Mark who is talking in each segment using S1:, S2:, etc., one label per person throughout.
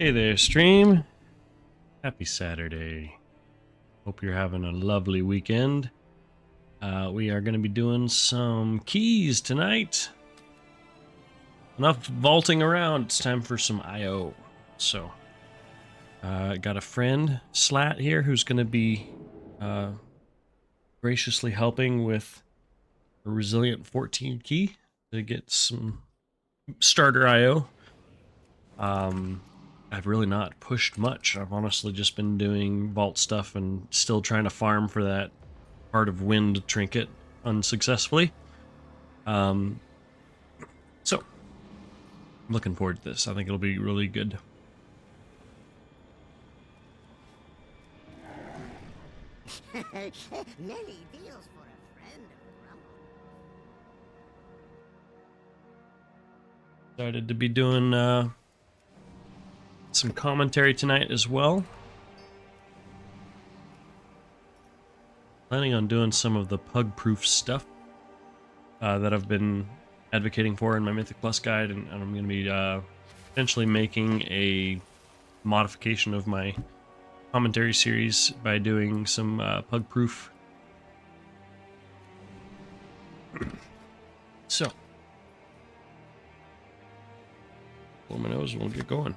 S1: Hey there, stream. Happy Saturday. Hope you're having a lovely weekend. We are going to be doing some keys tonight. Enough vaulting around. It's time for some IO. So, got a friend, Slat, here, who's going to be graciously helping with a Resilient 14 key to get some starter IO. I've really not pushed much. I've honestly just been doing vault stuff and still trying to farm for that part of wind trinket unsuccessfully. So, I'm looking forward to this. I think it'll be really good.
S2: Many deals for a friend of Rumble.
S1: Excited to be doing some commentary tonight as well. Planning on doing some of the pug-proof stuff that I've been advocating for in my Mythic Plus guide, and I'm going to be potentially making a modification of my commentary series by doing some pug-proof. So, blow my nose and we'll get going.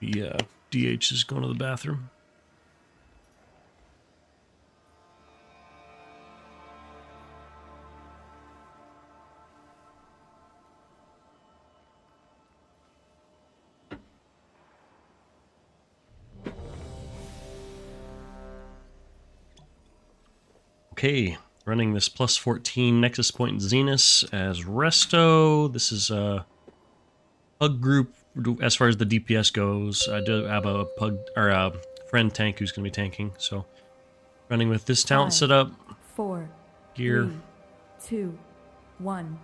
S1: The DH is going to the bathroom. Okay, running this plus 14 Nexus-Point Zenith as Resto. This is a pug group. As far as the DPS goes, I do have a pug or a friend tank who's going to be tanking. So, running with this talent setup,
S3: 4,
S1: gear,
S3: 3, 2, 1.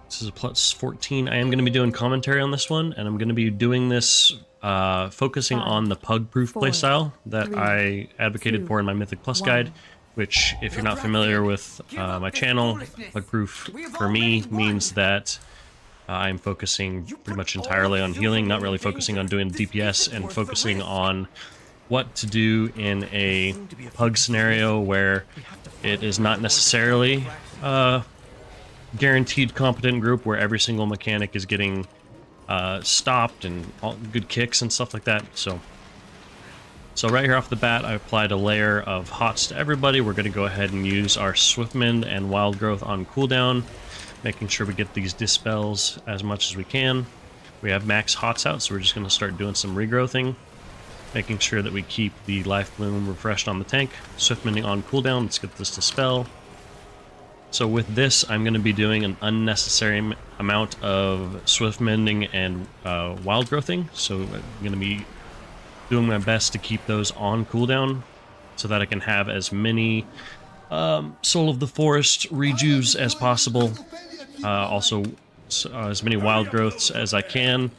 S1: This is a plus 14. I am going to be doing commentary on this one, and I'm going to be doing this focusing on the pug-proof playstyle that I advocated for in my Mythic Plus guide. Which, if you're not familiar with my channel, pug-proof for me means that I'm focusing pretty much entirely on healing, not really focusing on doing DPS, and focusing on what to do in a pug scenario where it is not necessarily a guaranteed competent group where every single mechanic is getting stopped and all good kicks and stuff like that. So right here off the bat, I applied a layer of hots to everybody. We're going to go ahead and use our Swiftmend and Wild Growth on cooldown, making sure we get these dispels as much as we can. We have max hots out, so we're just going to start doing some regrowthing, making sure that we keep the Life Bloom refreshed on the tank. Swiftmending on cooldown, let's get this dispel. So with this, I'm going to be doing an unnecessary amount of Swiftmending and Wild Growthing, so I'm going to be doing my best to keep those on cooldown so that I can have as many Soul of the Forest rejuves as possible. Also, as many wild growths as I can,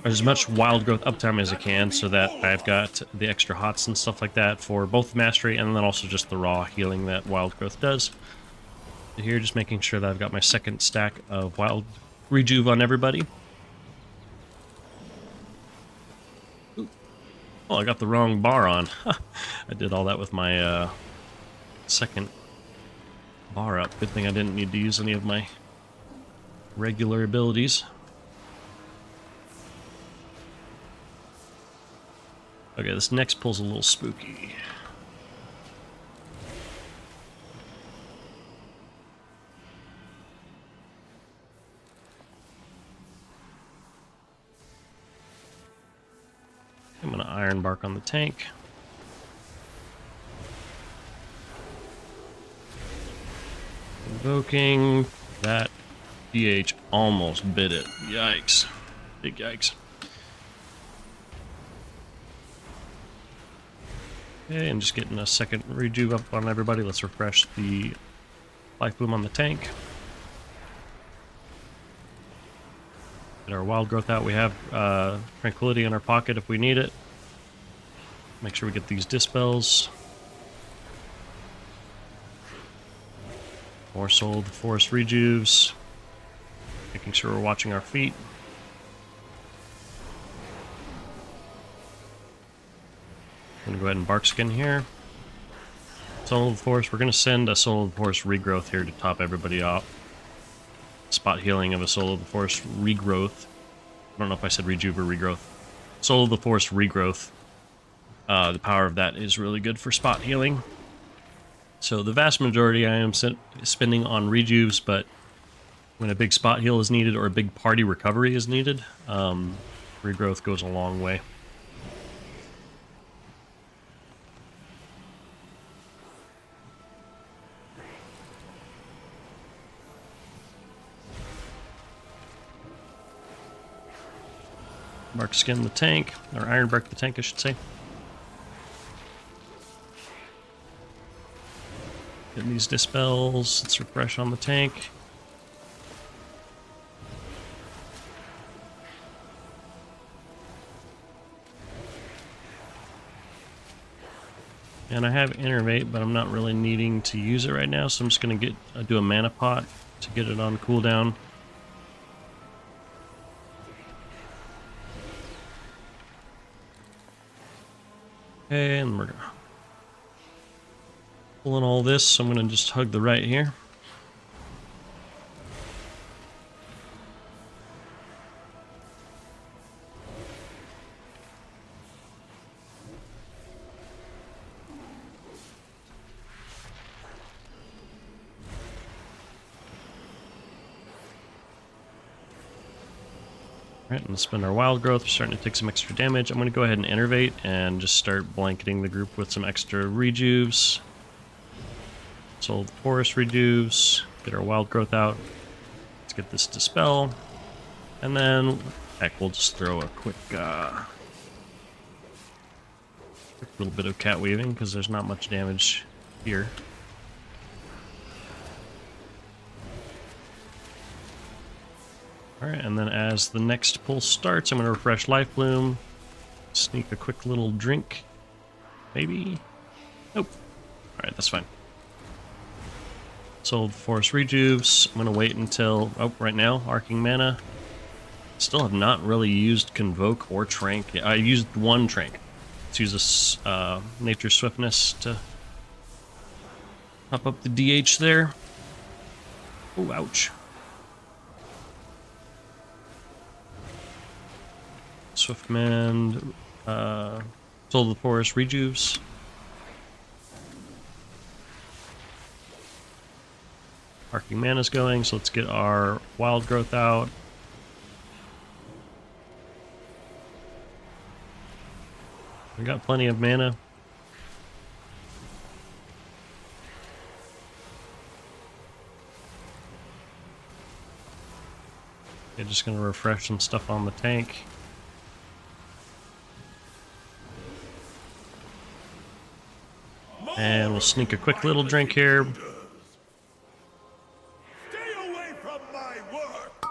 S1: or as much wild growth uptime as I can, so that I've got the extra hots and stuff like that for both mastery and then also just the raw healing that wild growth does. Here, just making sure that I've got my second stack of wild rejuve on everybody. Oh, I got the wrong bar on. I did all that with my second bar up. Good thing I didn't need to use any of my regular abilities. Okay, this next pull's a little spooky. I'm going to Iron Bark on the tank. Invoking. That DH almost bit it. Yikes. Big yikes. Okay, and just getting a second rejuve up on everybody. Let's refresh the Life Bloom on the tank. Get our Wild Growth out. We have Tranquility in our pocket if we need it. Make sure we get these dispels. More Soul of the Forest rejuves. Making sure we're watching our feet. I'm gonna go ahead and Bark Skin here. Soul of the Forest. We're gonna send a Soul of the Forest regrowth here to top everybody off. Spot healing of a Soul of the Forest regrowth. I don't know if I said rejuve or regrowth. Soul of the Forest regrowth. The power of that is really good for spot healing. So the vast majority I am spending on rejuves, but when a big spot heal is needed or a big party recovery is needed, regrowth goes a long way. Bark Skin the tank, or Iron Bark the tank, I should say. Getting these dispels. Let's refresh on the tank. And I have Innervate, but I'm not really needing to use it right now, so I'm just going to do a mana pot to get it on cooldown. Okay, and we're pulling all this, so I'm going to just hug the right here. Alright, and let's spend our Wild Growth. We're starting to take some extra damage. I'm going to go ahead and Innervate and just start blanketing the group with some extra rejuves. Soul of the Forest rejuves. Get our Wild Growth out. Let's get this Dispel. And then, heck, we'll just throw a quick little bit of Cat Weaving, because there's not much damage here. Alright, and then as the next pull starts, I'm going to refresh Life Bloom. Sneak a quick little drink. Maybe? Nope. Alright, that's fine. Soul of the Forest rejuves. I'm going to wait until... Oh, right now, Arcing Mana. Still have not really used Convoke or Trank. I used one Trank. Let's use this Nature Swiftness to pop up the DH there. Oh, ouch. Swiftmend, Soul of the Forest, Rejuves. Arcing Mana's going, so let's get our Wild Growth out. We got plenty of mana. Okay, just gonna refresh some stuff on the tank. And we'll sneak a quick little drink here.
S4: Stay away from my work.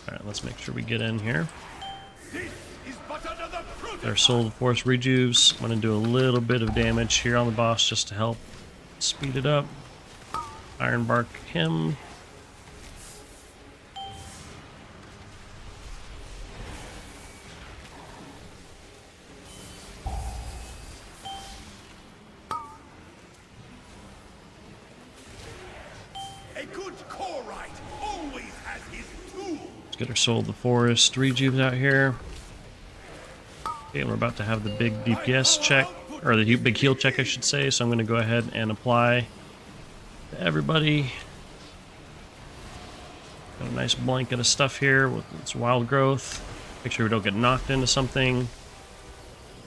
S1: Alright, let's make sure we get in here.
S4: This is but another prototype.
S1: Their Soul of the Force Rejuves. I'm gonna do a little bit of damage here on the boss just to help speed it up. Ironbark him.
S4: A good Korite always has his tools.
S1: Let's get our Soul of the Forest Rejuves out here. Okay, we're about to have the big DPS check, or the big heal check I should say, so I'm gonna go ahead and apply to everybody. Got a nice blanket of stuff here with its Wild Growth. Make sure we don't get knocked into something.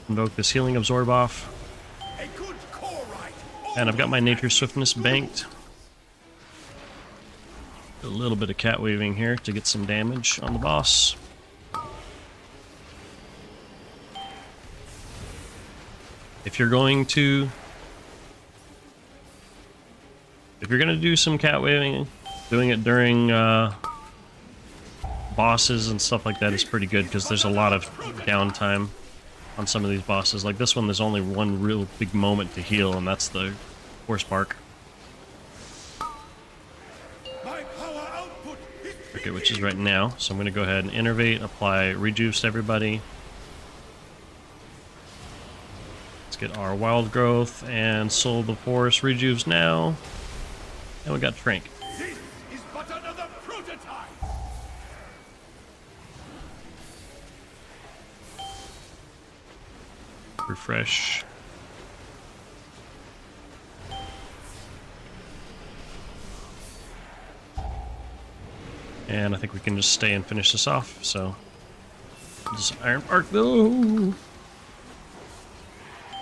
S1: Invoke this Healing Absorb off.
S4: A good Korite.
S1: And I've got my Nature Swiftness banked. A little bit of cat weaving here to get some damage on the boss. If you're going to do some cat waving, doing it during bosses and stuff like that is pretty good because there's a lot of downtime on some of these bosses. Like this one, there's only one real big moment to heal, and that's the Horse Bark.
S4: My power output is
S1: Okay, which is right now. So I'm going to go ahead and innervate, apply Rejuice to everybody. Let's get our Wild Growth and Soul of the Forest Rejuves now. And we got Trank.
S4: This is but another prototype.
S1: Refresh. And I think we can just stay and finish this off, so... Just Ironbark though!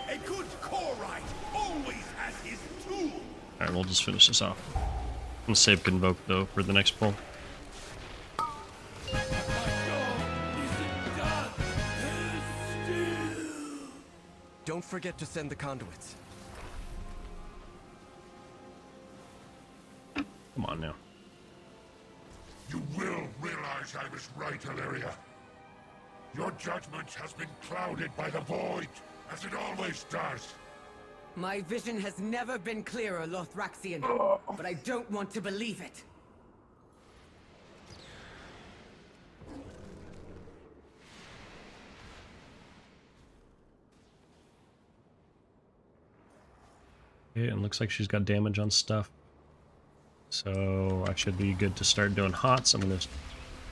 S4: A good Korite always has his tools.
S1: Alright, we'll just finish this off. I'm gonna save Convoke though for the next pull.
S4: My job isn't done. Still.
S5: Don't forget to send the conduits.
S1: Come on now.
S6: You will realize I was right, Illyria. Your judgment has been clouded by the void, as it always does.
S7: My vision has never been clearer, Lothraxian, but I don't want to believe it.
S1: Okay, and looks like she's got damage on stuff. So I should be good to start doing hots. I'm going to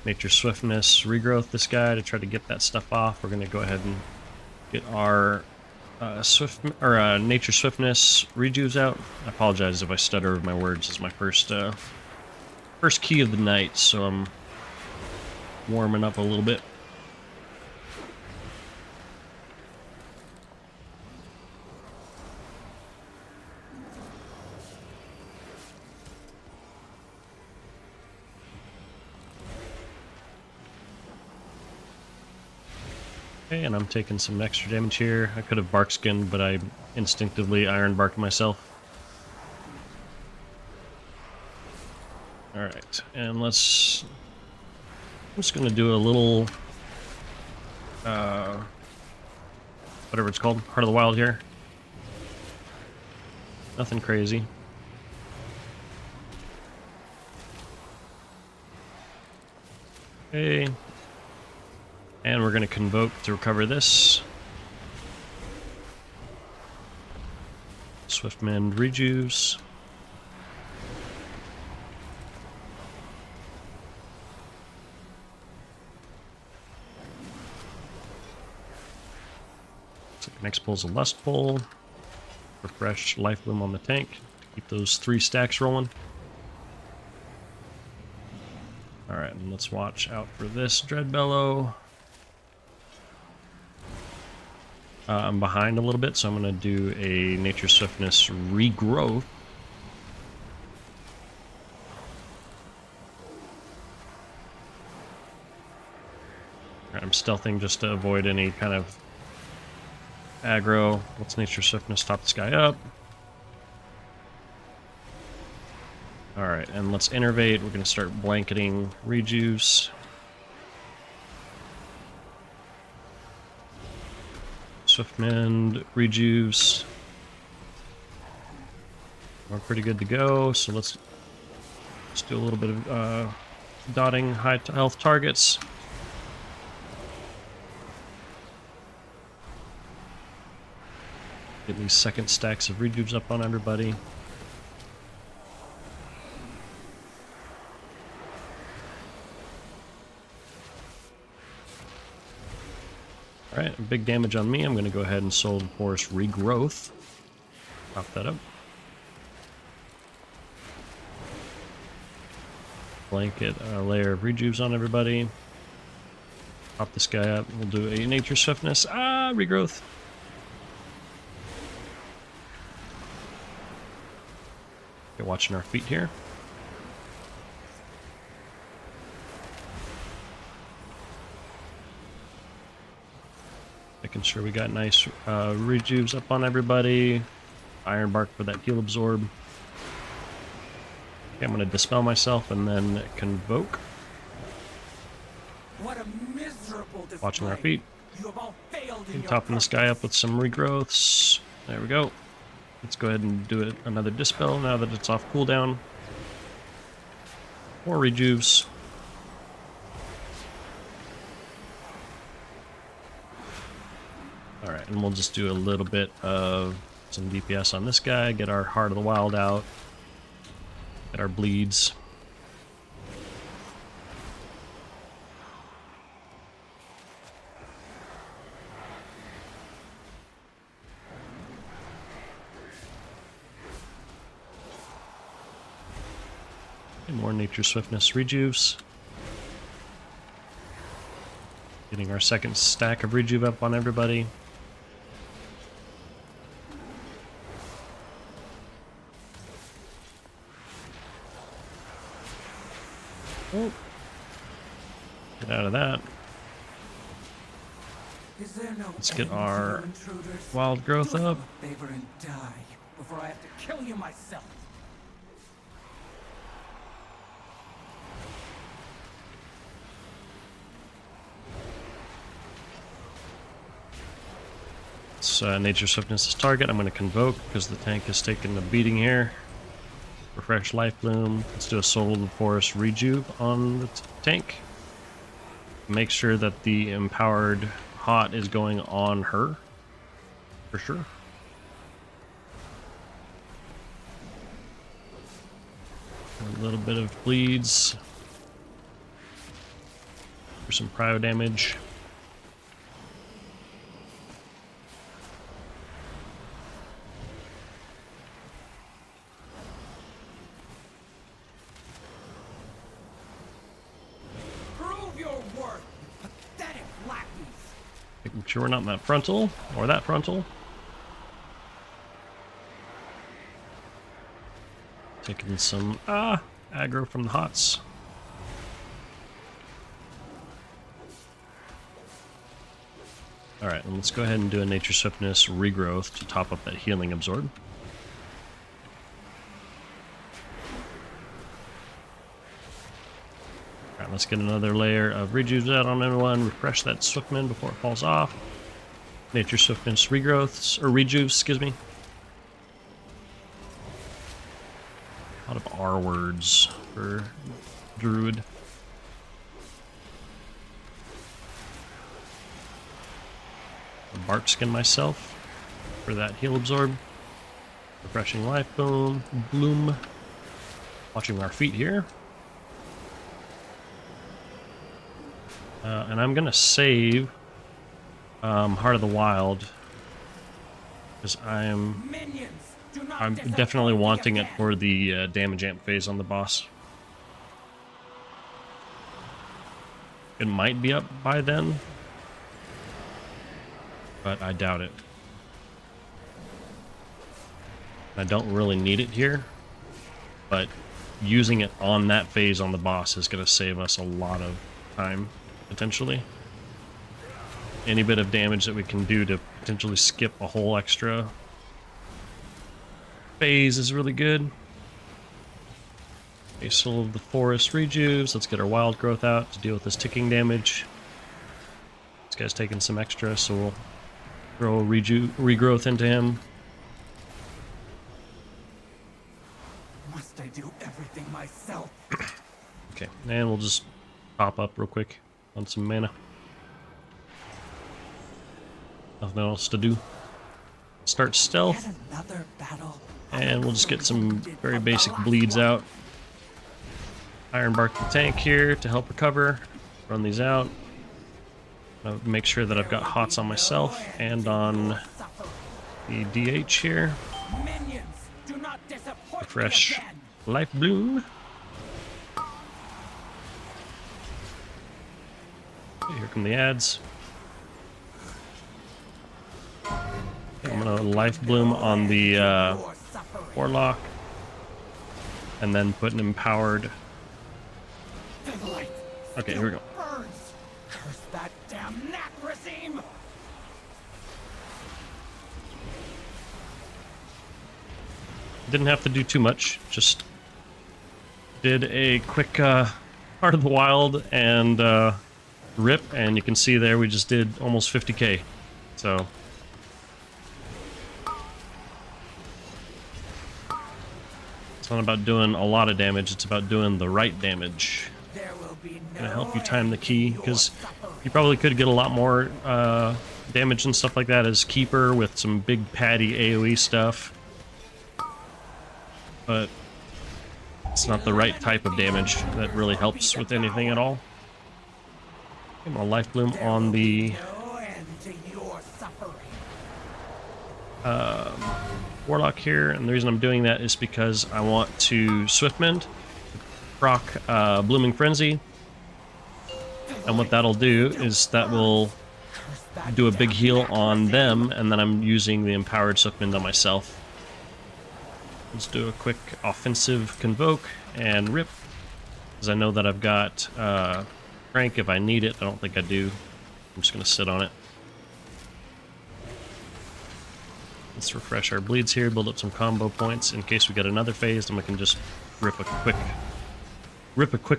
S1: Nature Swiftness, Regrowth this guy to try to get that stuff off. We're going to go ahead and get our Nature Swiftness Rejuves out. I apologize if I stutter over my words. It's my first key of the night, so I'm warming up a little bit. Okay, and I'm taking some extra damage here. I could have bark skinned, but I instinctively iron barked myself. Alright, and I'm just gonna do a little whatever it's called, Heart of the Wild here. Nothing crazy. Okay. And we're going to Convoke to recover this. Swift Mend rejuice. So next pull's a Lust Pull. Refresh Life Bloom on the tank. Keep those 3 stacks rolling. Alright, and let's watch out for this Dreadbellow. I'm behind a little bit, so I'm going to do a Nature Swiftness Regrowth. Alright, I'm stealthing just to avoid any kind of aggro. Let's Nature Swiftness top this guy up. Alright, and let's Innervate. We're going to start blanketing Rejuice. Swift Mend, Rejuice. We're pretty good to go, so let's do a little bit of dotting high health targets. Get these second stacks of Rejuves up on everybody. Alright, big damage on me. I'm going to go ahead and Soul Force Regrowth. Pop that up. Blanket a layer of Rejuves on everybody. Pop this guy up. We'll do a Nature Swiftness. Regrowth. Okay, watching our feet here. Making sure we got nice rejuves up on everybody. Iron Bark for that heal absorb. Okay, I'm going to dispel myself and then convoke.
S4: What a miserable display.
S1: Watching our feet.
S4: You have all failed in your
S1: Topping this guy up with some regrowths. There we go. Let's go ahead and do another dispel now that it's off cooldown. More rejuves. Alright, and we'll just do a little bit of some DPS on this guy, get our Heart of the Wild out, get our bleeds. And more Nature Swiftness rejuves. Getting our second stack of rejuve up on everybody. Oh. Get out of that.
S4: Is there no
S1: Let's get
S4: end to
S1: our
S4: you intruders?
S1: wild growth
S4: Do us
S1: up.
S4: a favor and die before I have to kill you myself.
S1: Nature Swiftness is target. I'm going to convoke because the tank is taking a beating here. Refresh Life Bloom. Let's do a Soul of the Forest Rejuve on the tank. Make sure that the empowered hot is going on her. For sure. A little bit of bleeds. For some prio damage. Making sure we're not in that frontal, or that frontal. Taking some, aggro from the hots. Alright, and let's go ahead and do a Nature Swiftness regrowth to top up that healing absorb. Alright, let's get another layer of rejuves out on everyone. Refresh that Swiftman before it falls off. Nature Swiftness regrowths, or rejuves, excuse me. A lot of R words for Druid. Bark skin myself for that heal absorb. Refreshing life bloom. Watching our feet here. And I'm gonna save Heart of the Wild because I'm definitely wanting it for the damage amp phase on the boss. It might be up by then, but I doubt it. I don't really need it here, but using it on that phase on the boss is going to save us a lot of time, potentially. Any bit of damage that we can do to potentially skip a whole extra phase is really good. Okay, Soul of the Forest rejuves. Let's get our wild growth out to deal with this ticking damage. This guy's taking some extra, so we'll throw regrowth into him.
S4: Must I do everything myself?
S1: Okay, and we'll just pop up real quick on some mana. Nothing else to do. Start stealth,
S4: Yet another battle.
S1: and we'll just get some very basic bleeds out. Ironbark the tank here to help recover. Run these out. I'll make sure that I've got hots on myself and on the DH here.
S4: Minions, do not disappoint me
S1: Refresh
S4: again.
S1: life bloom. Okay, here come the ads. I'm gonna life bloom on the
S4: Your suffering.
S1: Warlock, and then put an empowered.
S4: The light
S1: Okay, here we go.
S4: burns. Curse that damn gnat regime.
S1: Didn't have to do too much. Just did a quick Heart of the Wild and rip, and you can see there we just did almost 50k. So it's not about doing a lot of damage, it's about doing the right damage.
S4: There will be no
S1: Gonna help you time the
S4: end to
S1: key,
S4: your
S1: because
S4: suffering.
S1: you probably could get a lot more damage and stuff like that as Keeper with some big patty AoE stuff. But it's not the right type of damage that really helps with anything at all. I'm gonna life bloom on the
S4: No end to your suffering.
S1: Warlock here, and the reason I'm doing that is because I want to Swiftmend, proc Blooming Frenzy, and what that'll do is that will
S4: Curse that
S1: do a big
S4: damn
S1: heal
S4: gnat
S1: on
S4: regime.
S1: them, and then I'm using the empowered Swiftmend on myself. Let's do a quick offensive Convoke and rip, because I know that I've got Crank if I need it. I don't think I do. I'm just going to sit on it. Let's refresh our bleeds here, build up some combo points in case we get another phase, and we can just rip a quick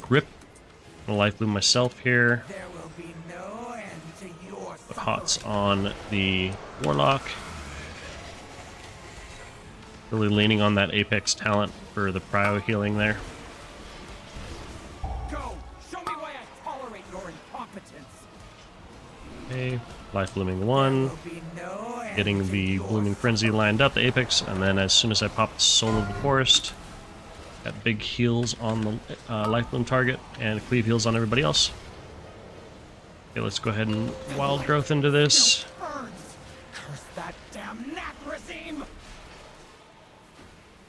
S1: rip. I'm gonna life bloom myself here.
S4: There will be no end to your
S1: Put
S4: suffering.
S1: hots on the Warlock. Really leaning on that Apex talent for the prio healing there.
S4: Go! Show me why I tolerate your incompetence.
S1: Okay, life blooming one.
S4: There will be no end
S1: Getting
S4: to
S1: the
S4: your
S1: Blooming Frenzy lined up, the Apex, and then as soon as I pop the Soul of the Forest, got big heals on the life bloom target, and cleave heals on everybody else. Okay, let's go ahead and wild growth into this.
S4: burns. Curse that damn gnat regime.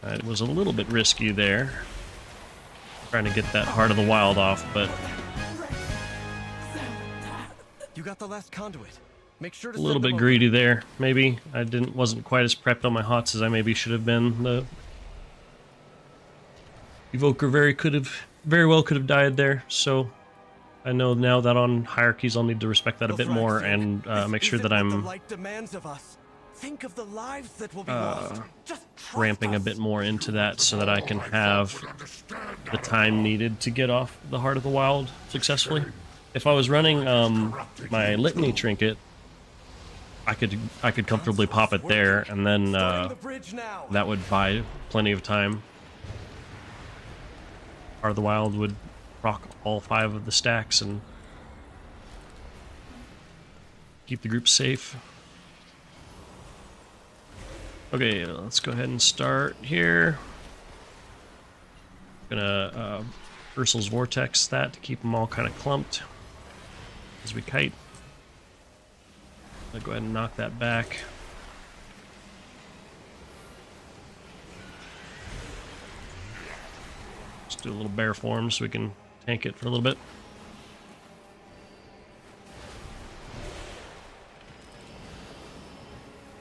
S1: It was a little bit risky there, trying to get that Heart of the Wild off, but
S5: You got the last conduit. Make sure to
S1: a little
S5: send them
S1: bit
S5: over.
S1: greedy there. Maybe I wasn't quite as prepped on my hots as I maybe should have been. The Evoker very well could have died there. So I know now that on hierarchies I'll need to respect that a bit more and
S5: This
S1: make sure
S5: isn't
S1: that
S5: what the
S1: I'm
S5: light demands of us. Think of the lives that will be lost. Just trust
S1: ramping a
S5: us.
S1: bit more into that so that I can have the time needed to get off the Heart of the Wild successfully. If I was running my Litany trinket, I could comfortably pop it there, and then
S5: Storming the bridge now.
S1: that would buy plenty of time. Heart of the Wild would proc all 5 of the stacks and keep the group safe. Okay, let's go ahead and start here. Gonna Ursul's Vortex that to keep them all kind of clumped as we kite. I'll go ahead and knock that back. Just do a little bear form so we can tank it for a little bit.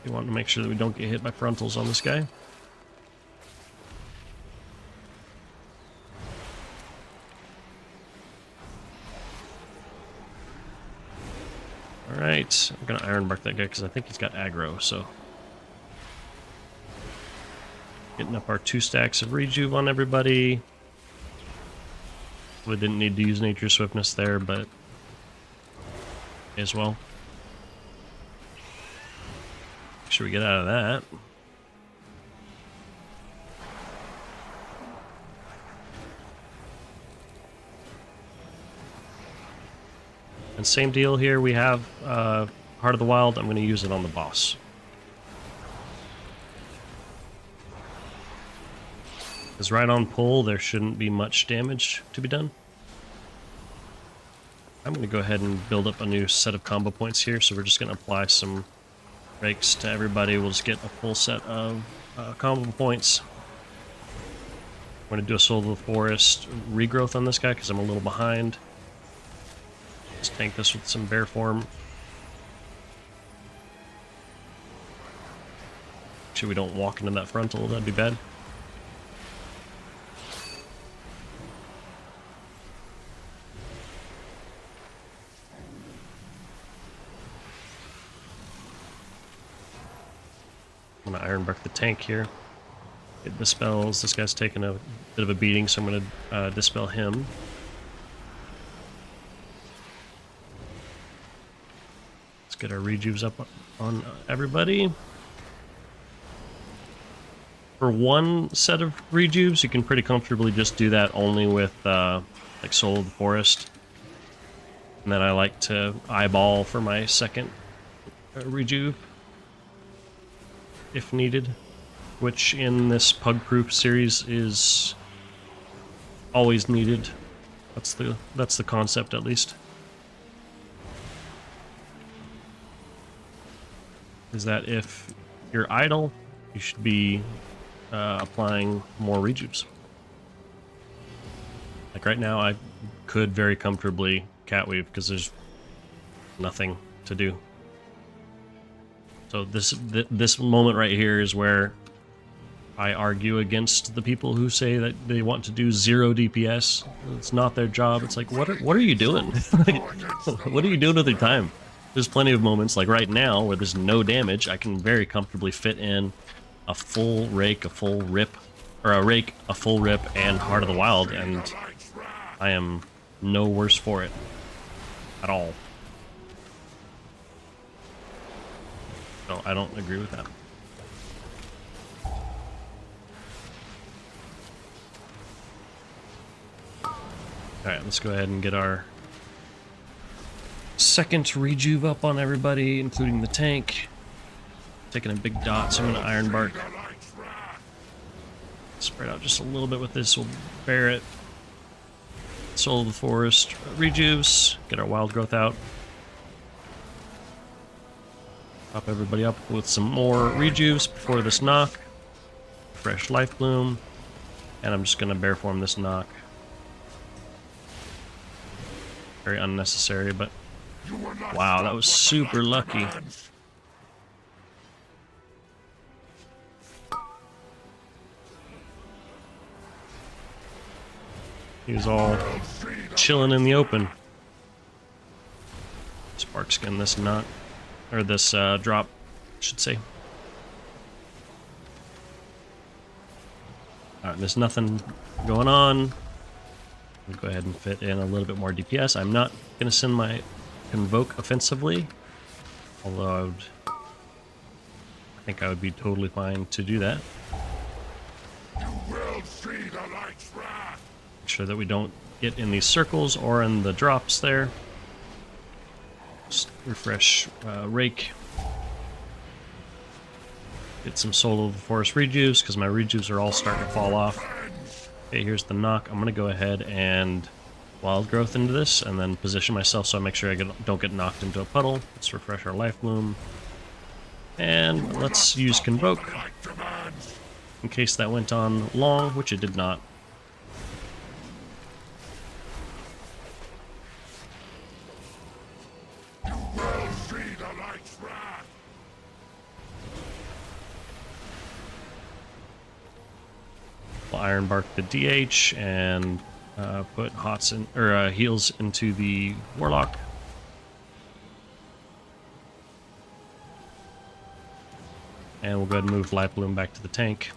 S1: We want to make sure that we don't get hit by frontals on this guy. Alright, I'm going to Ironbark that guy because I think he's got aggro, so... Getting up our 2 stacks of rejuve on everybody. We didn't need to use Nature Swiftness there, but... may as well. Make sure we get out of that. And same deal here, we have Heart of the Wild. I'm going to use it on the boss. Because right on pull, there shouldn't be much damage to be done. I'm going to go ahead and build up a new set of combo points here, so we're just going to apply some rakes to everybody. We'll just get a full set of combo points. I'm going to do a Soul of the Forest regrowth on this guy because I'm a little behind. Just tank this with some bear form. Make sure we don't walk into that frontal, that'd be bad. I'm gonna Ironbark the tank here. It dispels. This guy's taking a bit of a beating, so I'm gonna dispel him. Get our rejuves up on everybody. For one set of rejuves, you can pretty comfortably just do that only with like Soul of the Forest. And then I like to eyeball for my second rejuve if needed, which in this Pug-proof series is always needed. That's the concept, at least. Is that if you're idle, you should be applying more rejuves. Like right now, I could very comfortably catweave because there's nothing to do. So this moment right here is where I argue against the people who say that they want to do 0 DPS. It's not their job. It's like, what are you doing? What are you doing with your time? There's plenty of moments, like right now, where there's no damage. I can very comfortably fit in a full rake, a full rip, or a rake, a full rip, and Heart of the Wild, and I am no worse for it at all. So I don't agree with that. Alright, let's go ahead and get our second rejuve up on everybody, including the tank. Taking a big dot, so I'm going to Ironbark. Spread out just a little bit with this, we'll bear it. Soul of the Forest, rejuves, get our wild growth out. Pop everybody up with some more rejuves before this knock. Fresh life bloom. And I'm just going to bear form this knock. Very unnecessary, but wow, that was super lucky. He was all chilling in the open. Spark skin this knot, or this drop, I should say. Alright, there's nothing going on. I'll go ahead and fit in a little bit more DPS. I'm not going to send my Convoke offensively, although I think I would be totally fine to do that.
S6: You will see the light's wrath.
S1: Make sure that we don't get in these circles or in the drops there. Just refresh Rake. Get some Soul of the Forest rejuice, because my rejuice are all starting to fall off. Okay, here's the knock. I'm going to go ahead and Wild Growth into this, and then position myself so I make sure I don't get knocked into a puddle. Let's refresh our Life Bloom. And let's use Convoke, in case that went on long, which it did not. We'll Iron Bark the DH and put hots in, or heals into the Warlock. And we'll go ahead and move Life Bloom back to the tank.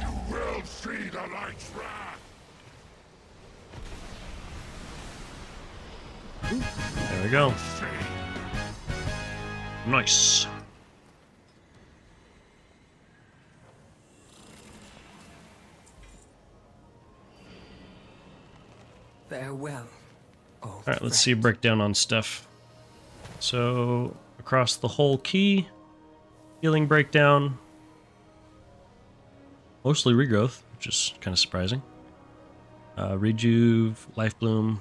S6: You will see the light's wrath.
S1: There we go. Nice.
S7: Farewell.
S1: Alright, let's see a breakdown on stuff. So, across the whole key, healing breakdown, mostly regrowth, which is kind of surprising. Rejuve, Life Bloom.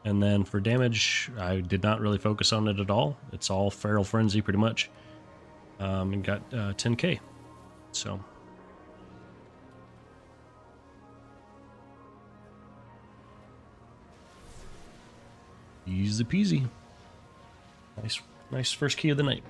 S1: And then for damage, I did not really focus on it at all. It's all Feral Frenzy pretty much. And got 10k. So. Easy peasy. Nice first key of the night.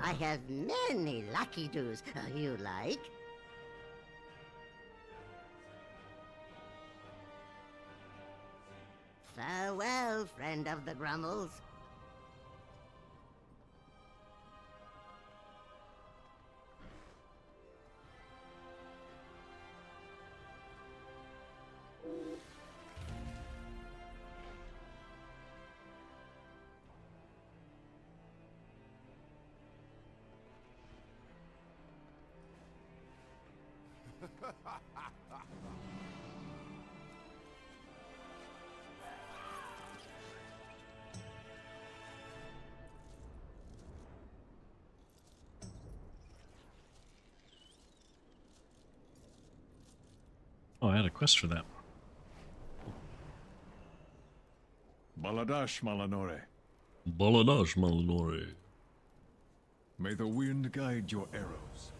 S2: I have many lucky doos you like. Farewell, friend of the Grummles.
S1: Oh, I had a quest for that.
S8: Baladash Malanore.
S1: Baladash Malanore.
S8: May the wind guide your arrows.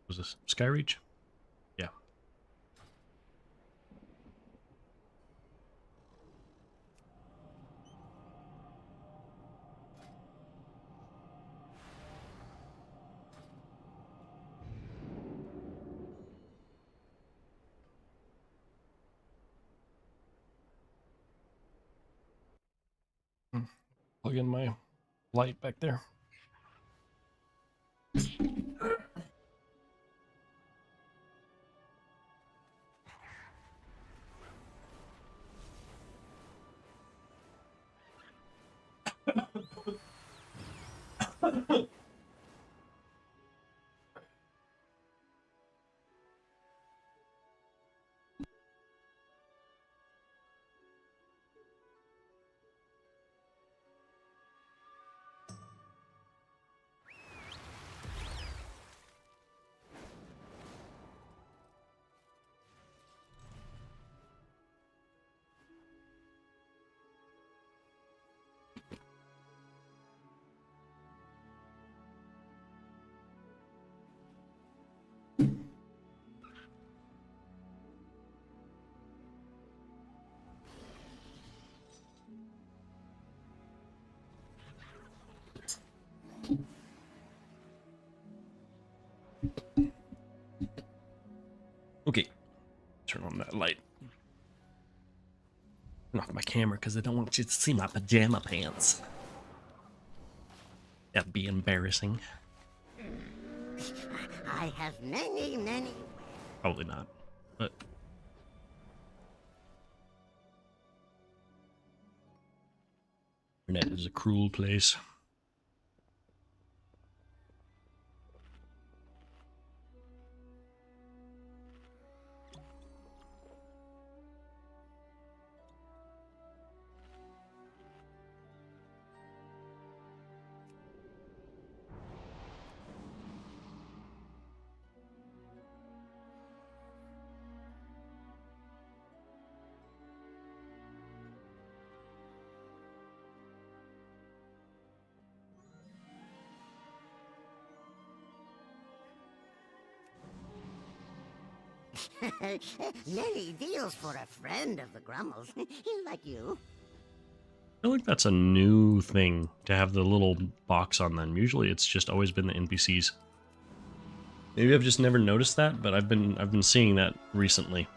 S1: Was this Skyreach? Yeah. Plug in my light back there. Okay, turn on that light. Turn off my camera because I don't want you to see my pajama pants. That'd be embarrassing.
S2: I have many.
S1: Probably not, but internet is a cruel place.
S2: Many deals for a friend of the Grummles. Like you.
S1: I feel like that's a new thing to have the little box on them. Usually it's just always been the NPCs. Maybe I've just never noticed that, but I've been seeing that recently.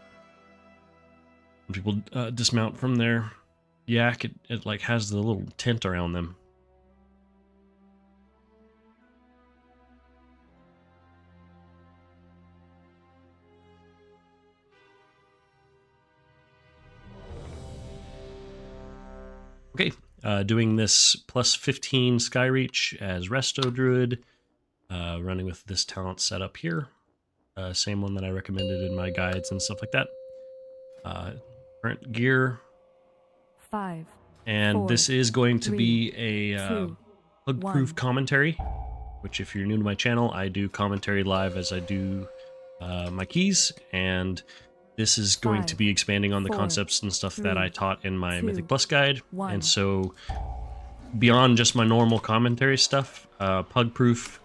S1: When people dismount from their yak, it like has the little tent around them. Okay, doing this plus 15 Skyreach as Resto Druid, running with this talent setup here. Same one that I recommended in my guides and stuff like that. Current gear.
S3: 5.
S1: And
S3: 4,
S1: this is going to
S3: 3,
S1: be a
S3: 2,
S1: bug-proof
S3: 1.
S1: commentary, which if you're new to my channel, I do commentary live as I do my keys, and this is going to
S3: 5,
S1: be expanding on the
S3: 4,
S1: concepts and stuff that I
S3: 3,
S1: taught in my
S3: 2,
S1: Mythic Plus guide.
S3: 1.
S1: And so beyond just my normal commentary stuff, pug-proof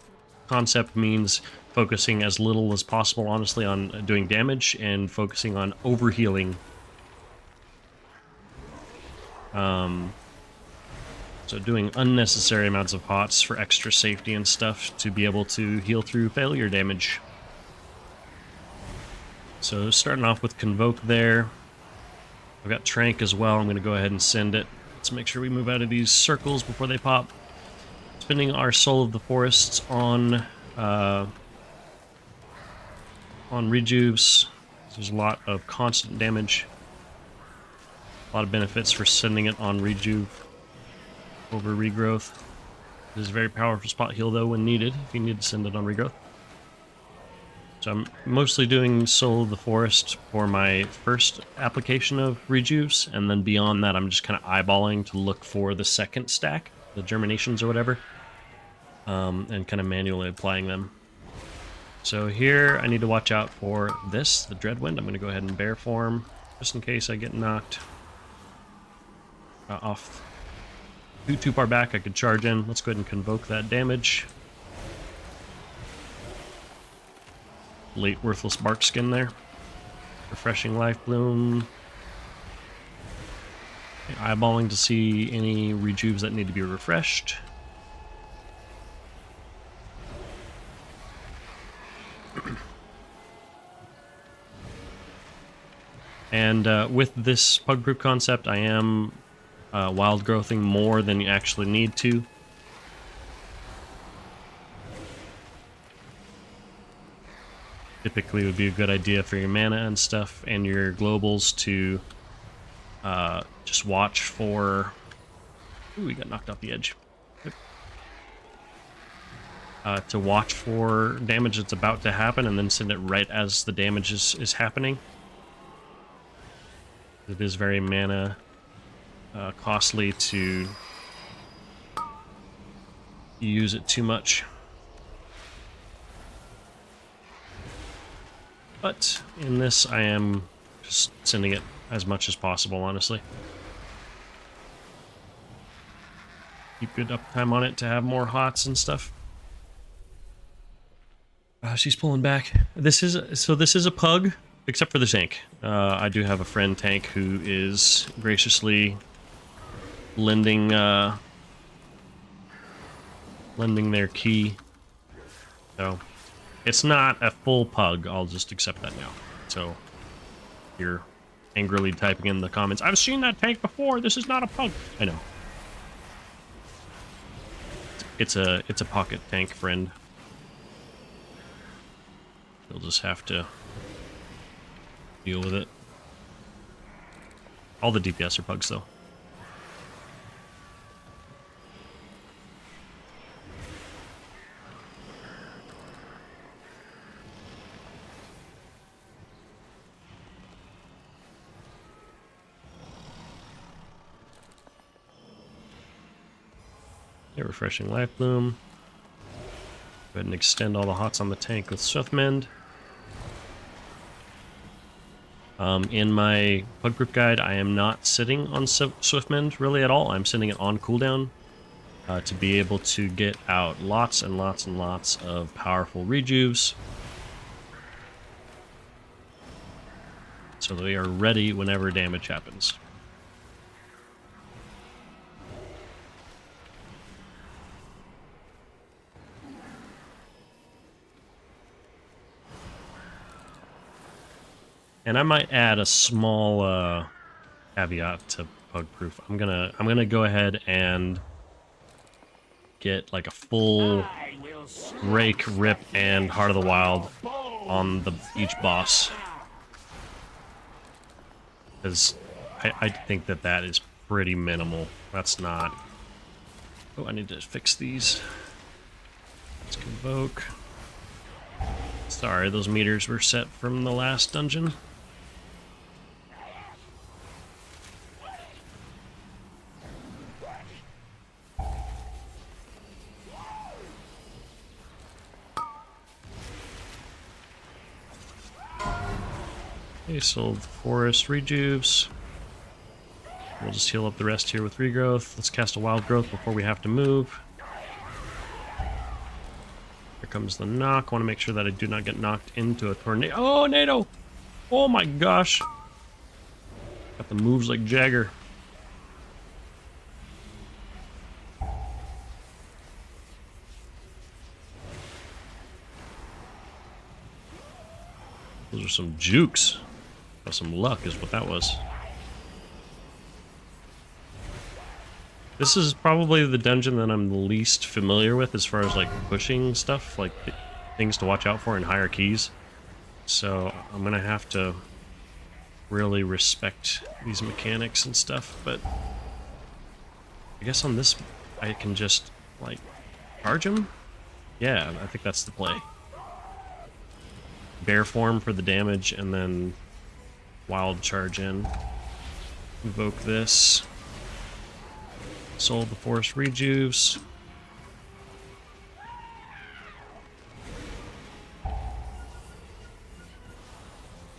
S1: concept means focusing as little as possible, honestly, on doing damage and focusing on overhealing. So doing unnecessary amounts of pots for extra safety and stuff to be able to heal through failure damage. So starting off with Convoke there. I've got Trank as well. I'm going to go ahead and send it. Let's make sure we move out of these circles before they pop. Spending our Soul of the Forests on rejuves. There's a lot of constant damage. A lot of benefits for sending it on rejuve over regrowth. It is a very powerful spot heal though when needed, if you need to send it on regrowth. So I'm mostly doing Soul of the Forest for my first application of rejuves, and then beyond that I'm just kind of eyeballing to look for the second stack, the germinations or whatever, and kind of manually applying them. So here I need to watch out for this, the Dreadwind. I'm going to go ahead and bear form, just in case I get knocked off too far back. I could charge in. Let's go ahead and convoke that damage. Late worthless bark skin there. Refreshing life bloom. Okay, eyeballing to see any rejuves that need to be refreshed. And with this pug group concept, I am wild growthing more than you actually need to. Typically would be a good idea for your mana and stuff and your globals to just watch for... Ooh, we got knocked off the edge. To watch for damage that's about to happen and then send it right as the damage is happening. It is very mana costly to use it too much. But in this, I am just sending it as much as possible, honestly. Keep good uptime on it to have more hots and stuff. She's pulling back. This is a pug, except for the tank. I do have a friend tank who is graciously lending their key. So It's not a full pug. I'll just accept that now. So, you're angrily typing in the comments, I've seen that tank before. This is not a pug. I know. It's a pocket tank, friend. You'll just have to deal with it. All the DPS are pugs, though. Yeah, refreshing life bloom. Go ahead and extend all the hots on the tank with Swiftmend. In my pug group guide, I am not sitting on Swiftmend really at all. I'm sitting it on cooldown to be able to get out lots and lots and lots of powerful rejuves. So they are ready whenever damage happens. And I might add a small caveat to pug proof. I'm gonna go ahead and get like a full rake, rip, and Heart of the Wild on each boss, because I think that is pretty minimal. That's not. Oh, I need to fix these. Let's convoke. Sorry, those meters were set from the last dungeon. Okay, sold forest rejuves. We'll just heal up the rest here with regrowth. Let's cast a wild growth before we have to move. Here comes the knock. I want to make sure that I do not get knocked into a tornado. Oh, NATO! Oh my gosh! Got the moves like Jagger. Those are some jukes. Some luck is what that was. This is probably the dungeon that I'm the least familiar with as far as like pushing stuff, like things to watch out for in higher keys. So I'm gonna have to really respect these mechanics and stuff, but I guess on this I can just like charge him. Yeah, I think that's the play. Bear form for the damage and then wild charge in. Invoke this. Sold the forest rejuves.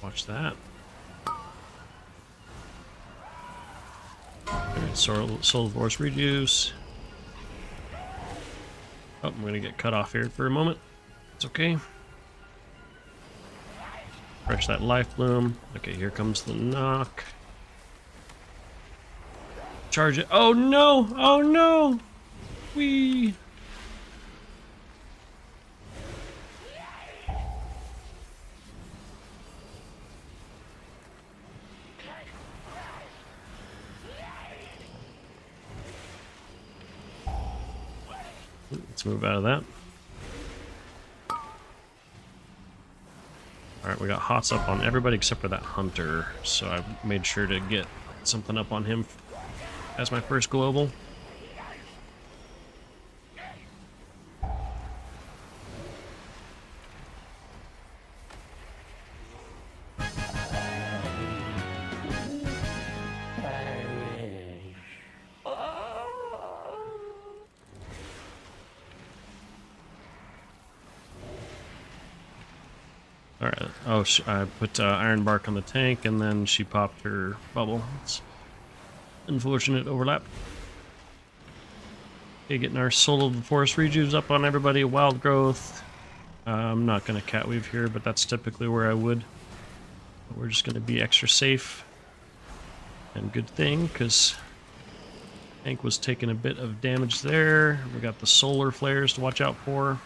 S1: Watch that. Alright, sold the forest rejuves. Oh, I'm gonna get cut off here for a moment. It's okay. Fresh that life bloom. Okay, here comes the knock. Charge it. Oh no! Oh no! Wee! Let's move out of that. Alright, we got hots up on everybody except for that hunter, so I made sure to get something up on him as my first global. Alright, oh, I put Iron Bark on the tank and then she popped her bubble. It's unfortunate overlap. Okay, getting our Soul of the Forest rejuves up on everybody. Wild growth. I'm not going to catweave here, but that's typically where I would. But we're just going to be extra safe. And good thing, because tank was taking a bit of damage there. We got the solar flares to watch out for.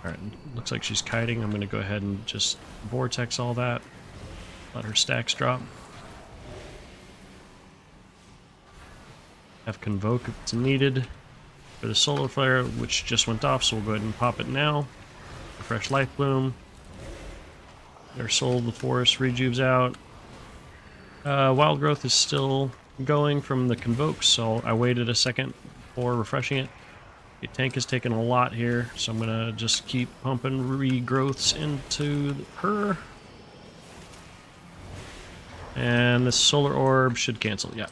S1: Alright, looks like she's kiting. I'm going to go ahead and just vortex all that. Let her stacks drop. Have Convoke if it's needed. For the Solar Flare, which just went off, so we'll go ahead and pop it now. Refresh Life Bloom. Their Soul of the Forest rejuves out. Wild Growth is still going from the Convoke, so I waited a second before refreshing it. The tank has taken a lot here, so I'm gonna just keep pumping regrowths into her. And the Solar Orb should cancel, yeah.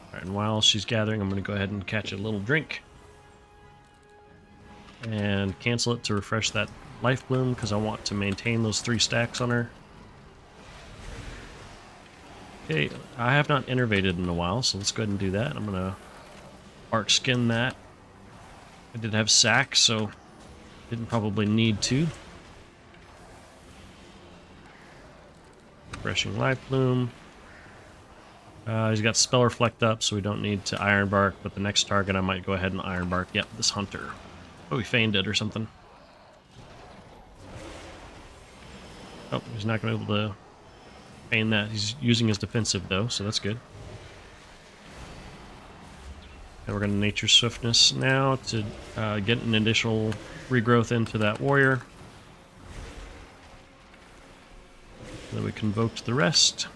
S1: Alright, and while she's gathering, I'm gonna go ahead and catch a little drink. And cancel it to refresh that Life Bloom, because I want to maintain those 3 stacks on her. Okay, I have not innervated in a while, so let's go ahead and do that. I'm gonna arc skin that. I did have sack, so didn't probably need to. Refreshing Life Bloom. He's got Spell Reflect up, so we don't need to Iron Bark, but the next target I might go ahead and Iron Bark. Yep, this Hunter. Oh, he feigned it or something. Oh, he's not going to be able to feign that. He's using his defensive, though, so that's good. And we're going to Nature Swiftness now to get an additional regrowth into that warrior. Then we convoked the rest.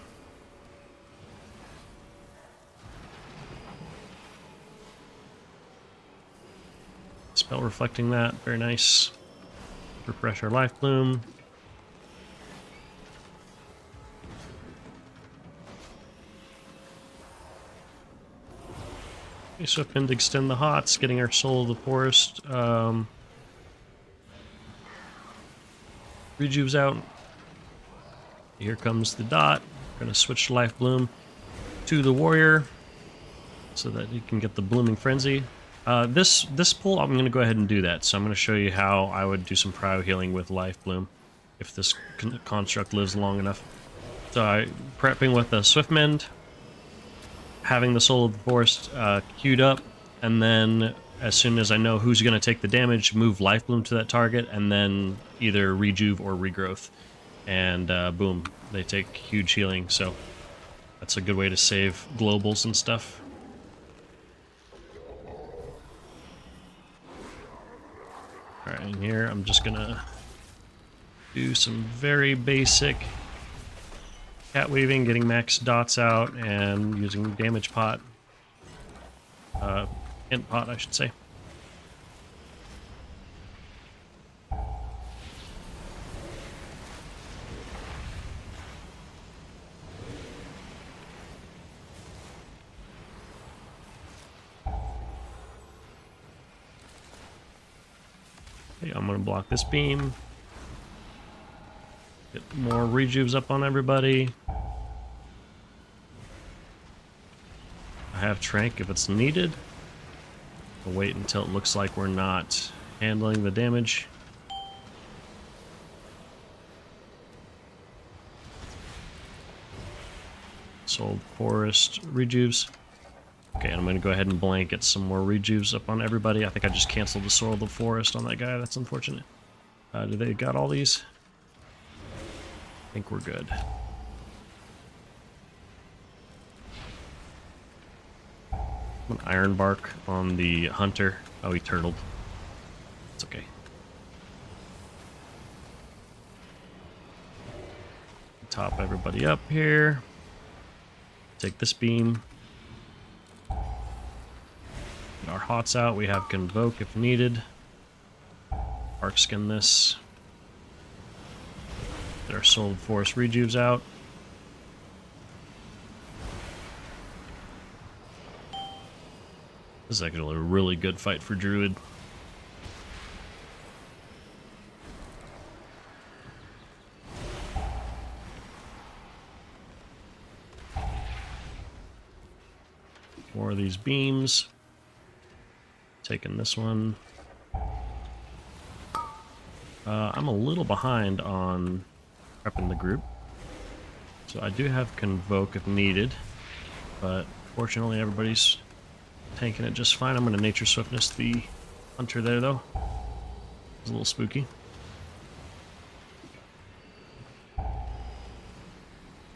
S1: Spell reflecting that, very nice. Refresh our Life Bloom. Okay, Swiftwind to extend the hots, getting our Soul of the Forest. Rejuve's out. Here comes the dot. Gonna switch Life Bloom to the warrior so that he can get the Blooming Frenzy. This pull, I'm going to go ahead and do that. So I'm going to show you how I would do some prio healing with Life Bloom if this construct lives long enough. So I'm prepping with a Swiftmend, having the Soul of the Forest queued up, and then as soon as I know who's going to take the damage, move Life Bloom to that target, and then either rejuve or regrowth. And boom, they take huge healing. So that's a good way to save globals and stuff. Alright, in here I'm just gonna do some very basic cat weaving, getting max dots out, and using damage pot. Int pot, I should say. Okay, I'm going to block this beam. Get more rejuves up on everybody. I have Trank if it's needed. I'll wait until it looks like we're not handling the damage. Soul Forest rejuves. Okay, and I'm going to go ahead and blanket some more rejuves up on everybody. I think I just canceled the Soul of the Forest on that guy. That's unfortunate. Do they got all these? I think we're good. An Iron Bark on the Hunter. Oh, he turtled. It's okay. Top everybody up here. Take this beam. Our hots out, we have Convoke if needed. Arc skin this. Get our Soul Force rejuves out. This is actually a really good fight for Druid. More of these beams. Taking this one. I'm a little behind on prepping the group. So I do have Convoke if needed, but fortunately everybody's tanking it just fine. I'm going to Nature Swiftness the hunter there, though. It was a little spooky.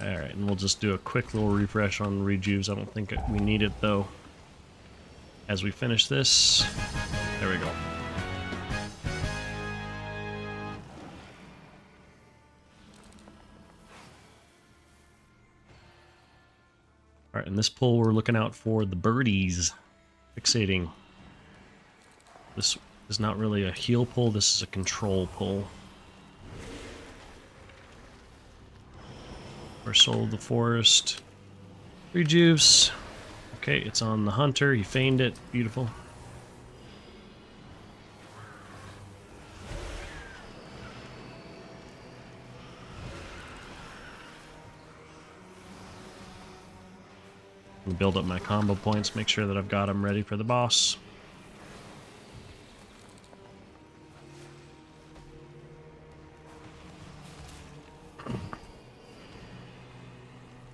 S1: Alright, and we'll just do a quick little refresh on rejuves. I don't think we need it, though. As we finish this, there we go. Alright, in this pull, we're looking out for the birdies. Fixating. This is not really a heal pull, this is a control pull. Our Soul of the Forest. Rejuves. Okay, it's on the hunter. He feigned it. Beautiful. Build up my combo points, make sure that I've got them ready for the boss.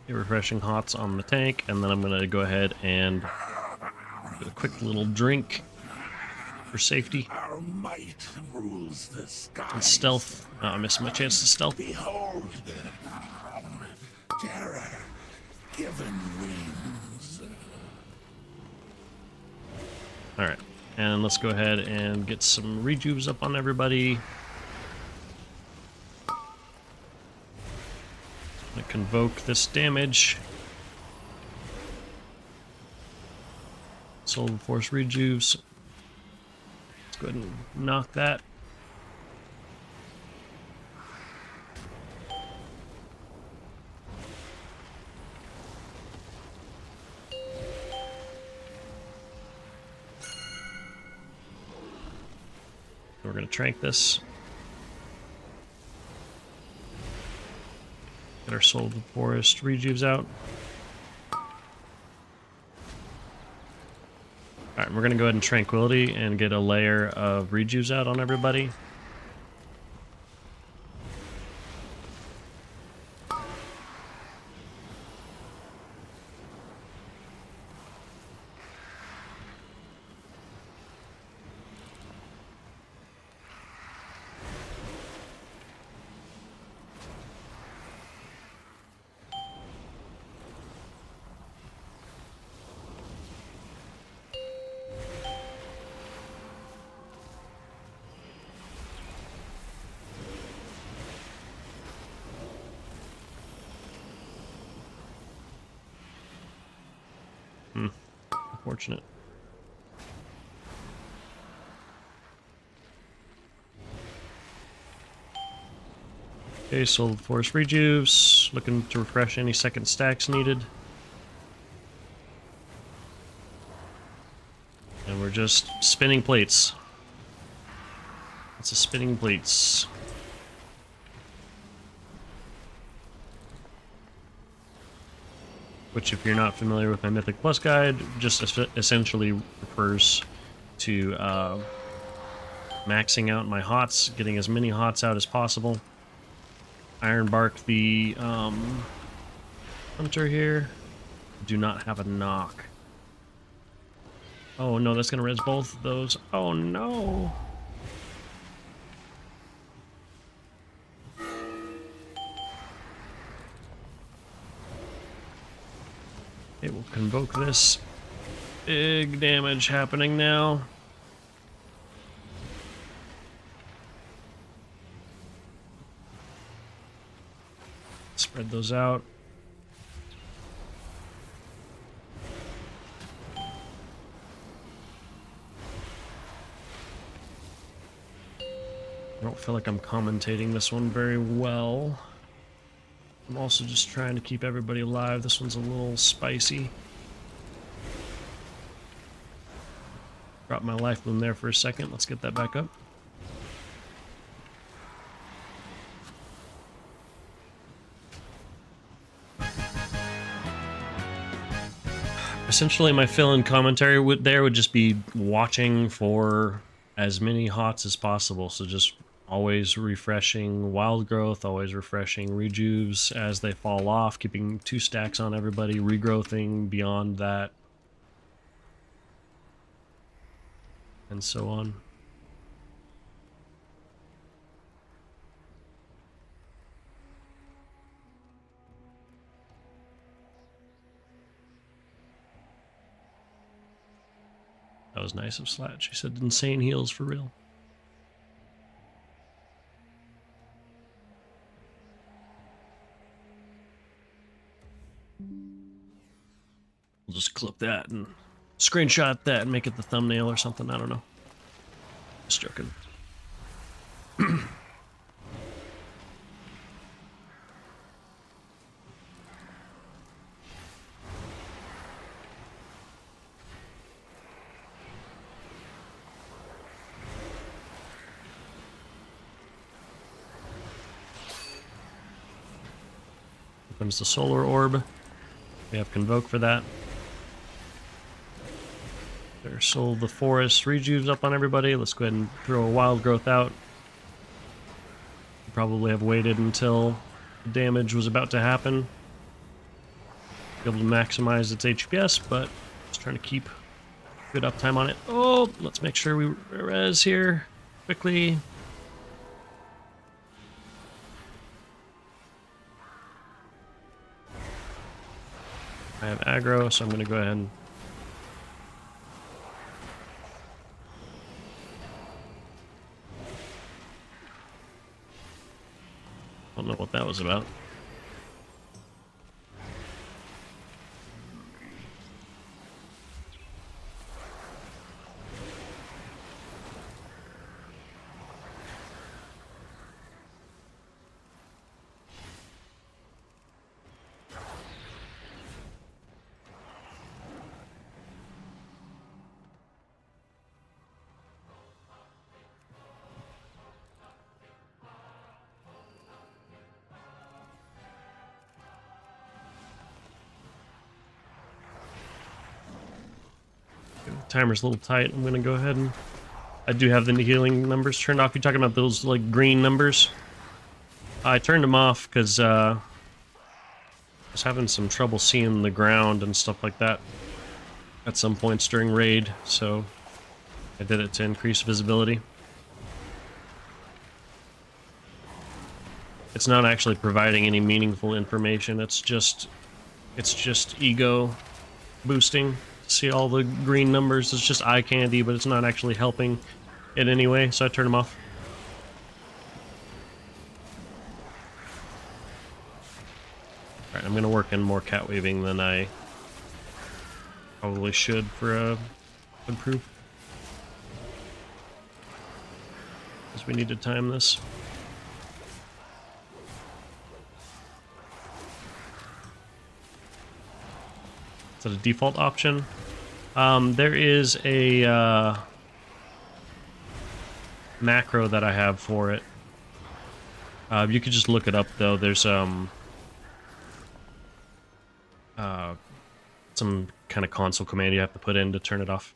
S1: Refreshing hots on the tank, and then I'm gonna go ahead and do a quick little drink for safety.
S6: Our might rules the sky.
S1: And stealth. Oh, I missed my chance to stealth.
S6: Behold, terror given wings.
S1: Alright, and let's go ahead and get some rejuves up on everybody. I convoke this damage. Soul of Force rejuves. Let's go ahead and knock that. We're going to trank this. Get our Soul of the Forest rejuves out. Alright, we're going to go ahead and Tranquility and get a layer of rejuves out on everybody. Unfortunate. Okay, Soul of the Forest rejuves. Looking to refresh any second stacks needed. And we're just spinning plates. Lots of spinning plates. Which, if you're not familiar with my Mythic Plus guide, just essentially refers to maxing out my hots, getting as many hots out as possible. Ironbark the hunter here. Do not have a knock. Oh no, that's gonna res both of those. Oh no! It will convoke this. Big damage happening now. Spread those out. I don't feel like I'm commentating this one very well. I'm also just trying to keep everybody alive. This one's a little spicy. Drop my life bloom there for a second. Let's get that back up. Essentially, my fill-in commentary would just be watching for as many hots as possible. So just always refreshing wild growth, always refreshing rejuves as they fall off, keeping 2 stacks on everybody, regrowthing beyond that. and so on. That was nice of Slat. She said insane heals for real. We'll just clip that and screenshot that and make it the thumbnail or something. I don't know. Just joking. Opens the solar orb. We have Convoke for that. There's Soul of the Forest. Rejuves up on everybody. Let's go ahead and throw a Wild Growth out. Probably have waited until the damage was about to happen. Be able to maximize its HPS, but just trying to keep good uptime on it. Oh, let's make sure we res here quickly. I have aggro, so I'm going to go ahead and don't know what that was about. Timer's a little tight. I'm gonna go ahead and I do have the healing numbers turned off. You're talking about those like green numbers? I turned them off because I was having some trouble seeing the ground and stuff like that at some points during raid, so I did it to increase visibility. It's not actually providing any meaningful information. It's just ego boosting. See all the green numbers. It's just eye candy, but it's not actually helping it anyway, so I turned them off. Alright, I'm gonna work in more cat waving than I probably should for improve. Because we need to time this. Is that a default option? There is a macro that I have for it. You could just look it up though. There's some kind of console command you have to put in to turn it off.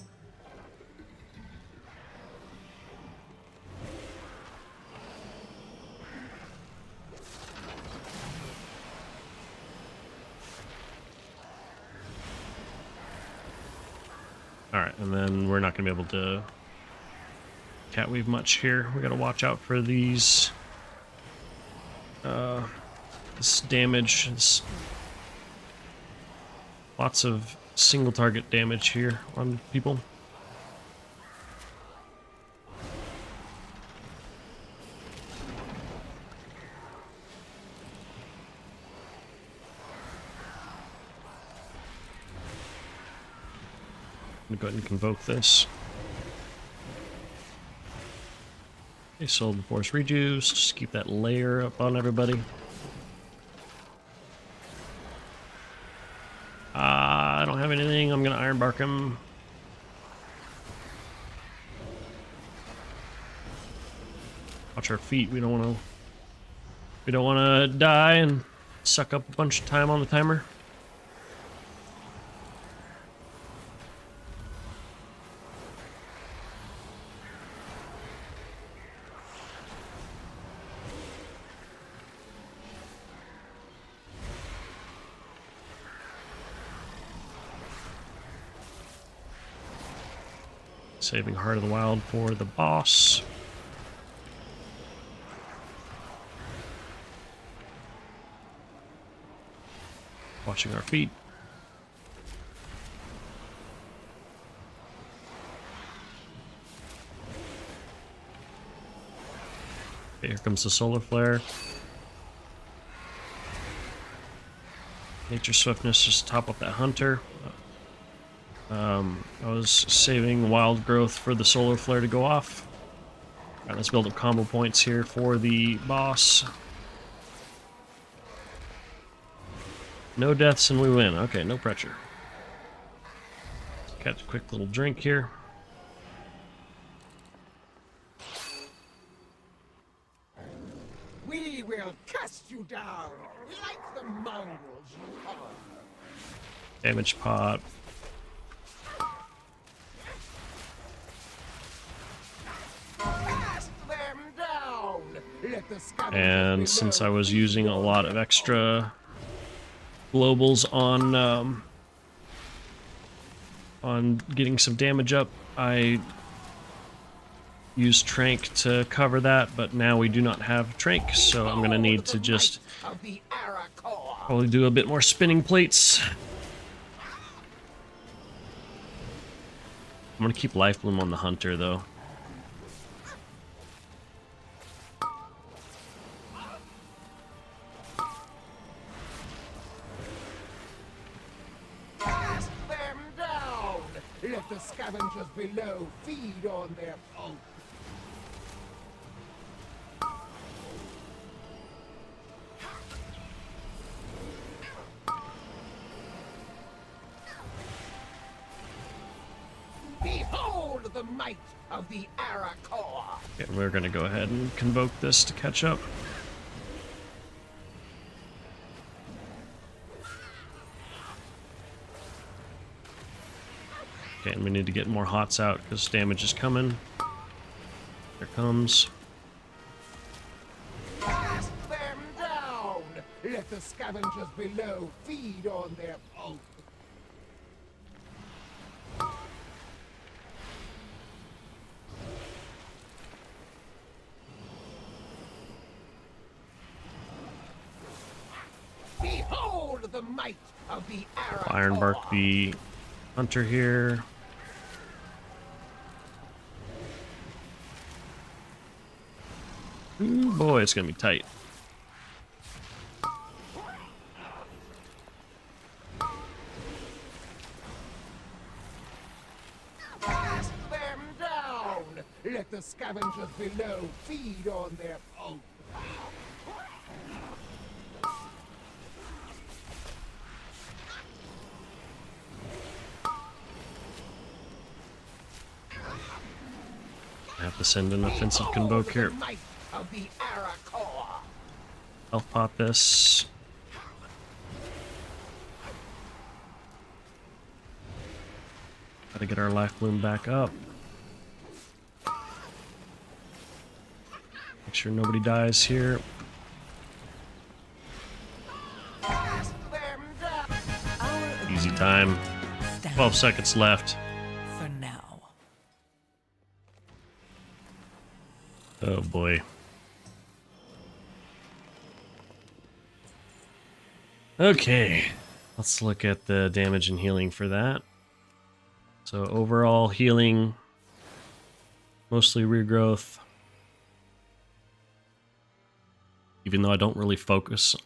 S1: Alright, and then we're not going to be able to cat weave much here. We got to watch out for these this damage. Lots of single target damage here on people. I'm gonna go ahead and convoke this. Okay, Soul of the Force rejuice. Just keep that layer up on everybody. I don't have anything. I'm gonna Iron Bark him. Watch our feet. We don't want to die and suck up a bunch of time on the timer. Saving Heart of the Wild for the boss. Watching our feet. Okay, here comes the solar flare. Nature Swiftness, just top up that hunter. I was saving wild growth for the solar flare to go off. Alright, let's build up combo points here for the boss. No deaths and we win. Okay, no pressure. Let's catch a quick little drink here.
S4: We will cast you down like the mongrels you are.
S1: Damage pot.
S4: Cast them down. Let the scavengers
S1: And since I
S4: below
S1: was using a lot of extra globals on getting some damage up, I used Trank to cover that, but now we do not have Trank, so I'm gonna need to just
S4: of the Arachor.
S1: probably do a bit more spinning plates. I'm gonna keep Life Bloom on the Hunter though.
S4: Cast them down. Let the scavengers below feed on their pulp. Behold the might of the Arachor.
S1: Okay, we're gonna go ahead and convoke this to catch up. Okay, and we need to get more hots out because damage is coming. There comes.
S4: Cast them down. Let the scavengers below feed on their pulp. Behold the might of the Arachor.
S1: Ironbark the Hunter here. Ooh, boy, it's gonna be tight.
S4: Cast them down. Let the scavengers below feed on their pulp.
S1: I have to send an offensive convoke here.
S4: The might of the Arachor.
S1: Health pot this. Gotta get our Life Bloom back up. Make sure nobody dies here.
S4: Cast them down.
S1: Easy time. 12 seconds left.
S7: For now.
S1: Oh boy. Okay, let's look at the damage and healing for that. So overall healing, mostly regrowth. Even though I don't really focus.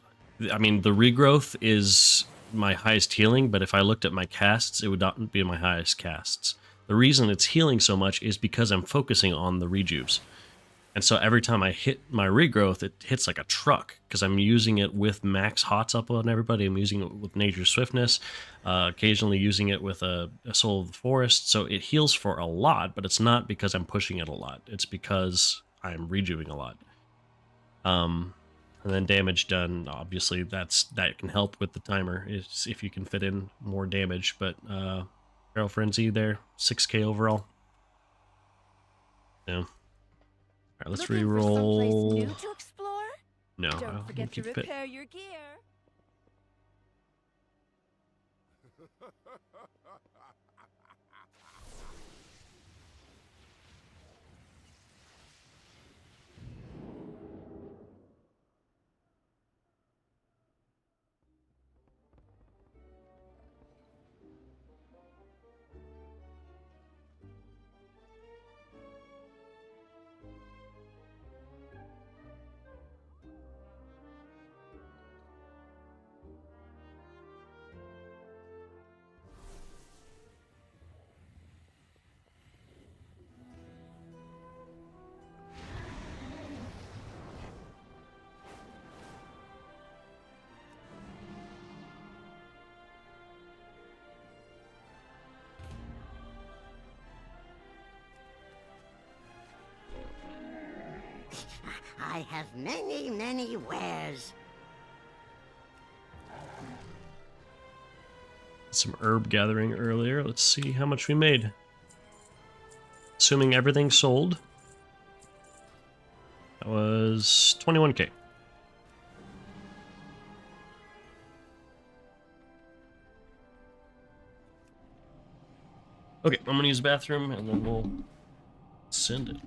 S1: I mean, the regrowth is my highest healing, but if I looked at my casts, it would not be my highest casts. The reason it's healing so much is because I'm focusing on the rejuves. And so every time I hit my regrowth, it hits like a truck because I'm using it with max hots up on everybody. I'm using it with Nature Swiftness, occasionally using it with a Soul of the Forest. So it heals for a lot, but it's not because I'm pushing it a lot. It's because I'm rejuving a lot. And then damage done, obviously that can help with the timer if you can fit in more damage. But Feral Frenzy there, 6k overall. Yeah. All right, let's
S3: Looking for someplace
S1: re-roll.
S3: new to explore?
S1: No,
S3: Don't
S1: I'll
S3: forget to
S1: keep it.
S3: repair your gear.
S2: I have many, many wares.
S1: Some herb gathering earlier. Let's see how much we made. Assuming everything sold. That was 21k. Okay, I'm gonna use the bathroom and then we'll send it.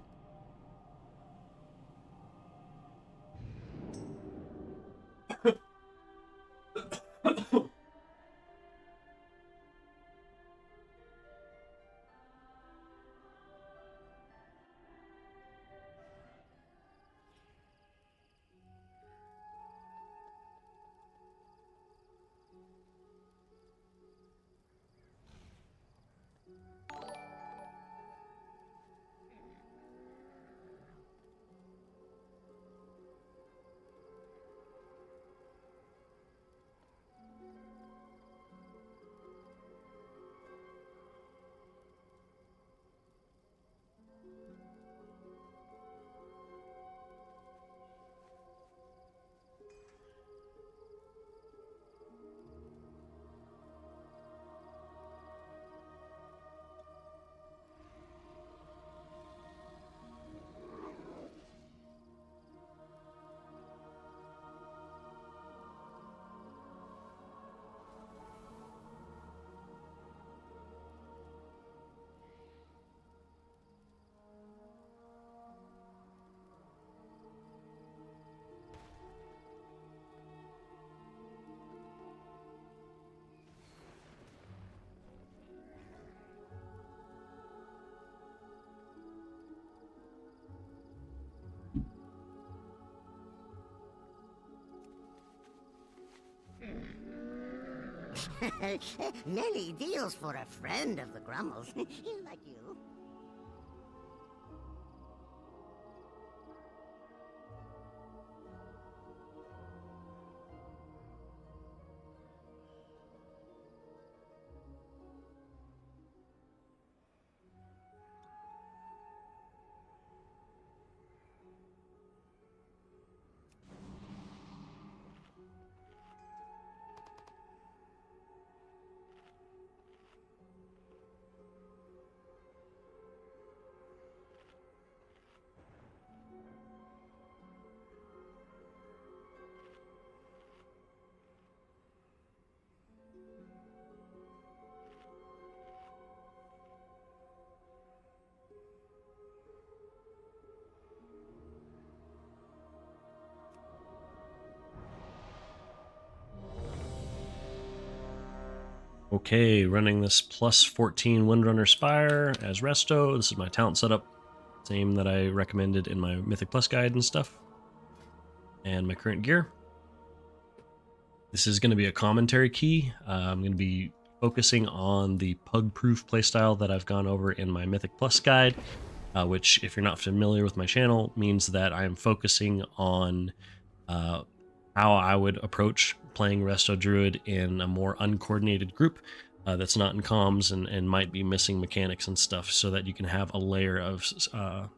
S2: Many deals for a friend of the Grummels, like you.
S1: Okay, running this plus 14 Windrunner Spire as Resto. This is my talent setup. Same that I recommended in my Mythic Plus guide and stuff. And my current gear. This is going to be a commentary key. I'm going to be focusing on the pug-proof playstyle that I've gone over in my Mythic Plus guide, which, if you're not familiar with my channel, means that I am focusing on how I would approach playing Resto Druid in a more uncoordinated group that's not in comms and might be missing mechanics and stuff, so that you can have a layer of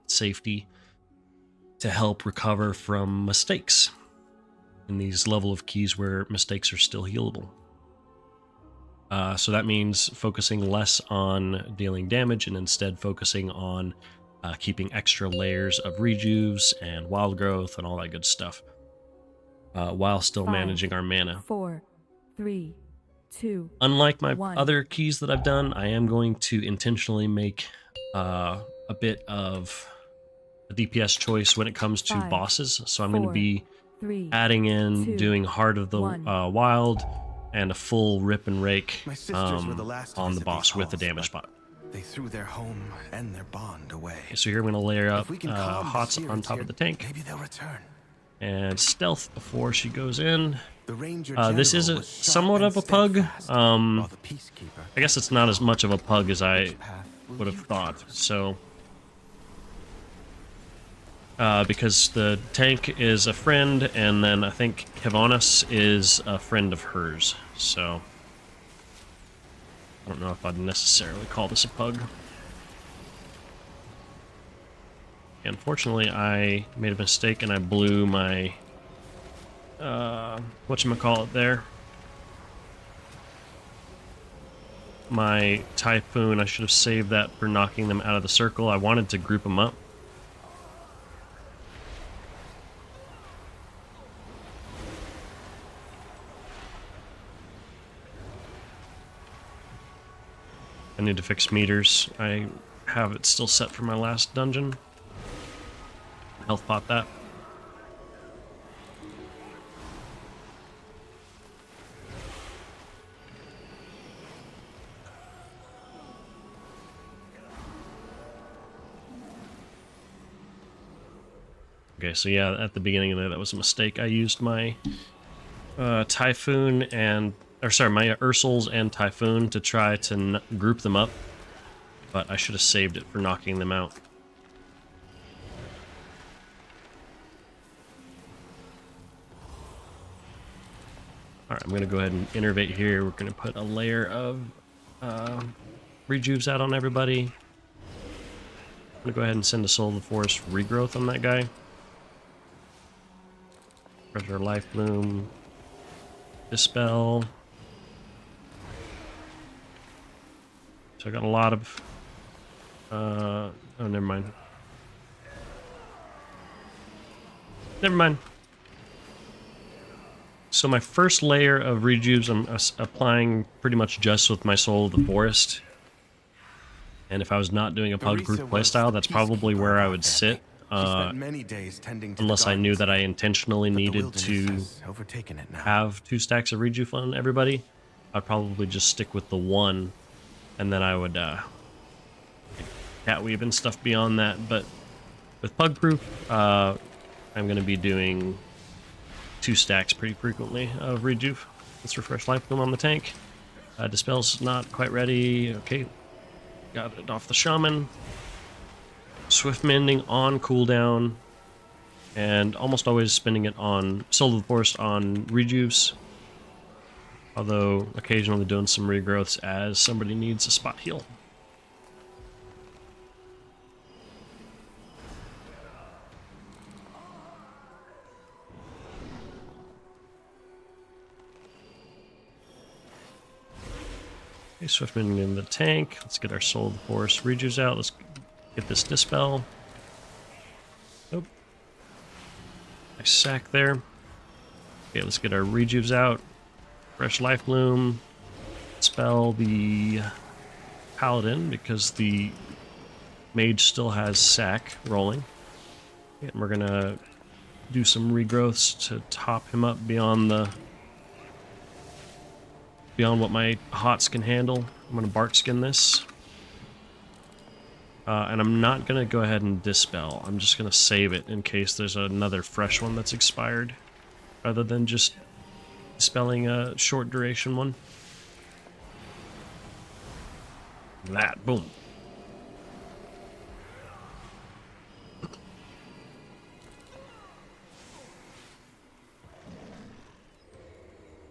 S1: safety to help recover from mistakes in these level of keys where mistakes are still healable. So that means focusing less on dealing damage and instead focusing on keeping extra layers of rejuves and wild growth and all that good stuff, while still
S3: 5,
S1: managing our mana.
S3: 4, 3, 2.
S1: Unlike my
S3: 1.
S1: other keys that I've done, I am going to intentionally make a bit of a DPS choice when it comes to
S3: 5,
S1: bosses. So I'm going to
S3: 4,
S1: be
S3: 3,
S1: adding in
S3: 2,
S1: doing Heart of the
S3: 1.
S1: Wild and a full rip and rake
S5: My sisters were the last to
S1: on the
S5: visit
S1: boss
S5: these
S1: with the
S5: halls,
S1: damage
S5: but
S1: bot.
S5: They threw their home and their bond away.
S1: Okay, so here I'm going to layer up
S5: If we can calm the
S1: Hots on
S5: spirits
S1: top
S5: here,
S1: of the tank
S5: maybe they'll return.
S1: and stealth before she goes in.
S5: The ranger
S1: This is
S5: general
S1: a
S5: was sharp
S1: somewhat
S5: and
S1: of a pug.
S5: steadfast, while the peacekeeper
S1: I guess it's not as much of a pug as I
S5: path will
S1: would have
S5: you
S1: thought.
S5: choose?
S1: So, because the tank is a friend, and then I think Kevonis is a friend of hers. So, I don't know if I'd necessarily call this a pug. Unfortunately, I made a mistake and I blew my whatchamacallit there. My Typhoon, I should have saved that for knocking them out of the circle. I wanted to group them up. I need to fix meters. I have it still set for my last dungeon. Health pot that. Okay, so yeah, at the beginning of that was a mistake. I used my Typhoon and, or sorry, my Ursals and Typhoon to try to group them up, but I should have saved it for knocking them out. Alright, I'm going to go ahead and innervate here. We're going to put a layer of rejuves out on everybody. I'm going to go ahead and send a Soul of the Forest regrowth on that guy. Treasure Life Bloom. Dispel. So I got a lot of... oh, never mind. Never mind. So my first layer of rejuves I'm applying pretty much just with my Soul of the Forest. And if I was not doing a pug group playstyle, that's probably where I would sit. Unless I knew that I intentionally needed to have 2 stacks of rejuve on everybody, I'd probably just stick with the 1, and then I would catweave and stuff beyond that. But with pug group, I'm going to be doing 2 stacks pretty frequently of rejuve. Let's refresh Life Bloom on the tank. Dispel's not quite ready. Okay, got it off the Shaman. Swift Mending on cooldown, and almost always spending it on Soul of the Forest on rejuves, although occasionally doing some regrowths as somebody needs a spot heal. Okay, Swift Mending in the tank. Let's get our Soul of the Forest rejuves out. Let's get this Dispel. Nope. Nice sack there. Okay, let's get our rejuves out. Fresh Life Bloom. Spell the Paladin because the Mage still has sack rolling. And we're gonna do some regrowths to top him up beyond what my hots can handle. I'm gonna Bark Skin this. And I'm not going to go ahead and Dispel. I'm just going to save it in case there's another fresh one that's expired, rather than just dispelling a short duration one. That, boom.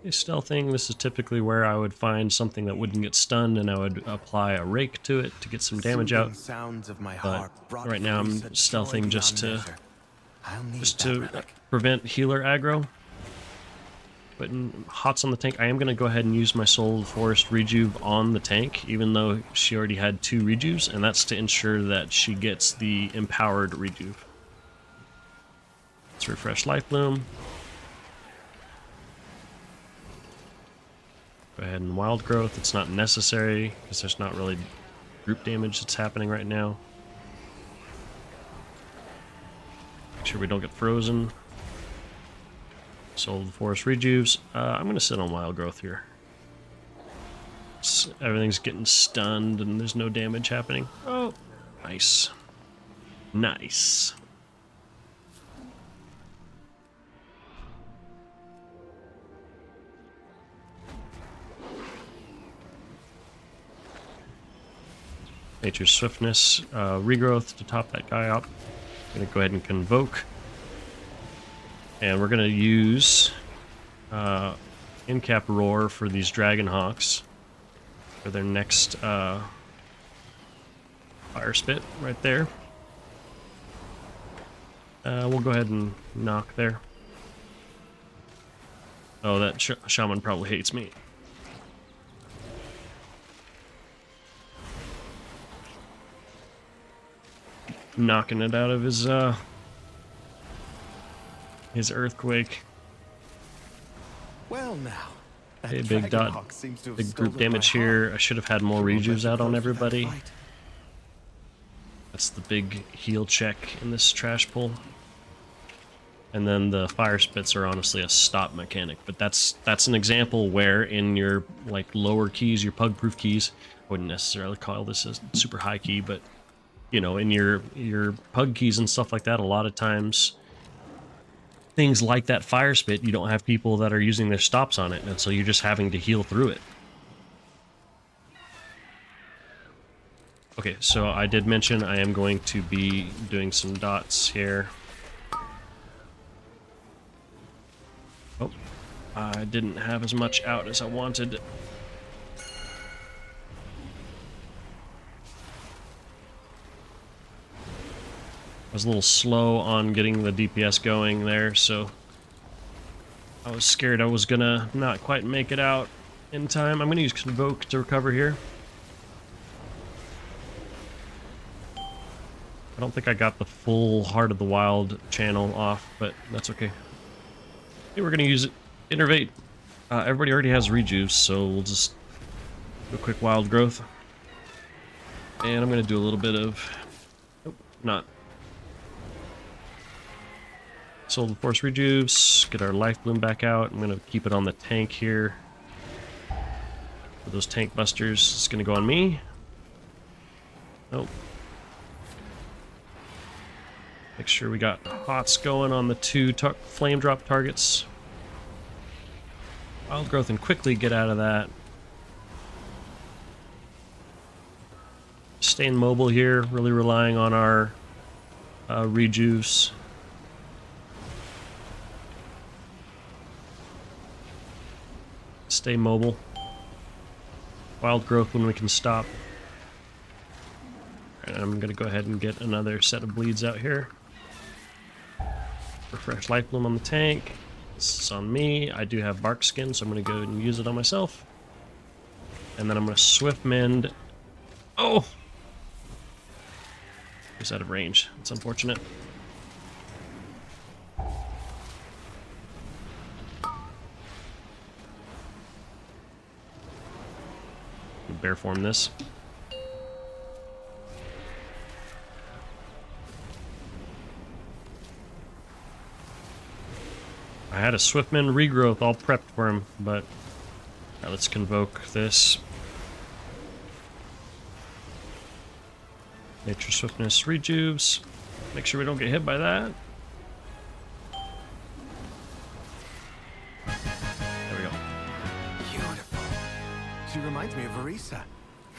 S1: Stealthing, this is typically where I would find something that wouldn't get stunned and I would apply a rake to it to get some damage out. But right now I'm stealthing just to prevent healer aggro. Putting hots on the tank. I am going to go ahead and use my Soul of the Forest rejuve on the tank, even though she already had 2 rejuves, and that's to ensure that she gets the empowered rejuve. Let's refresh Life Bloom. Go ahead and Wild Growth. It's not necessary because there's not really group damage that's happening right now. Make sure we don't get frozen. Soul of the Forest rejuves. I'm going to sit on Wild Growth here. Everything's getting stunned and there's no damage happening. Oh, nice. Nice. Nature's Swiftness, regrowth to top that guy up. I'm going to go ahead and Convoke. And we're going to use In-Cap Roar for these Dragon Hawks for their next Fire Spit right there. We'll go ahead and knock there. Oh, that shaman probably hates me. Knocking it out of his earthquake.
S5: Well now. that
S1: Okay, big dot,
S5: Dragonhawk seems to have
S1: big group
S5: stolen my
S1: damage
S5: heart.
S1: here. I should have had more
S5: Sure,
S1: rejuves
S5: I'll
S1: out on
S5: bet you
S1: everybody.
S5: fight.
S1: That's the big heal check in this trash pull. And then the fire spits are honestly a stop mechanic, but that's an example where in your like lower keys, your pug-proof keys, I wouldn't necessarily call this a super high key, but you know, in your pug keys and stuff like that, a lot of times things like that fire spit, you don't have people that are using their stops on it, and so you're just having to heal through it. Okay, so I did mention I am going to be doing some dots here. Oh, I didn't have as much out as I wanted. I was a little slow on getting the DPS going there, so I was scared I was gonna not quite make it out in time. I'm gonna use Convoke to recover here. I don't think I got the full Heart of the Wild channel off, but that's okay. Okay, we're gonna use it. Innervate. Everybody already has rejuves, so we'll just do a quick Wild Growth. And I'm gonna do a little bit of... Nope, not. Soul of Force rejuves, get our Life Bloom back out. I'm gonna keep it on the tank here. For those tank busters, it's gonna go on me. Nope. Make sure we got pots going on the two flame drop targets. Wild Growth and quickly get out of that. Staying mobile here, really relying on our rejuves. Stay mobile. Wild Growth when we can stop. Alright, I'm gonna go ahead and get another set of bleeds out here. Refresh Life Bloom on the tank. This is on me. I do have Bark Skin, so I'm gonna go ahead and use it on myself. And then I'm gonna Swift Mend. Oh! Just out of range. It's unfortunate. Bear form this. I had a Swiftman regrowth all prepped for him, but let's Convoke this. Nature Swiftness rejuves. Make sure we don't get hit by that. There we go.
S5: Beautiful. She reminds me of Arisa.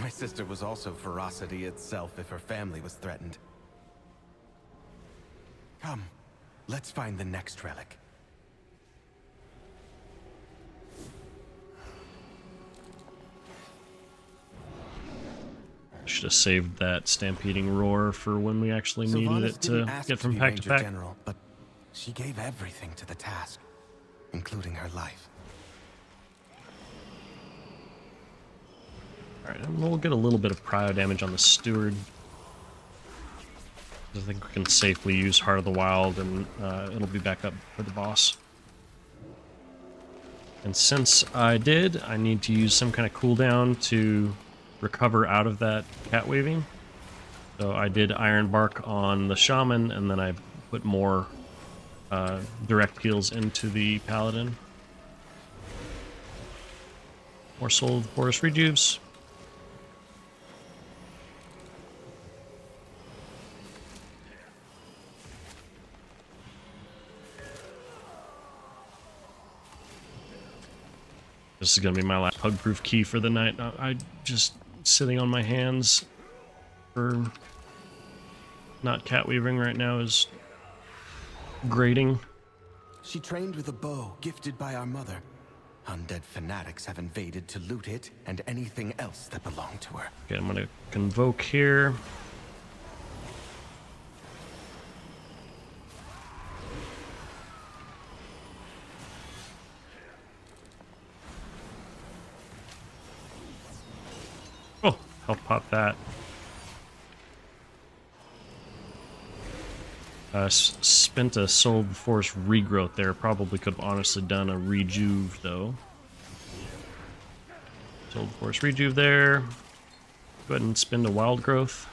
S5: My sister was also ferocity itself if her family was threatened. Come, let's find the next relic.
S1: Should have saved that stampeding roar for when we actually needed
S5: Sylvanas
S1: it to
S5: didn't ask
S1: get from
S5: be
S1: pack to
S5: Ranger
S1: pack.
S5: General, but she gave everything to the task, including her life.
S1: Alright, we'll get a little bit of prio damage on the Steward. I think we can safely use Heart of the Wild and it'll be back up for the boss. And since I did, I need to use some kind of cooldown to recover out of that cat waving. So I did Iron Bark on the Shaman, and then I put more direct heals into the Paladin. More Soul of the Forest rejuves. This is gonna be my last hug-proof key for the night. I just sitting on my hands for not cat weaving right now is grating.
S5: She trained with a bow gifted by our mother. Undead fanatics have invaded to loot it and anything else that belonged to her.
S1: Okay, I'm gonna Convoke here. Spent a Soul Force regrowth there. Probably could have honestly done a rejuve though. Soul Force rejuve there. Go ahead and spend a wild growth.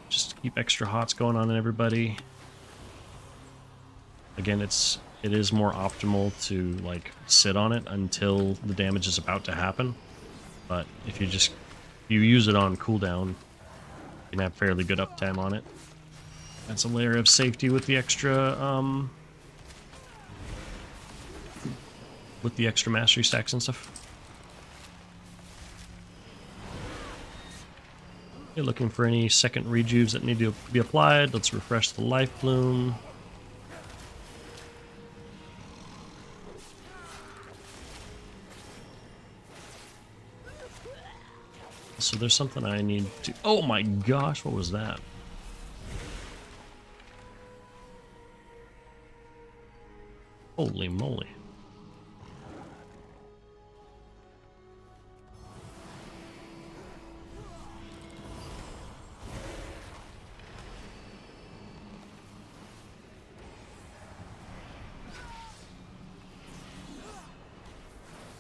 S1: Just to keep extra hots going on in everybody. Again, it is more optimal to like sit on it until the damage is about to happen. But if you use it on cooldown, you can have fairly good uptime on it. That's a layer of safety with the extra mastery stacks and stuff. Okay, looking for any second rejuves that need to be applied. Let's refresh the life bloom. So there's something I need to... Oh my gosh, what was that? Holy moly.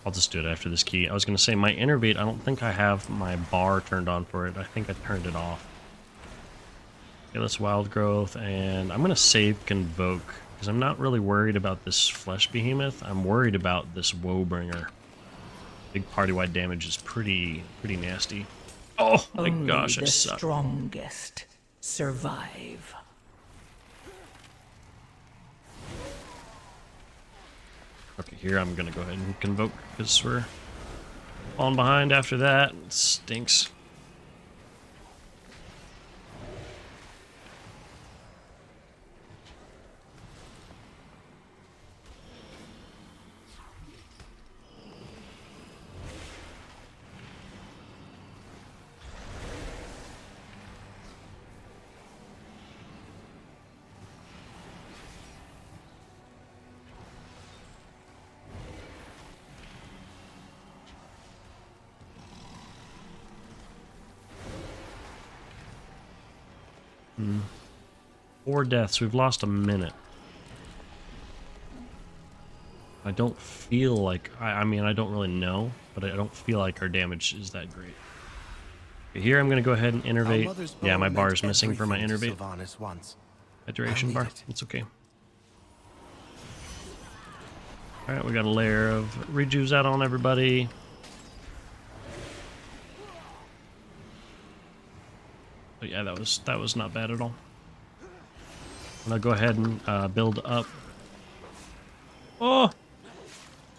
S1: I'll just do it after this key. I was going to say my innervate, I don't think I have my bar turned on for it. I think I turned it off. Okay, let's wild growth, and I'm going to save Convoke, because I'm not really worried about this flesh behemoth. I'm worried about this Woebringer. Big party-wide damage is pretty nasty. Oh my gosh, I suck.
S9: The strongest survive.
S1: Okay, here I'm gonna go ahead and Convoke, because we're falling behind after that. It stinks. Hmm. 4 deaths. We've lost a minute. I don't feel like... I mean, I don't really know, but I don't feel like our damage is that great. Okay, here I'm going to go ahead and innervate. Yeah, my bar is missing for my innervate. That duration bar. It's okay. Alright, we got a layer of rejuves out on everybody. But yeah, that was not bad at all. And I'll go ahead and build up. Oh!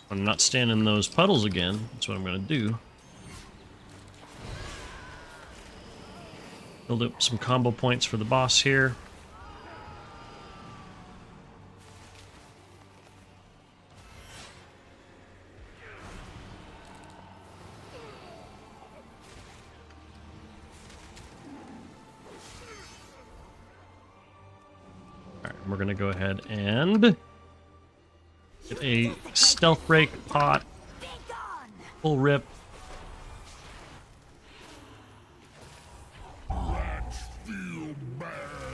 S1: I'm not standing in those puddles again. That's what I'm going to do. Build up some combo points for the boss here. Alright, we're going to go ahead and get a stealth break pot. Full rip.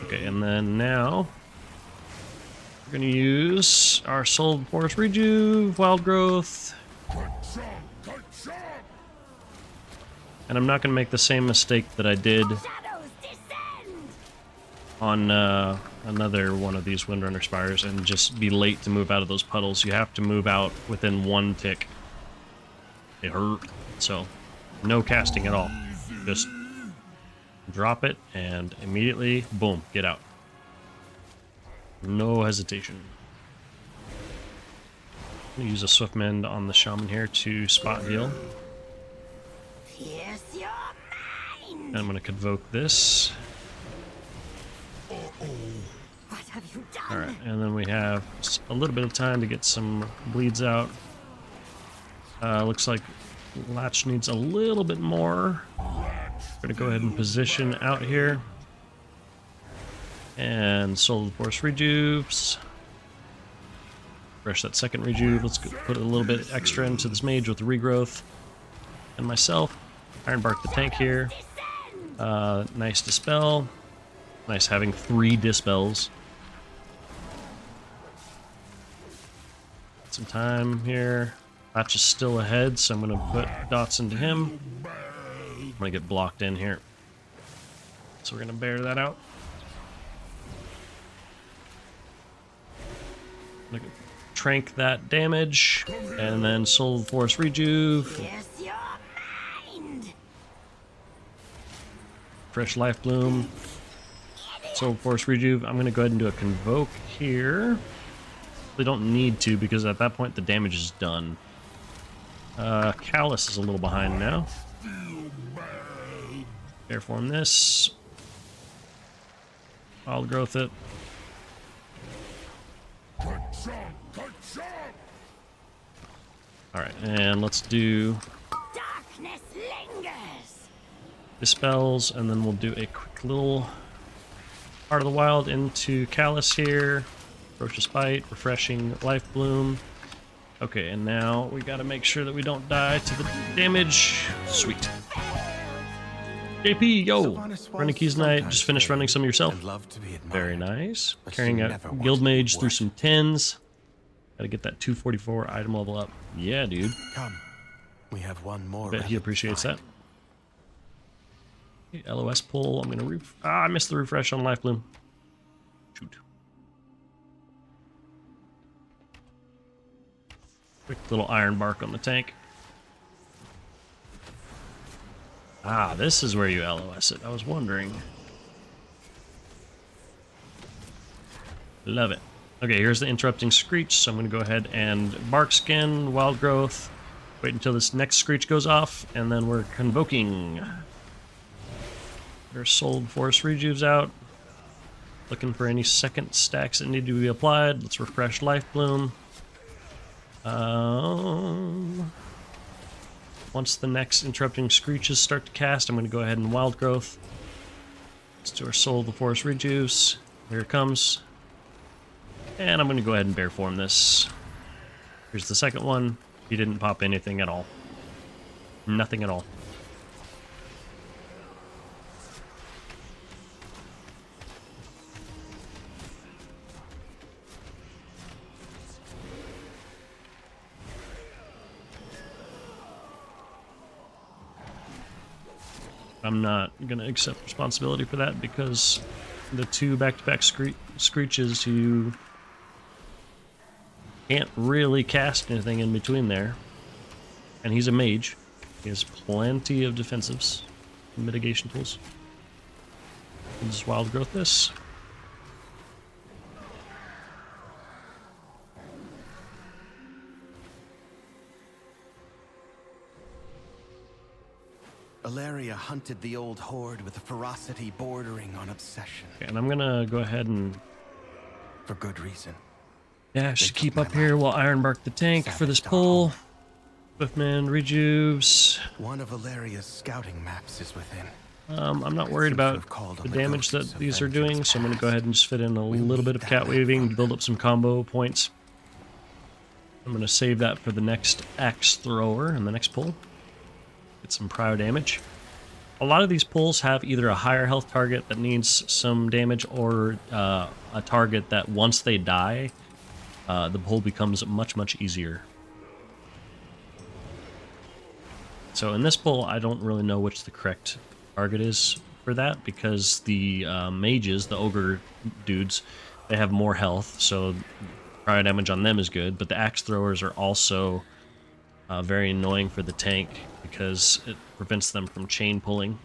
S1: Okay, and then now we're going to use our Soul Force Rejuve, Wild Growth. And I'm not going to make the same mistake that I did on another one of these Windrunner Spires and just be late to move out of those puddles. You have to move out within 1 tick. It hurt. So, no casting at all. Just drop it and immediately, boom, get out. No hesitation. I'm going to use a Swift Mend on the Shaman here to spot heal. And I'm going to Convoke this. Alright, and then we have a little bit of time to get some bleeds out. Looks like Latch needs a little bit more. We're going to go ahead and position out here. And Soul Force Rejuves. Fresh that second Rejuve. Let's put a little bit extra into this mage with the Regrowth. And myself. Ironbark the tank here. Nice Dispel. Nice having 3 dispels. Some time here. Patch is still ahead, so I'm going to put dots into him. I'm going to get blocked in here. So we're going to bear that out. I'm going to trank that damage, and then Soul of Force Rejuve.
S2: Yes, your mind.
S1: Fresh Life Bloom. Soul of Force Rejuve. I'm going to go ahead and do a Convoke here. We don't need to, because at that point the damage is done. Callus is a little behind now. Airform this. Wild Growth it. Alright, and let's do
S2: Darkness lingers.
S1: Dispels, and then we'll do a quick little Heart of the Wild into Callus here. Ferocious Bite, Refreshing Life Bloom. Okay, and now we gotta make sure that we don't die to the damage. Sweet. JP, yo! Running Keys Night, just finished running some yourself. Very nice. Carrying out Guild Mage through some 10s. Gotta get that 244 item level up. Yeah, dude.
S5: Come. We have one more.
S1: Bet he appreciates that. Okay, LOS pull. I'm gonna I missed the refresh on Life Bloom. Shoot. Quick little Iron Bark on the tank. Ah, this is where you LOS it. I was wondering. Love it. Okay, here's the Interrupting Screech, so I'm going to go ahead and Bark Skin, Wild Growth. Wait until this next Screech goes off, and then we're Convoking. There's Soul of Force Rejuves out. Looking for any second stacks that need to be applied. Let's refresh Life Bloom. Once the next Interrupting Screeches start to cast, I'm going to go ahead and Wild Growth. Let's do our Soul of the Force Rejuves. Here it comes. And I'm going to go ahead and Bear Form this. Here's the second one. He didn't pop anything at all. Nothing at all. I'm not going to accept responsibility for that because the 2 back-to-back Screeches, you can't really cast anything in between there. And he's a mage. He has plenty of defensives and mitigation tools. We'll just Wild Growth this.
S5: Ilaria hunted the old horde with a ferocity bordering on obsession.
S1: Okay, and I'm gonna go ahead and...
S5: For good reason.
S1: Yeah, just keep up here while Ironbark the tank for this pull. Swiftman, Rejuves.
S5: One of Ilaria's scouting maps is within.
S1: I'm not worried about the damage that these are doing, so I'm gonna go ahead and just fit in a little bit of cat waving to build up some combo points. I'm gonna save that for the next axe thrower and the next pull. Get some prio damage. A lot of these pulls have either a higher health target that needs some damage or a target that once they die, the pull becomes much, much easier. So in this pull, I don't really know which the correct target is for that because the mages, the ogre dudes, they have more health, so prio damage on them is good, but the axe throwers are also very annoying for the tank because it prevents them from chain pulling.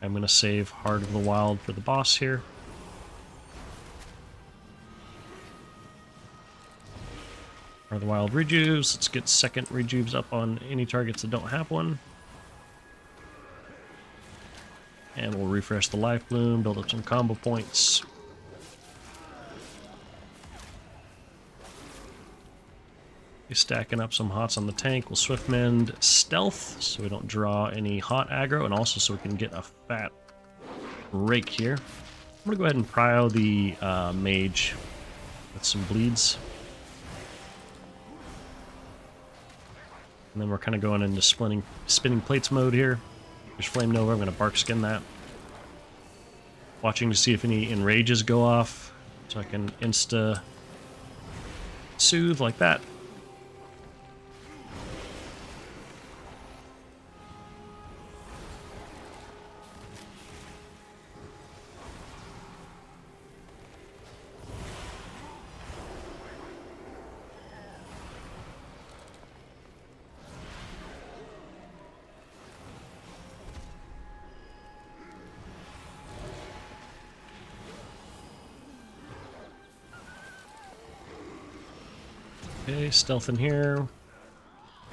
S1: I'm going to save Heart of the Wild for the boss here. Heart of the Wild Rejuves. Let's get second Rejuves up on any targets that don't have one. And we'll refresh the Life Bloom, build up some combo points. He's stacking up some hots on the tank. We'll Swift Mend Stealth so we don't draw any hot aggro, and also so we can get a fat rake here. I'm going to go ahead and prio the mage with some bleeds. And then we're kind of going into spinning plates mode here. There's Flame Nova, I'm going to bark skin that. Watching to see if any enrages go off, so I can insta soothe like that. Okay, stealth in here.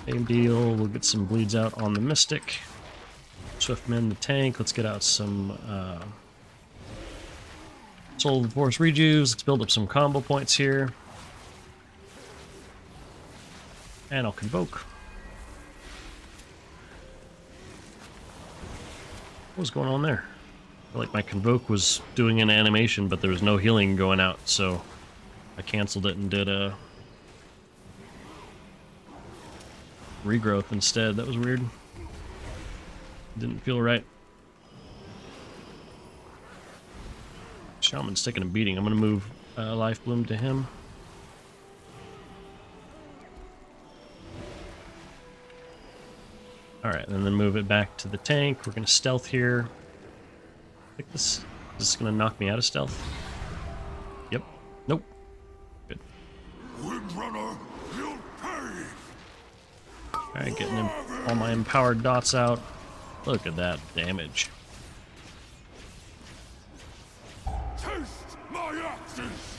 S1: Same deal. We'll get some bleeds out on the Mystic. Swiftman the tank. Let's get out some Soul of the Force rejuves. Let's build up some combo points here. And I'll convoke. What was going on there? I feel like my convoke was doing an animation, but there was no healing going out, so I canceled it and did a regrowth instead. That was weird. Didn't feel right. Shaman's taking a beating. I'm gonna move Life Bloom to him. Alright, and then move it back to the tank. We're gonna stealth here. I think this is gonna knock me out of stealth. Yep. Nope. Good.
S6: Windrunner, you'll pay!
S1: Alright, getting him all my empowered dots out. Look at that damage.
S6: Taste my axes!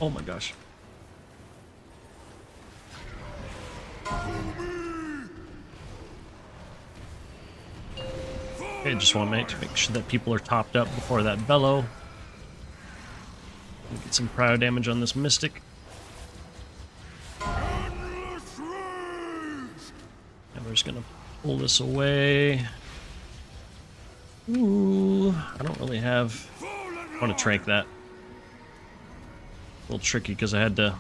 S1: Oh my gosh. Okay, just want to make sure that people are topped up before that bellow. Get some prio damage on this Mystic. And we're just gonna pull this away. Ooh, I don't really have... I want to trank that. A little tricky because I had to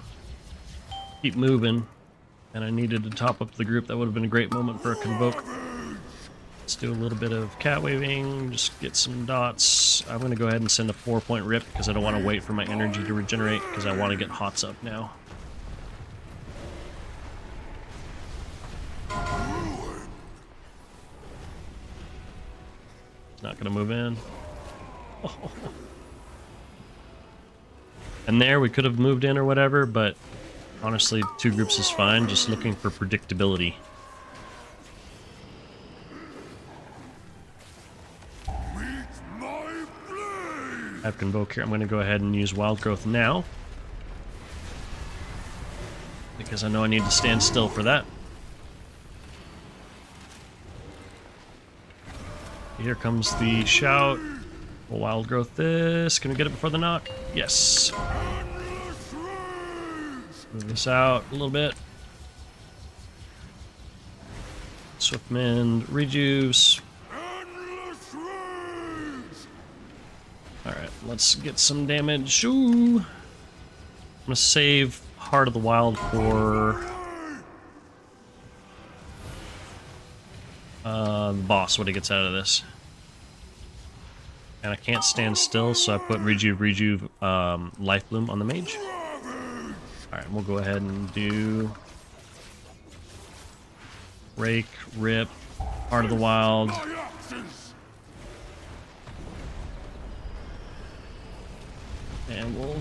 S1: keep moving and I needed to top up the group. That would have been a great moment for a convoke. Let's do a little bit of cat waving, just get some dots. I'm going to go ahead and send a 4-point rip because I don't want to wait for my energy to regenerate because I want to get hots up now. It's not going to move in. Oh. And there, we could have moved in or whatever, but honestly, 2 groups is fine, just looking for predictability. I have Convoke here. I'm going to go ahead and use Wild Growth now, because I know I need to stand still for that. Here comes the shout. We'll Wild Growth this. Can we get it before the knock? Yes. Move this out a little bit. Swiftmend, rejuice. Alright, let's get some damage. Ooh. I'm gonna save Heart of the Wild for the boss when he gets out of this. And I can't stand still, so I put Rejuve, Life Bloom on the mage. Alright, we'll go ahead and do Rake, Rip, Heart of the Wild. And we'll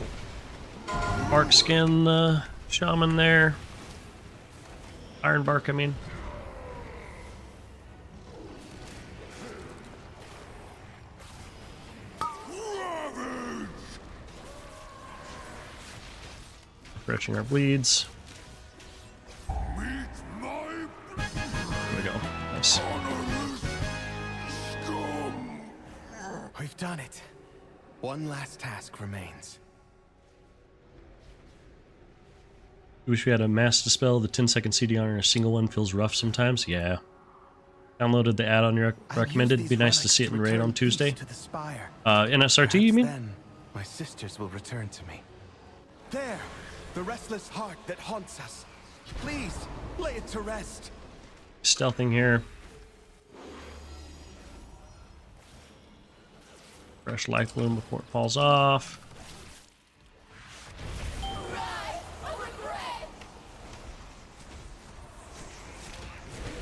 S1: Bark Skin the Shaman there. Iron Bark, I mean. Refreshing our bleeds. There we go. Nice.
S5: We've done it. One last task remains.
S1: Wish we had a mass dispel. The 10-second CD on a single one feels rough sometimes. Yeah. Downloaded the add-on you recommended. It'd be nice to see it in raid on Tuesday. NSRT, you mean?
S5: my sisters will return to me. There! The restless heart that haunts us. Please, lay it to rest.
S1: Stealthing here. Fresh life bloom before it falls off.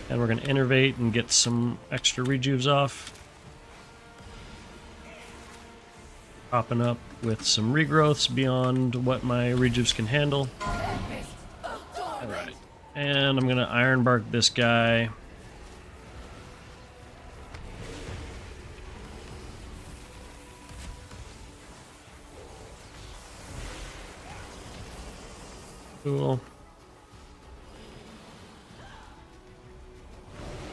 S1: And we're going to innervate and get some extra rejuves off. Popping up with some regrowths beyond what my rejuves can handle. Alright. And I'm going to Iron Bark this guy. Cool.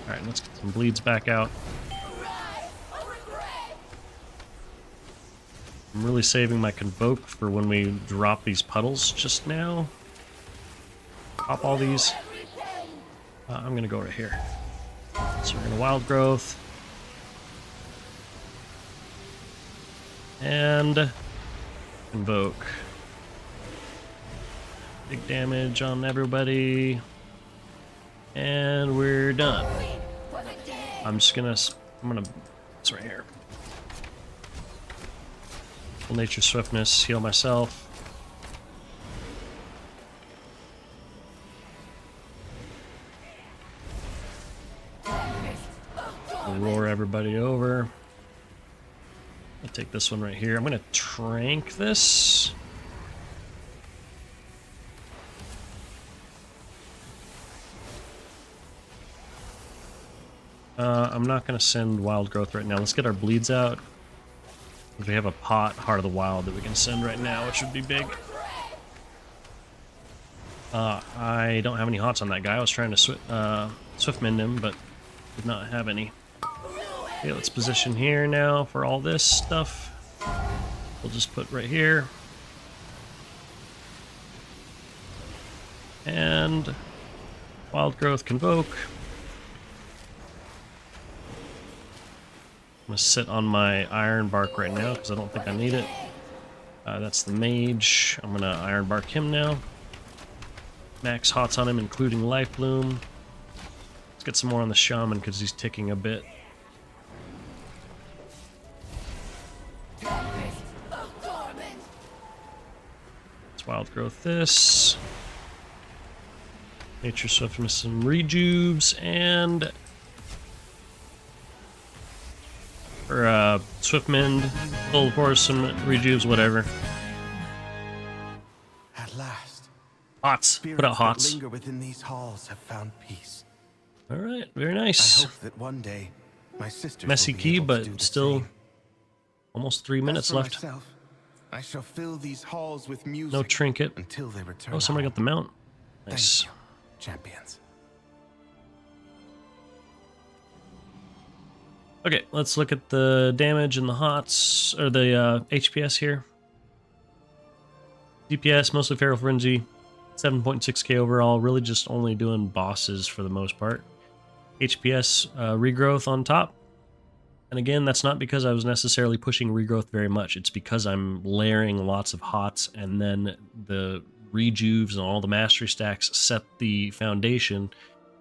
S1: Alright, let's get some bleeds back out. I'm really saving my Convoke for when we drop these puddles just now. Pop all these. I'm going to go right here. So we're going to Wild Growth. And Convoke. Big damage on everybody. And we're done. It's right here. Full Nature Swiftness, heal myself. Roar everybody over. I'll take this one right here. I'm gonna trank this. I'm not going to send Wild Growth right now. Let's get our bleeds out. We have a pot, Heart of the Wild, that we can send right now, which would be big. I don't have any hots on that guy. I was trying to Swift Mend him, but did not have any. Okay, let's position here now for all this stuff. We'll just put right here. And Wild Growth Convoke. I'm going to sit on my Iron Bark right now because I don't think I need it. That's the Mage. I'm going to Iron Bark him now. Max hots on him, including Life Bloom. Let's get some more on the Shaman because he's ticking a bit. Let's Wild Growth this. Nature Swiftness, some Rejuves, and... or Swift Mend, Full Force, some Rejuves, whatever.
S5: At last,
S1: Hots. Put out hots.
S5: that linger within these halls have found peace.
S1: All right, very nice.
S5: I hope that one day my sisters
S1: Messy
S5: will be
S1: key,
S5: able to do
S1: but
S5: the
S1: still
S5: same.
S1: almost 3
S5: As
S1: minutes
S5: for
S1: left.
S5: myself, I shall fill these halls with music
S1: No trinket.
S5: until they return.
S1: Oh, somebody
S5: home.
S1: got the mount. Nice.
S5: Thank you, champions.
S1: Okay, let's look at the damage and the hots, or the HPS here. DPS, mostly Feral Frenzy, 7.6k overall, really just only doing bosses for the most part. HPS regrowth on top. And again, that's not because I was necessarily pushing regrowth very much, it's because I'm layering lots of hots, and then the rejuves and all the mastery stacks set the foundation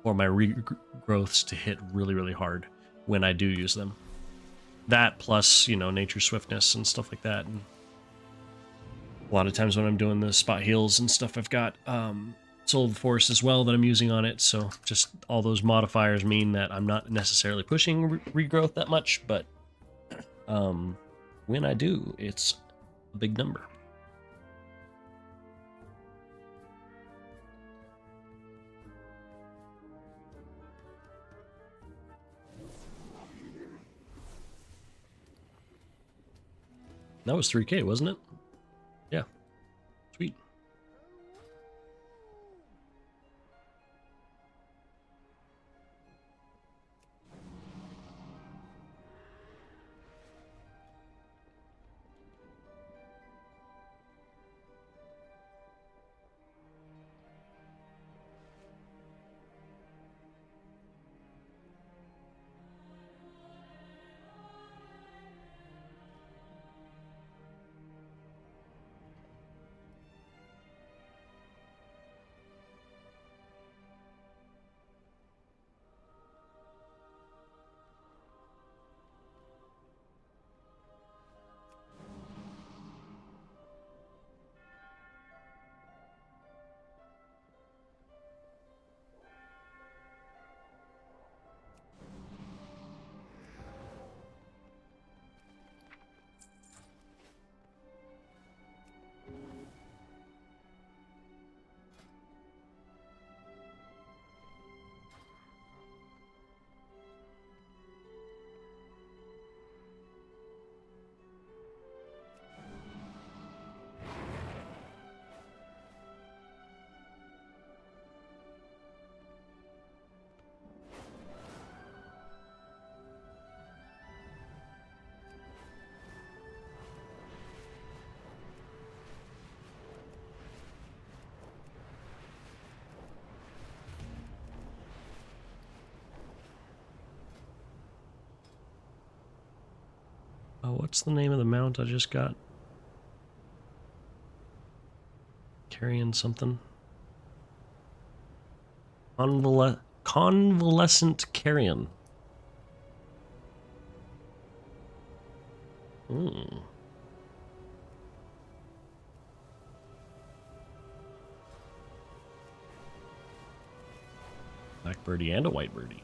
S1: for my regrowths to hit really, really hard when I do use them. That plus, you know, Nature Swiftness and stuff like that. And a lot of times when I'm doing the spot heals and stuff, I've got Soul of the Forest as well that I'm using on it. So just all those modifiers mean that I'm not necessarily pushing regrowth that much, but when I do, it's a big number. That was 3k, wasn't it? Yeah. Sweet. What's the name of the mount I just got? Carrying something. Convalescent carrion. Hmm. Black birdie and a white birdie.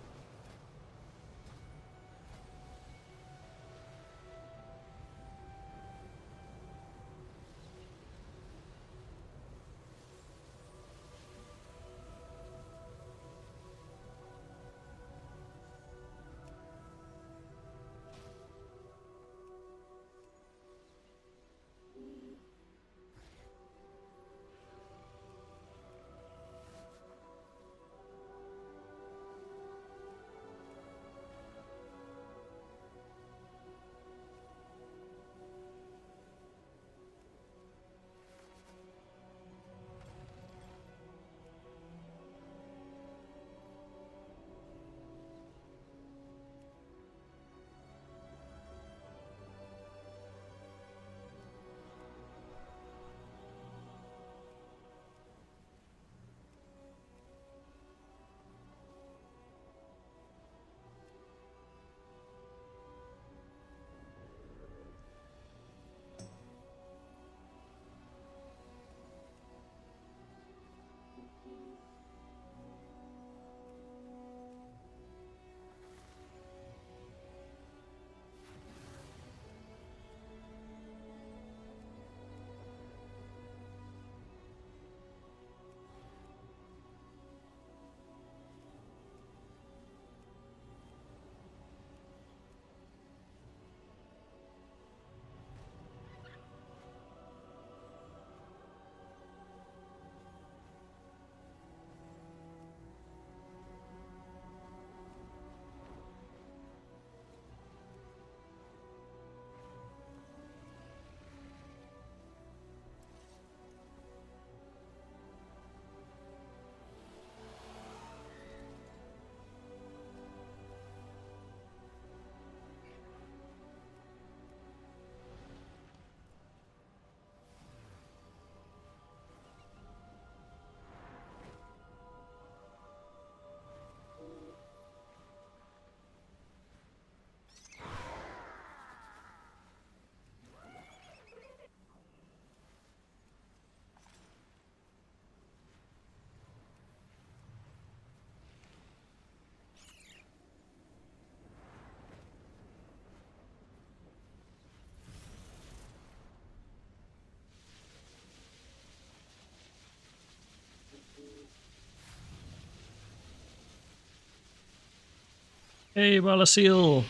S1: Hey, Balasil.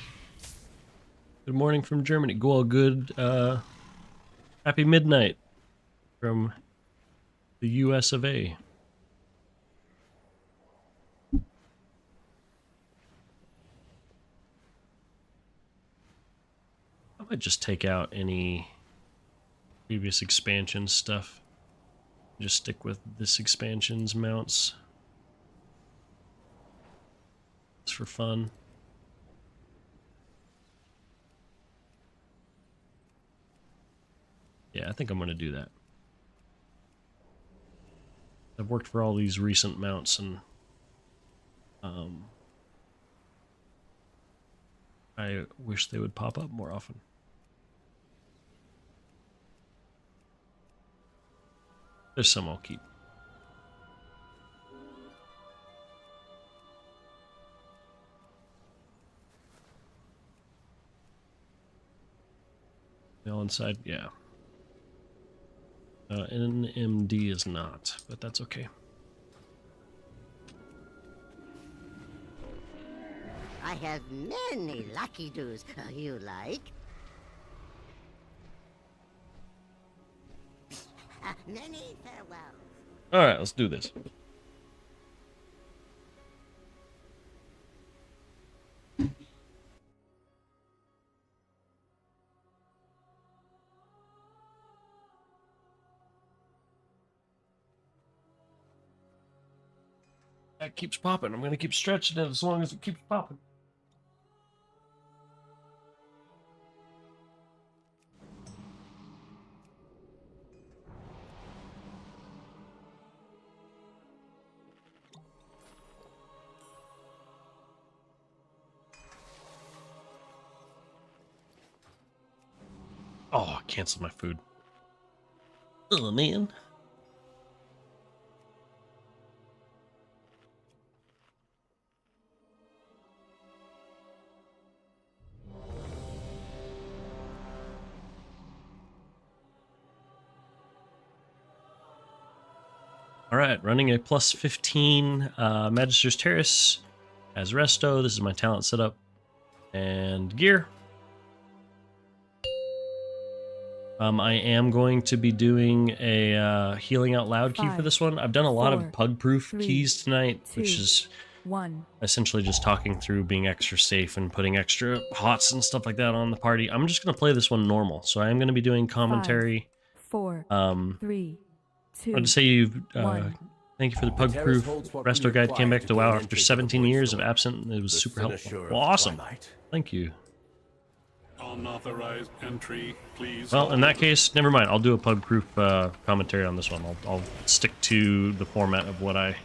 S1: Good morning from Germany. Well, good, happy midnight from the US of A. I might just take out any previous expansion stuff. Just stick with this expansion's mounts. It's for fun. Yeah, I think I'm going to do that. I've worked for all these recent mounts, and I wish they would pop up more often. There's some I'll keep. The all inside, yeah. NMD is not, but that's okay.
S2: I have many lucky doos you like. Many farewells.
S1: All right, let's do this. That keeps popping. I'm going to keep stretching it as long as it keeps popping. Oh, I canceled my food. Oh, man. All right, running a plus 15 Magister's Terrace as Resto. This is my talent setup and gear. I am going to be doing a healing out loud key for this one. I've done a lot of pug-proof keys tonight, which is essentially just talking through being extra safe and putting extra hots and stuff like that on the party. I'm just going to play this one normal, so I am going to be doing commentary.
S3: 4, 3, 2,
S1: I want to say thank you for the pug-proof. Resto guide came back to WoW after 17 years of absent. It was super helpful. Well, awesome. Thank you.
S10: Unauthorized entry, please.
S1: Well, in that case, never mind. I'll do a pug-proof commentary on this one. I'll stick to the format of what I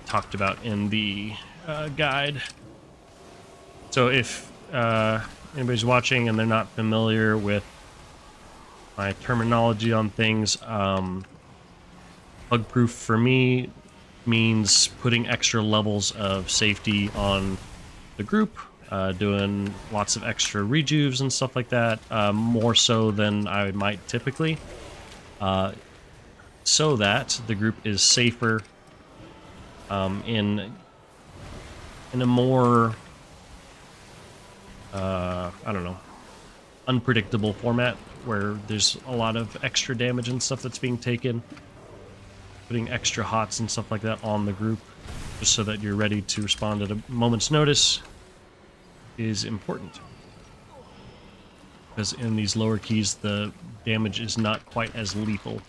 S1: talked about in the guide. So if anybody's watching and they're not familiar with my terminology on things, pug-proof for me means putting extra levels of safety on the group. Doing lots of extra rejuves and stuff like that, more so than I might typically, so that the group is safer in a more, I don't know, unpredictable format where there's a lot of extra damage and stuff that's being taken. Putting extra hots and stuff like that on the group, just so that you're ready to respond at a moment's notice, is important, because in these lower keys the damage is not quite as lethal.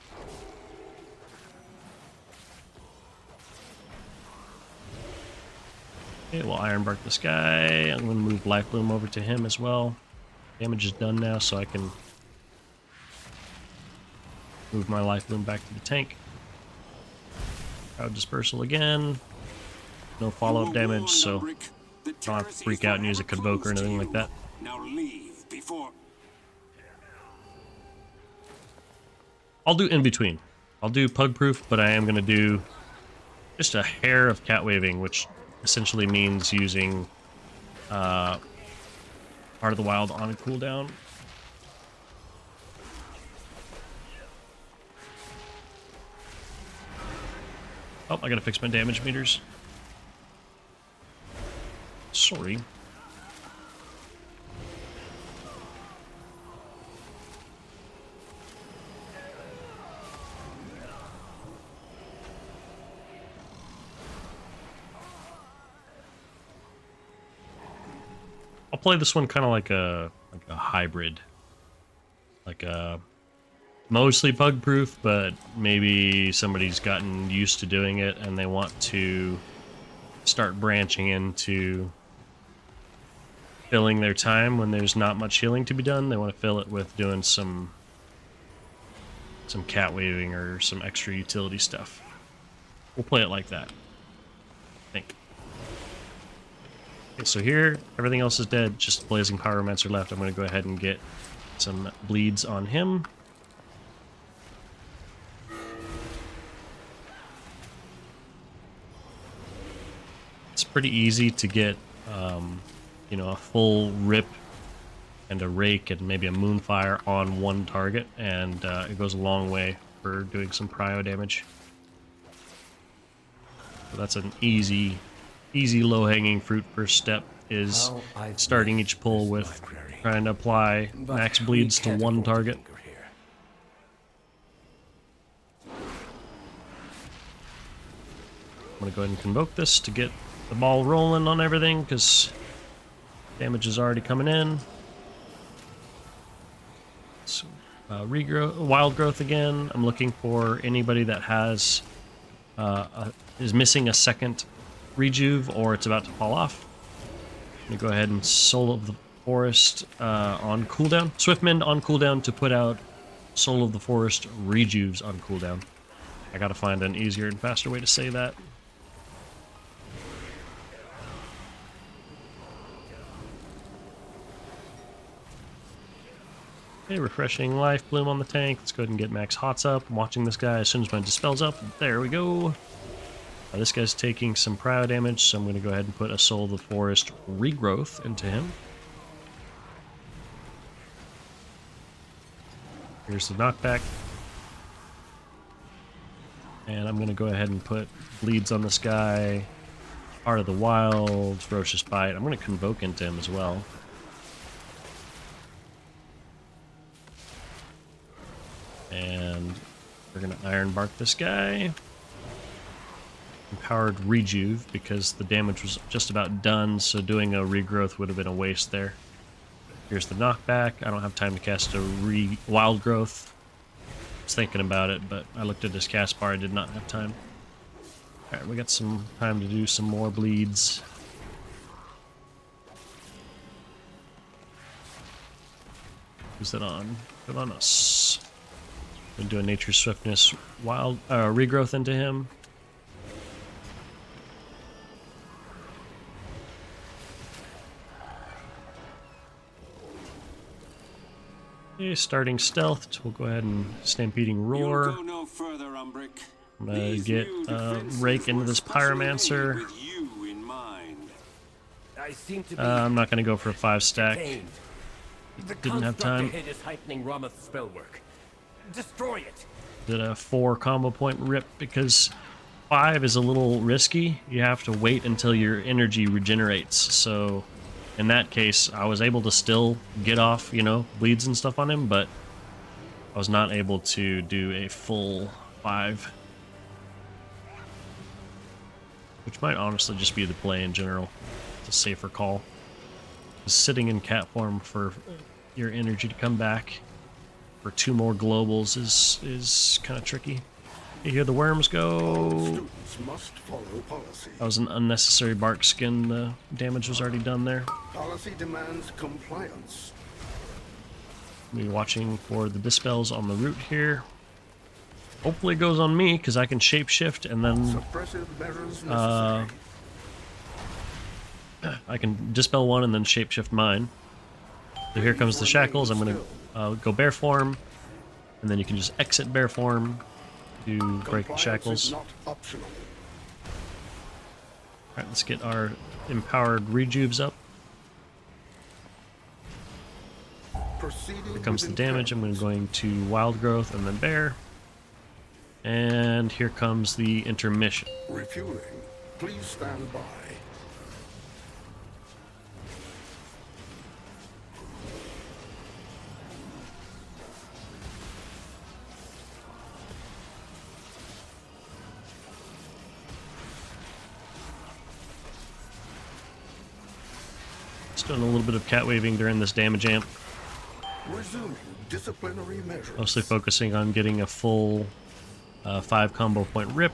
S1: Okay, we'll Ironbark this guy. I'm going to move Life Bloom over to him as well. Damage is done now, so I can move my Life Bloom back to the tank. Crowd Dispersal again. No follow-up damage, so don't have to freak out and use a Convoke or anything like that.
S10: Now leave before.
S1: I'll do in between. I'll do pug-proof, but I am going to do just a hair of cat waving, which essentially means using Heart of the Wild on a cooldown. Oh, I gotta fix my damage meters. Sorry. I'll play this one kind of like a hybrid, like a mostly pug proof, but maybe somebody's gotten used to doing it and they want to start branching into filling their time when there's not much healing to be done. They want to fill it with doing some cat waving or some extra utility stuff. We'll play it like that, I think. Okay, so here, everything else is dead, just Blazing Pyromancer left. I'm going to go ahead and get some bleeds on him. It's pretty easy to get, you know, a full rip and a rake and maybe a moonfire on one target, and it goes a long way for doing some prio damage. So that's an easy low-hanging fruit. First step is starting each pull with trying to apply max bleeds to one target. I'm going to go ahead and convoke this to get the ball rolling on everything, because damage is already coming in. So, wild growth again. I'm looking for anybody that has is missing a second rejuve or it's about to fall off. I'm going to go ahead and Soul of the Forest on cooldown. Swiftmend on cooldown to put out Soul of the Forest rejuves on cooldown. I gotta find an easier and faster way to say that. Okay, refreshing life bloom on the tank. Let's go ahead and get max hots up. I'm watching this guy as soon as my dispel's up. There we go. This guy's taking some prio damage, so I'm going to go ahead and put a Soul of the Forest regrowth into him. Here's the knockback. And I'm going to go ahead and put bleeds on this guy. Heart of the Wild, Ferocious Bite. I'm going to Convoke into him as well. And we're going to Iron Bark this guy. Empowered Rejuve, because the damage was just about done, so doing a regrowth would have been a waste there. Here's the knockback. I don't have time to cast a Wild Growth. I was thinking about it, but I looked at this cast bar, I did not have time. Alright, we got some time to do some more bleeds. Who's that on? Good on us. Gonna do a Nature Swiftness Wild regrowth into him. Okay, starting stealth, we'll go ahead and Stampeding Roar.
S10: Go no further, Umbric.
S1: I'm gonna get Rake into this Pyromancer. I'm not gonna go for a 5-stack. Didn't have time.
S4: Destroy it.
S1: Did a 4 combo point rip because 5 is a little risky. You have to wait until your energy regenerates. So in that case, I was able to still get off, you know, bleeds and stuff on him, but I was not able to do a full 5. Which might honestly just be the play in general. It's a safer call. Just sitting in cat form for your energy to come back for 2 more globals is kind of tricky. You hear the worms go.
S6: Must follow policy.
S1: That was an unnecessary bark skin. The damage was already done there.
S6: Policy demands compliance.
S1: Be watching for the dispels on the root here. Hopefully it goes on me, because I can shapeshift and then
S6: Suppressive measures necessary.
S1: I can dispel one and then shapeshift mine. So here comes the shackles. I'm going to go bear form, and then you can just exit bear form to break the shackles.
S6: Not optional.
S1: Alright, let's get our empowered rejuves up. Here comes the damage. I'm going to Wild Growth and then Bear. And here comes the intermission.
S6: Refueling. Please stand by.
S1: Just doing a little bit of cat waving during this damage amp.
S6: Resuming disciplinary measures.
S1: Mostly focusing on getting a full 5 combo point rip,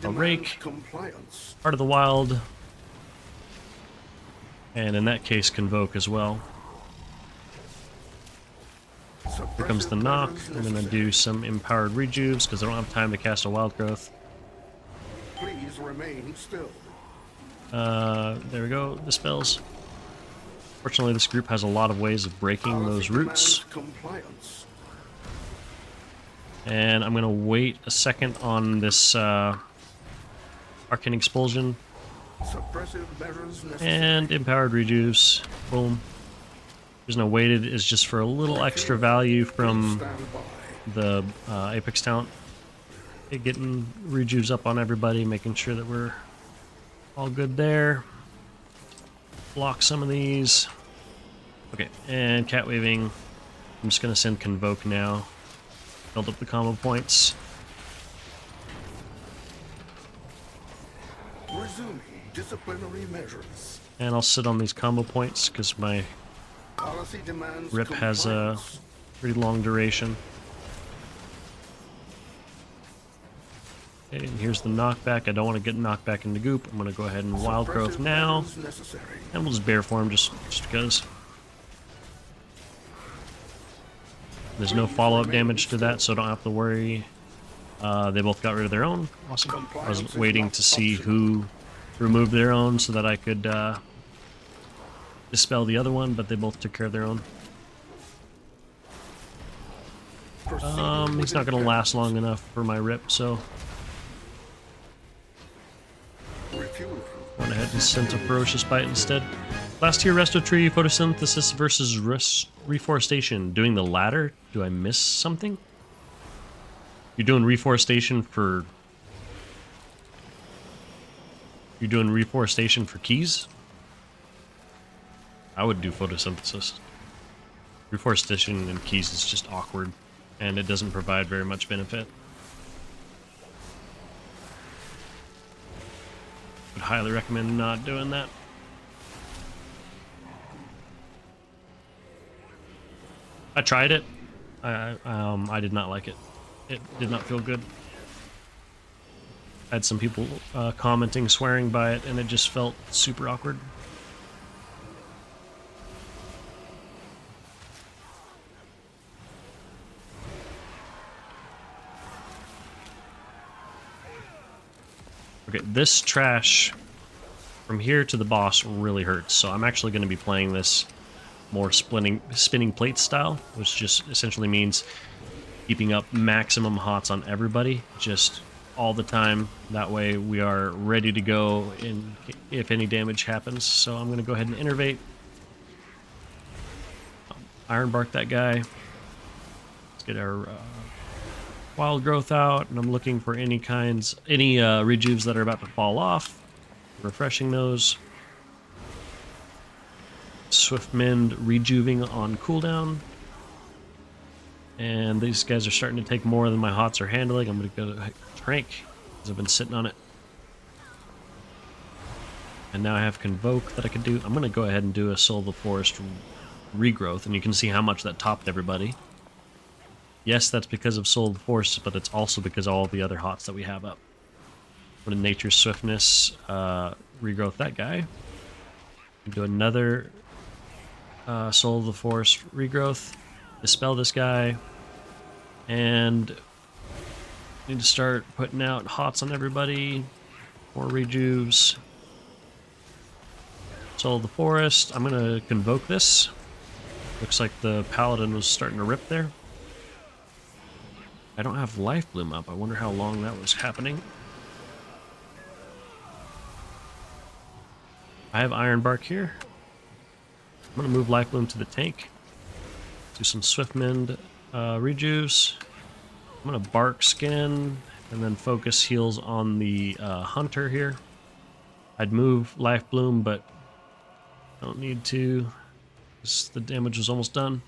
S1: a Rake,
S6: compliance.
S1: Heart of the Wild, and in that case Convoke as well. Here comes the knock. I'm going to do some empowered rejuves because I don't have time to cast a Wild Growth.
S6: Please remain still.
S1: There we go, dispels. Fortunately, this group has a lot of ways of breaking those roots.
S6: Compliance.
S1: And I'm going to wait a second on this Arcane Expulsion.
S6: Suppressive measures necessary.
S1: And empowered rejuves. Boom. There's no waited, is just for a little extra value from the Apex talent. Okay, getting rejuves up on everybody, making sure that we're all good there. Block some of these. Okay, and cat waving. I'm just gonna send Convoke now. Build up the combo points.
S6: Resuming disciplinary measures.
S1: And I'll sit on these combo points because my
S6: Policy demands
S1: rip has a pretty long duration. Okay, and here's the knockback. I don't want to get knocked back into goop. I'm going to go ahead and Wild Growth now. And we'll just bear form just because. There's no follow-up damage to that, so don't have to worry. They both got rid of their own. Awesome. I was waiting to see who removed their own so that I could dispel the other one, but they both took care of their own. He's not gonna last long enough for my rip, so went ahead and sent a ferocious bite instead. Last tier resto tree, photosynthesis versus reforestation. Doing the latter? Do I miss something? You're doing reforestation for... You're doing reforestation for keys? I would do photosynthesis. Reforestation and keys is just awkward, and it doesn't provide very much benefit. Would highly recommend not doing that. I tried it. I did not like it. It did not feel good. I had some people commenting, swearing by it, and it just felt super awkward. Okay, this trash from here to the boss really hurts, so I'm actually going to be playing this more spinning plate style, which just essentially means keeping up maximum hots on everybody, just all the time. That way we are ready to go if any damage happens. So I'm going to go ahead and innervate. Iron Bark that guy. Let's get our wild growth out, and I'm looking for any rejuves that are about to fall off. Refreshing those. Swift Mend rejuving on cooldown. And these guys are starting to take more than my hots are handling. I'm going to go to Trank, because I've been sitting on it. And now I have Convoke that I can do. I'm going to go ahead and do a Soul of the Forest regrowth, and you can see how much that topped everybody. Yes, that's because of Soul of the Forest, but it's also because of all the other hots that we have up. I'm going to Nature's Swiftness, regrowth that guy. Do another Soul of the Forest regrowth. Dispel this guy. And need to start putting out hots on everybody. More rejuves. Soul of the Forest. I'm going to Convoke this. Looks like the Paladin was starting to rip there. I don't have Life Bloom up. I wonder how long that was happening. I have Iron Bark here. I'm going to move Life Bloom to the tank. Do some Swift Mend rejuves. I'm going to Bark Skin and then focus heals on the Hunter here. I'd move Life Bloom, but don't need to. The damage was almost done.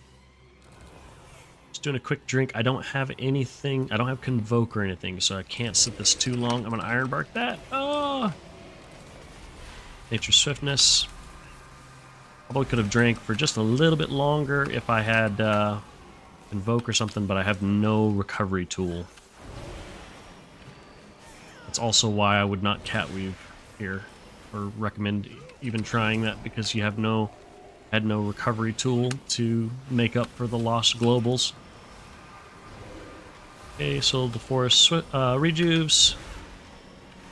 S1: Just doing a quick drink. I don't have anything. I don't have Convoke or anything, so I can't sit this too long. I'm going to Iron Bark that. Oh! Nature's Swiftness. Probably could have drank for just a little bit longer if I had Convoke or something, but I have no recovery tool. That's also why I would not Catweave here, or recommend even trying that, because you have had no recovery tool to make up for the lost globals. Okay, so the Forest rejuves.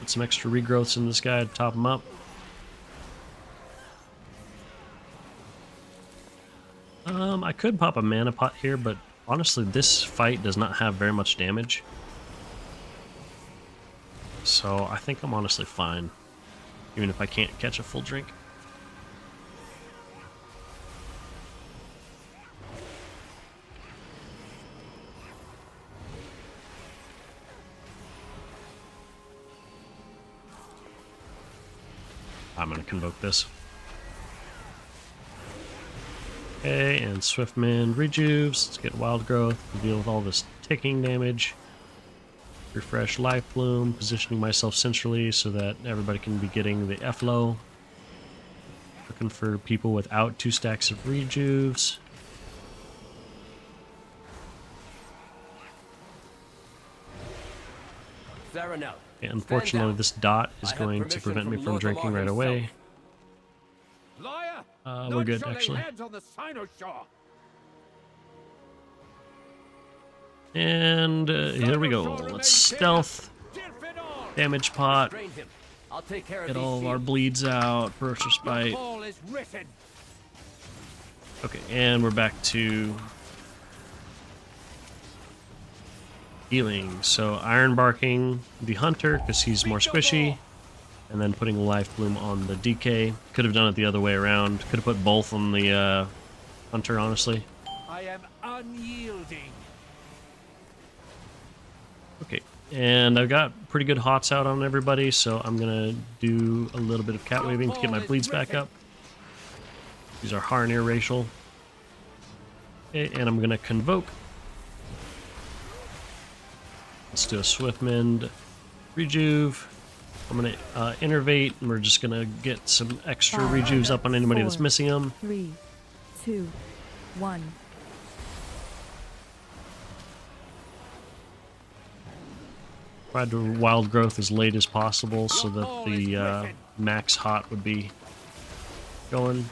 S1: Put some extra regrowths in this guy to top him up. I could pop a mana pot here, but honestly this fight does not have very much damage. So I think I'm honestly fine, even if I can't catch a full drink. I'm going to Convoke this. Okay, and Swift Mend rejuves. Let's get Wild Growth to deal with all this ticking damage. Refresh Life Bloom, positioning myself centrally so that everybody can be getting the F-Low. Looking for people without 2 stacks of rejuves. Okay, unfortunately, this dot is going to prevent me from drinking right away. We're good, actually. And here we go. Let's stealth. Damage pot. Get all of our bleeds out. Ferocious Bite. Okay, and we're back to healing. So iron barking the hunter because he's more squishy, and then putting life bloom on the DK. Could have done it the other way around. Could have put both on the hunter, honestly.
S4: I am unyielding.
S1: Okay, and I've got pretty good hots out on everybody, so I'm gonna do a little bit of cat waving to get my bleeds back up. These are Harnir racial. Okay, and I'm gonna convoke. Let's do a swift mend, rejuve. I'm gonna innervate, and we're just gonna get some extra rejuves up on anybody that's missing them.
S3: 3, 2, 1.
S1: Tried to wild growth as late as possible so that the max hot would be going.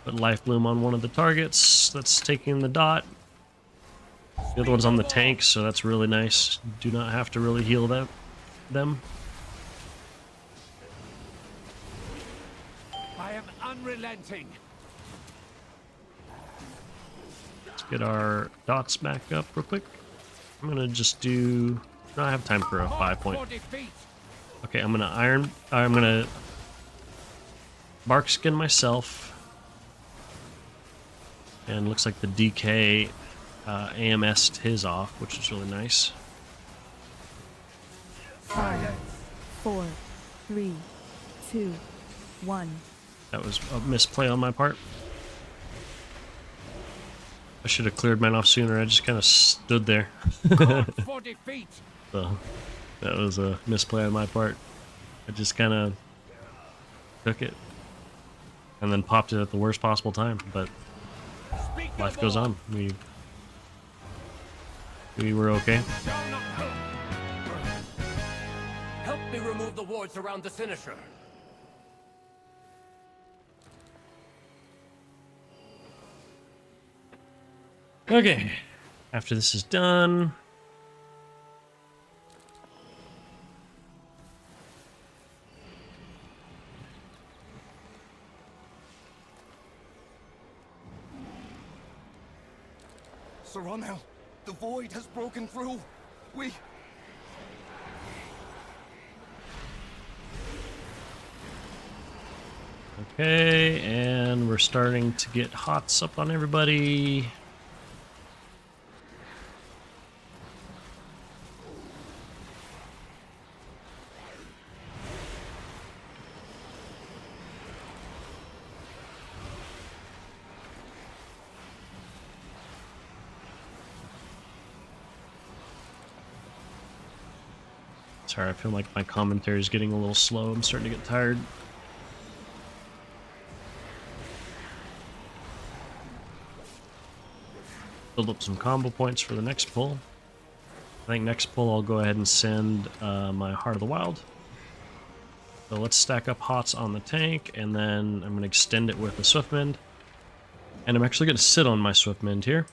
S1: Put life bloom on one of the targets that's taking the dot. The other one's on the tank, so that's really nice. Do not have to really heal them.
S4: I am unrelenting.
S1: Let's get our dots back up real quick. I'm gonna just do. No, I have time for a 5-point. Okay, I'm gonna bark skin myself. And looks like the DK AMS'd his off, which is really nice.
S3: 5, 4, 3, 2, 1.
S1: That was a misplay on my part. I should have cleared mine off sooner. I just kind of stood there. So that was a misplay on my part. I just kind of took it and then popped it at the worst possible time. But life goes on. We were okay.
S10: Help me remove the wards around the Sinister.
S1: Okay, after this is done,
S5: Sir Ronel, the void has broken through. We...
S1: okay, and we're starting to get hots up on everybody. Sorry, I feel like my commentary is getting a little slow. I'm starting to get tired. Build up some combo points for the next pull. I think next pull I'll go ahead and send my Heart of the Wild. So let's stack up hots on the tank, and then I'm going to extend it with a Swift Mend. And I'm actually going to sit on my Swift Mend here.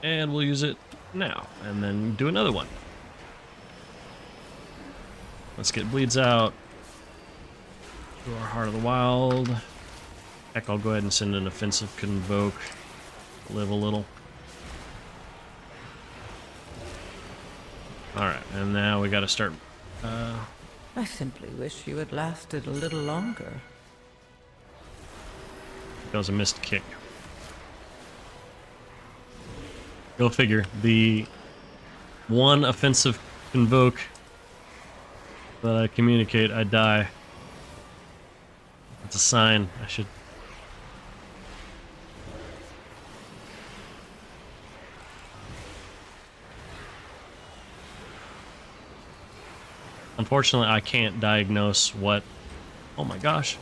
S1: And we'll use it now, and then do another one. Let's get bleeds out. Do our Heart of the Wild. Heck, I'll go ahead and send an offensive convoke. Live a little. Alright, and now we gotta start.
S9: I simply wish you had lasted a little longer.
S1: That was a missed kick. Go figure. The one offensive convoke that I communicate, I die. It's a sign. I should... Unfortunately, I can't diagnose what... Oh my gosh.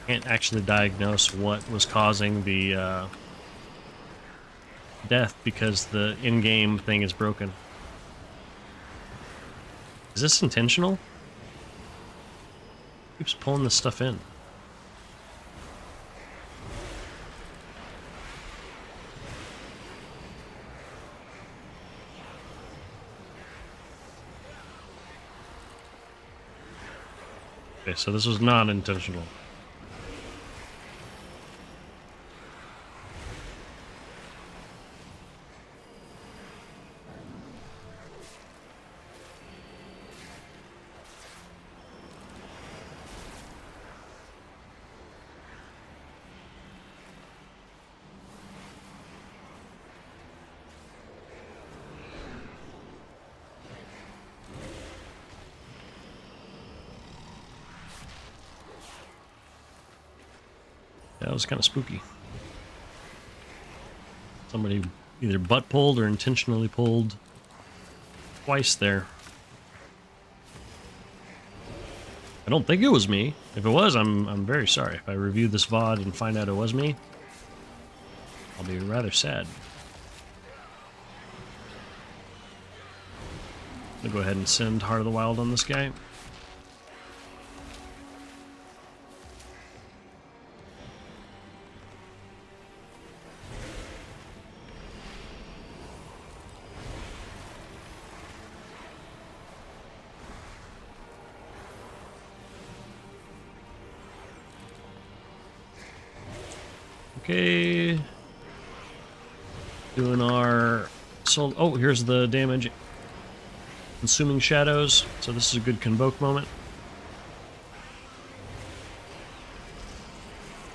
S1: Can't actually diagnose what was causing the death because the in-game thing is broken. Is this intentional? Keeps pulling this stuff in. Okay, so this was not intentional. That was kind of spooky. Somebody either butt pulled or intentionally pulled twice there. I don't think it was me. If it was, I'm very sorry. If I review this VOD and find out it was me, I'll be rather sad. I'm gonna go ahead and send Heart of the Wild on this guy. Okay. Doing our soul. Oh, here's the damage. Consuming Shadows. So this is a good convoke moment.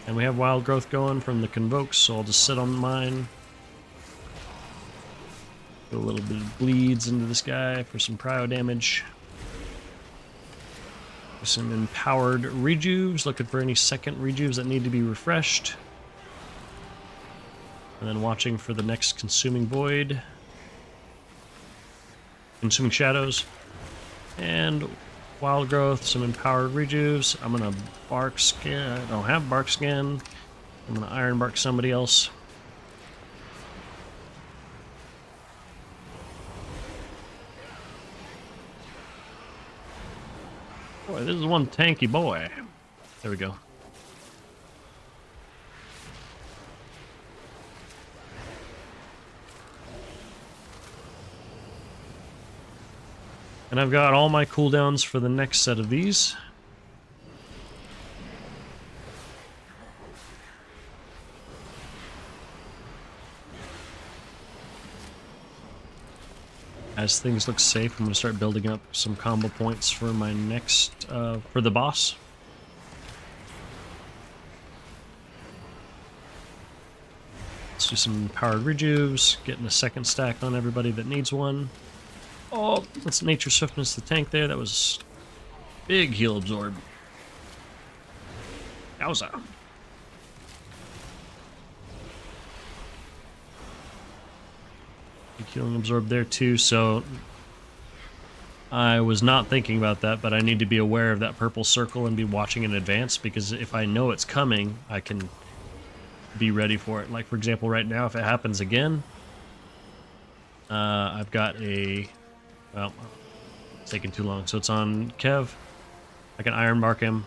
S1: And we have Wild Growth going from the convokes, so I'll just sit on mine. Do a little bit of bleeds into this guy for some prio damage. Some empowered rejuves, looking for any second rejuves that need to be refreshed. And then watching for the next Consuming Void. Consuming Shadows. And Wild Growth, some empowered rejuves. I'm gonna Bark Skin. I don't have Bark Skin. I'm gonna Iron Bark somebody else. Boy, this is one tanky boy. There we go. And I've got all my cooldowns for the next set of these. As things look safe, I'm going to start building up some combo points for my next, for the boss. Let's do some powered rejuves, getting a second stack on everybody that needs one. Oh, that's Nature Swiftness, the tank there. That was big heal absorb. Yowza. Big healing absorb there too, so I was not thinking about that, but I need to be aware of that purple circle and be watching in advance, because if I know it's coming, I can be ready for it. Like, for example, right now, if it happens again, I've got a... Well, it's taking too long. So it's on Kev. I can Iron Bark him.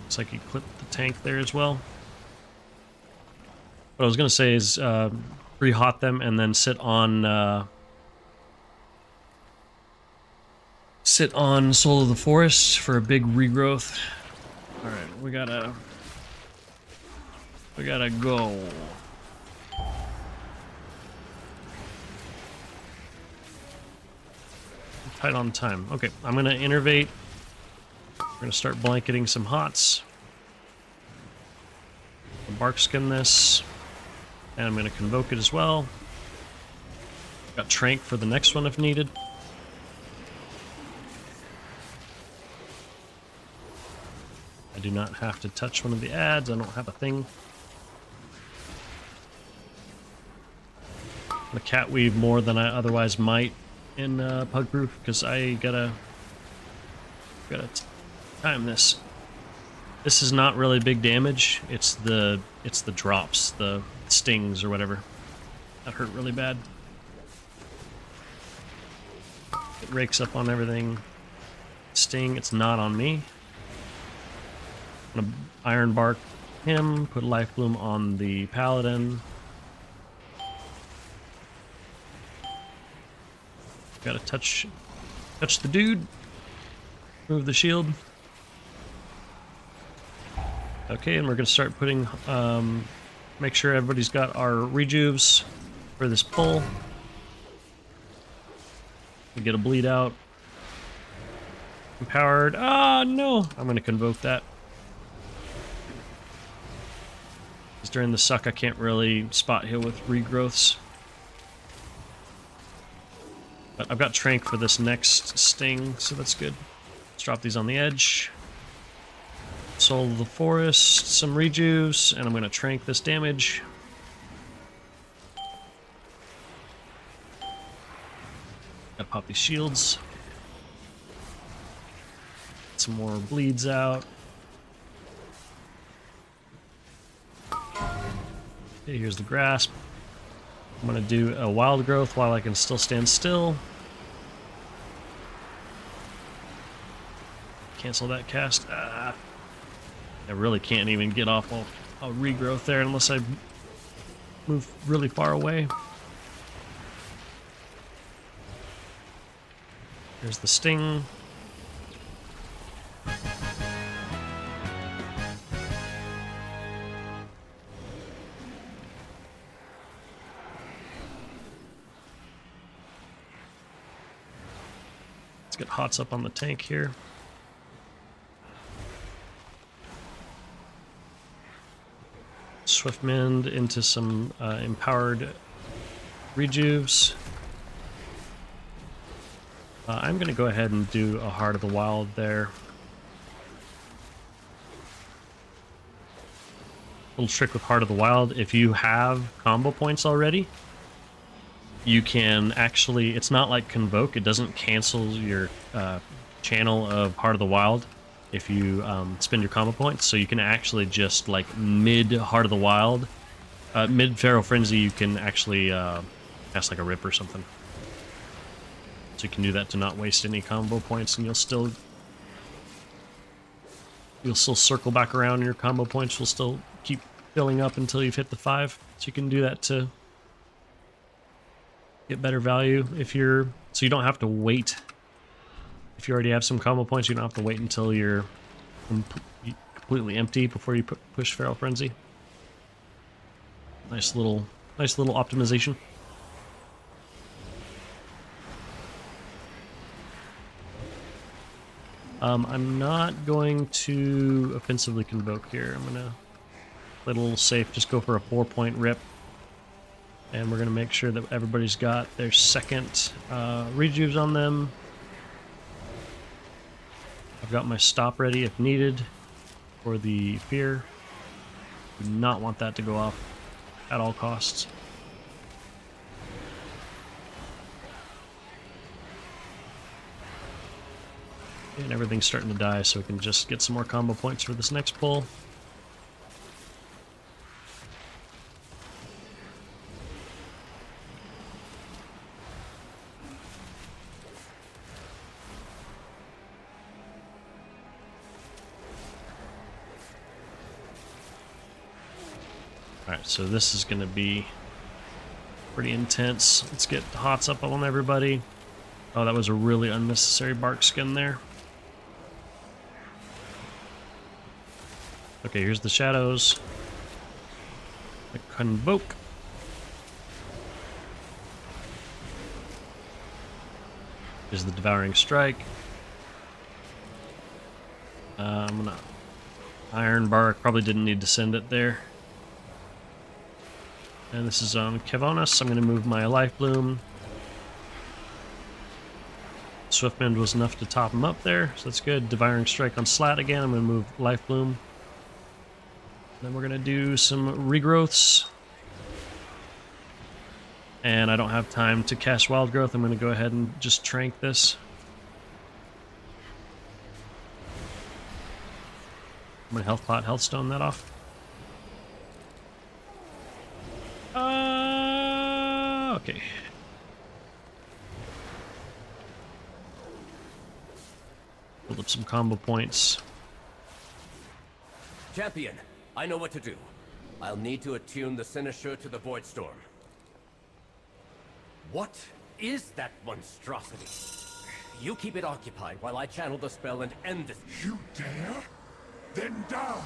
S1: Looks like he clipped the tank there as well. What I was going to say is pre-hot them and then sit on Soul of the Forest for a big regrowth. All right, we gotta go. Tight on time. Okay, I'm gonna innervate. We're gonna start blanketing some hots. Bark skin this, and I'm gonna convoke it as well. Got Trank for the next one if needed. I do not have to touch one of the ads. I don't have a thing. I'm gonna cat weave more than I otherwise might in Pug Proof, because I gotta time this. This is not really big damage. It's the drops, the stings or whatever. That hurt really bad. It rakes up on everything. Sting, it's not on me. I'm gonna Iron Bark him, put Life Bloom on the Paladin. Gotta touch the dude. Move the shield. Okay, and we're gonna start putting, make sure everybody's got our rejuves for this pull. We get a bleed out. Empowered. Ah, no! I'm gonna convoke that. Because during the suck, I can't really spot heal with regrowths. But I've got Trank for this next sting, so that's good. Let's drop these on the edge. Soul of the Forest, some rejuves, and I'm going to Trank this damage. Gotta pop these shields. Get some more bleeds out. Okay, here's the grasp. I'm going to do a wild growth while I can still stand still. Cancel that cast. I really can't even get off a regrowth there unless I move really far away. There's the sting. Let's get Hots up on the tank here. Swift Mend into some empowered rejuves. I'm going to go ahead and do a Heart of the Wild there. Little trick with Heart of the Wild, if you have combo points already, you can actually, it's not like Convoke, it doesn't cancel your channel of Heart of the Wild if you spend your combo points, so you can actually just like mid Heart of the Wild, mid Feral Frenzy, you can actually cast like a Rip or something. So you can do that to not waste any combo points, and you'll still circle back around, and your combo points will still keep filling up until you've hit the 5. So you can do that to get better value if you're, so you don't have to wait. If you already have some combo points, you don't have to wait until you're completely empty before you push Feral Frenzy. Nice little optimization. I'm not going to offensively convoke here. I'm gonna play a little safe, just go for a 4-point rip. And we're gonna make sure that everybody's got their second rejuves on them. I've got my stop ready if needed for the fear. Do not want that to go off at all costs. And everything's starting to die, so we can just get some more combo points for this next pull. Alright, so this is going to be pretty intense. Let's get Hots up on everybody. Oh, that was a really unnecessary bark skin there. Okay, here's the shadows. Convoke. Here's the Devouring Strike. I'm gonna Iron Bark. Probably didn't need to send it there. And this is on Kevonis. I'm gonna move my Life Bloom. Swiftmend was enough to top him up there, so that's good. Devouring Strike on Slat again. I'm gonna move Life Bloom. Then we're gonna do some regrowths. And I don't have time to cast Wild Growth. I'm gonna go ahead and just Trank this. I'm gonna Health Pot, Healthstone that off. Okay. Build up some combo points.
S10: Champion, I know what to do. I'll need to attune the Cynosure to the Void Storm.
S6: What
S10: is that monstrosity? You keep it occupied while I channel the spell and end this.
S6: You dare? Then die!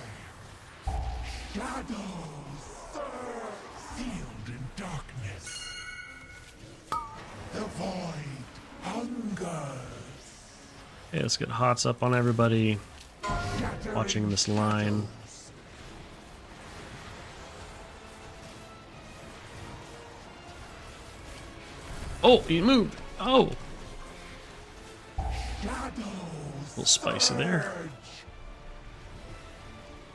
S6: Shadows, sealed in darkness. The void hungers.
S1: Okay, let's get hots up on everybody
S6: Shattering
S1: watching this line. Oh, he moved. Oh,
S6: shadows.
S1: a little spicy there.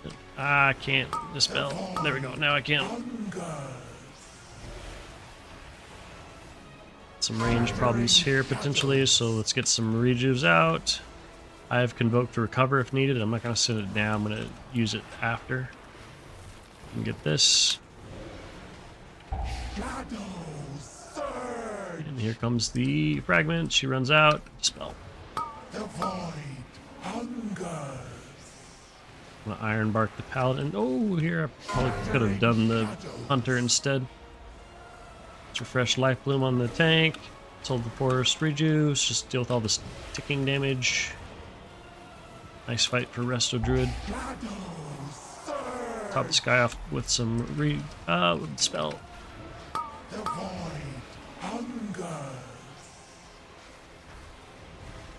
S6: Surge.
S1: Ah, I can't dispel. There we go. Now I can.
S6: Hungers.
S1: Some range problems here potentially, so let's get some rejuves out. I have Convoke to recover if needed. I'm not going to sit it down. I'm going to use it after. And get this.
S6: Shadows. Surge.
S1: And here comes the fragment. She runs out. Dispel.
S6: The void hungers.
S1: I'm going to Iron Bark the Paladin. Oh, here I probably could have done the Hunter instead. Let's refresh Life Bloom on the tank. Sold the Forest Rejuves. Just deal with all this ticking damage. Nice fight for Resto Druid. Top the sky off with some with the spell.
S6: The void hungers.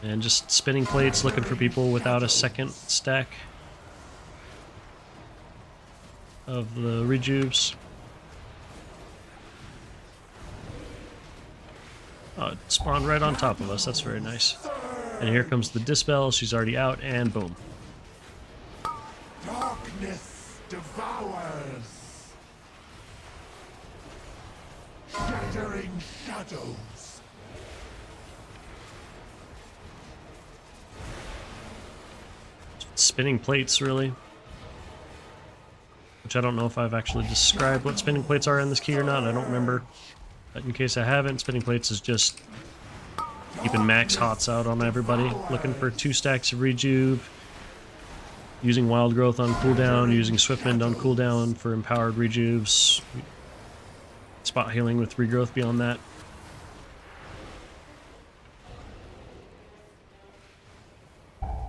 S1: And just spinning plates, looking for people without a second stack of the rejuves. Oh, it spawned right on top of us. That's very nice. And here comes the Dispel. She's already out, and boom.
S6: Darkness devours. Shattering shadows.
S1: Spinning plates, really. Which I don't know if I've actually described what spinning plates are in this key or not. I don't remember. But in case I haven't, spinning plates is just keeping max hots out on everybody. Looking for 2 stacks of rejuve. Using Wild Growth on cooldown. Using Swiftmend on cooldown for empowered rejuves. Spot healing with regrowth beyond that.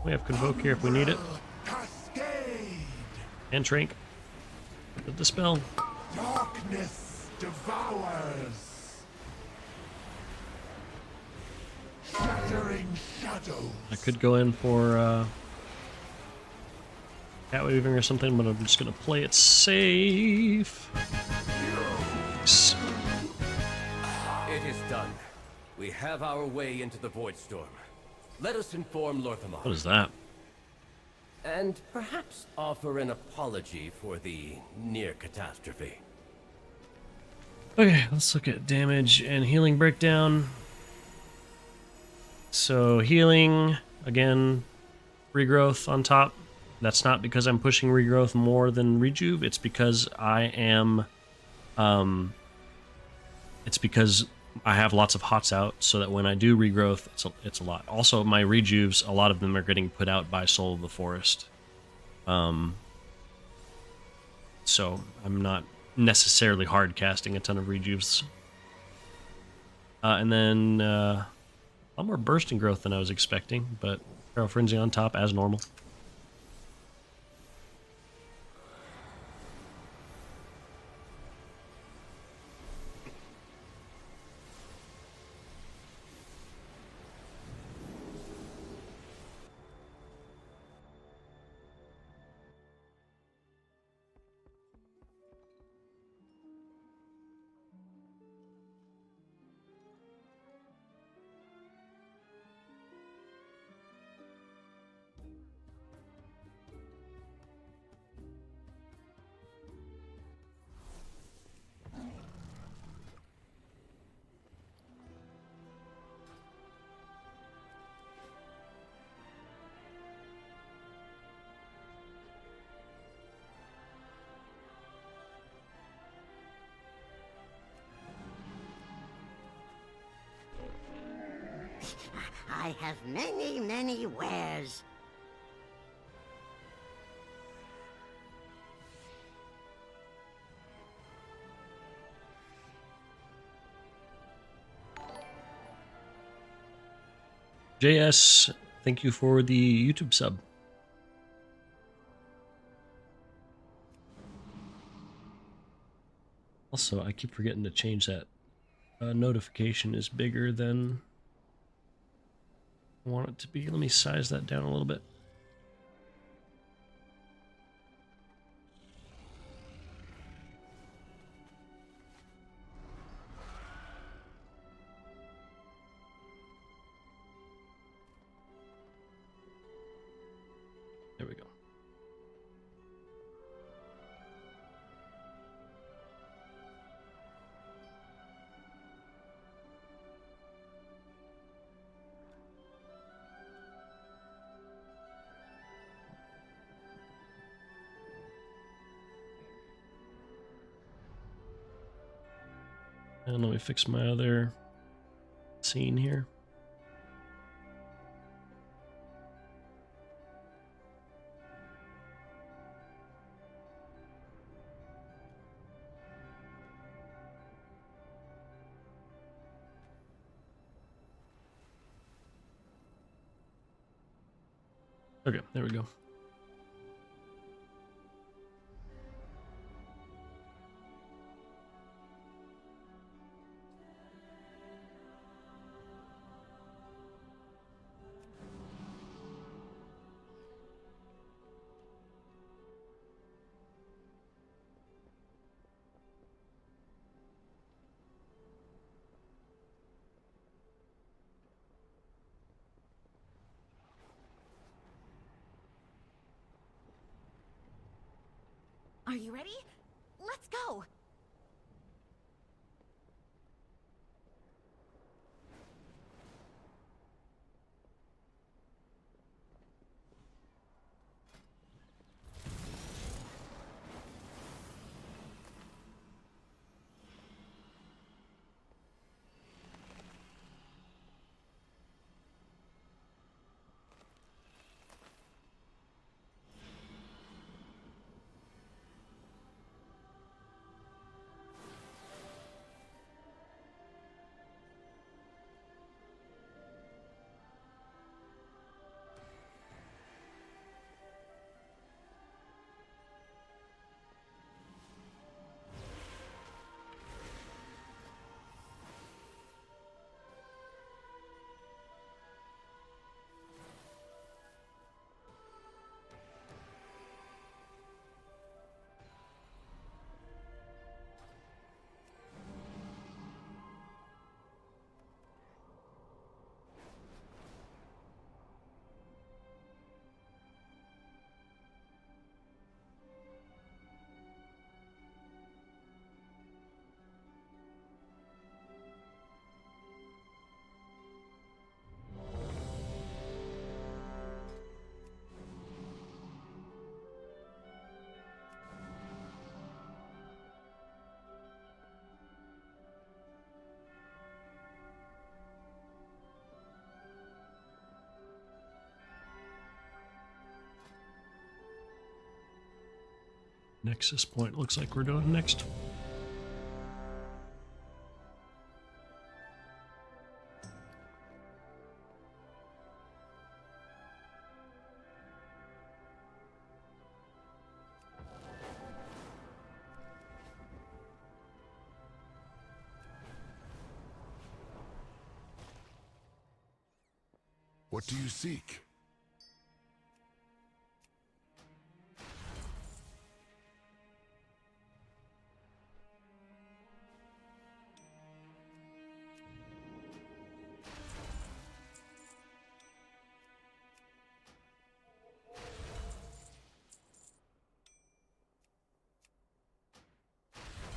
S1: We have Convoke here if we need it.
S6: Cascade.
S1: And Shrink. The Dispel.
S6: Darkness devours. Shattering shadows.
S1: I could go in for cat weaving or something, but I'm just gonna play it safe. Nice.
S10: It is done. We have our way into the Void Storm. Let us inform Lorthamar.
S1: What is that?
S10: And perhaps offer an apology for the near catastrophe.
S1: Okay, let's look at damage and healing breakdown. So healing, again, regrowth on top. That's not because I'm pushing regrowth more than rejuve. It's because I am, it's because I have lots of hots out, so that when I do regrowth, it's a lot. Also, my rejuves, a lot of them are getting put out by Soul of the Forest. So I'm not necessarily hard casting a ton of rejuves. And then a lot more bursting growth than I was expecting, but Feral Frenzy on top as normal.
S2: I have many, many wares.
S1: JS, thank you for the YouTube sub. Also, I keep forgetting to change that. Notification is bigger than I want it to be. Let me size that down a little bit. There we go. And let me fix my other scene here. Okay, there we go.
S11: Are you ready? Let's go! Nexus-Point looks like we're doing next.
S6: What do you seek?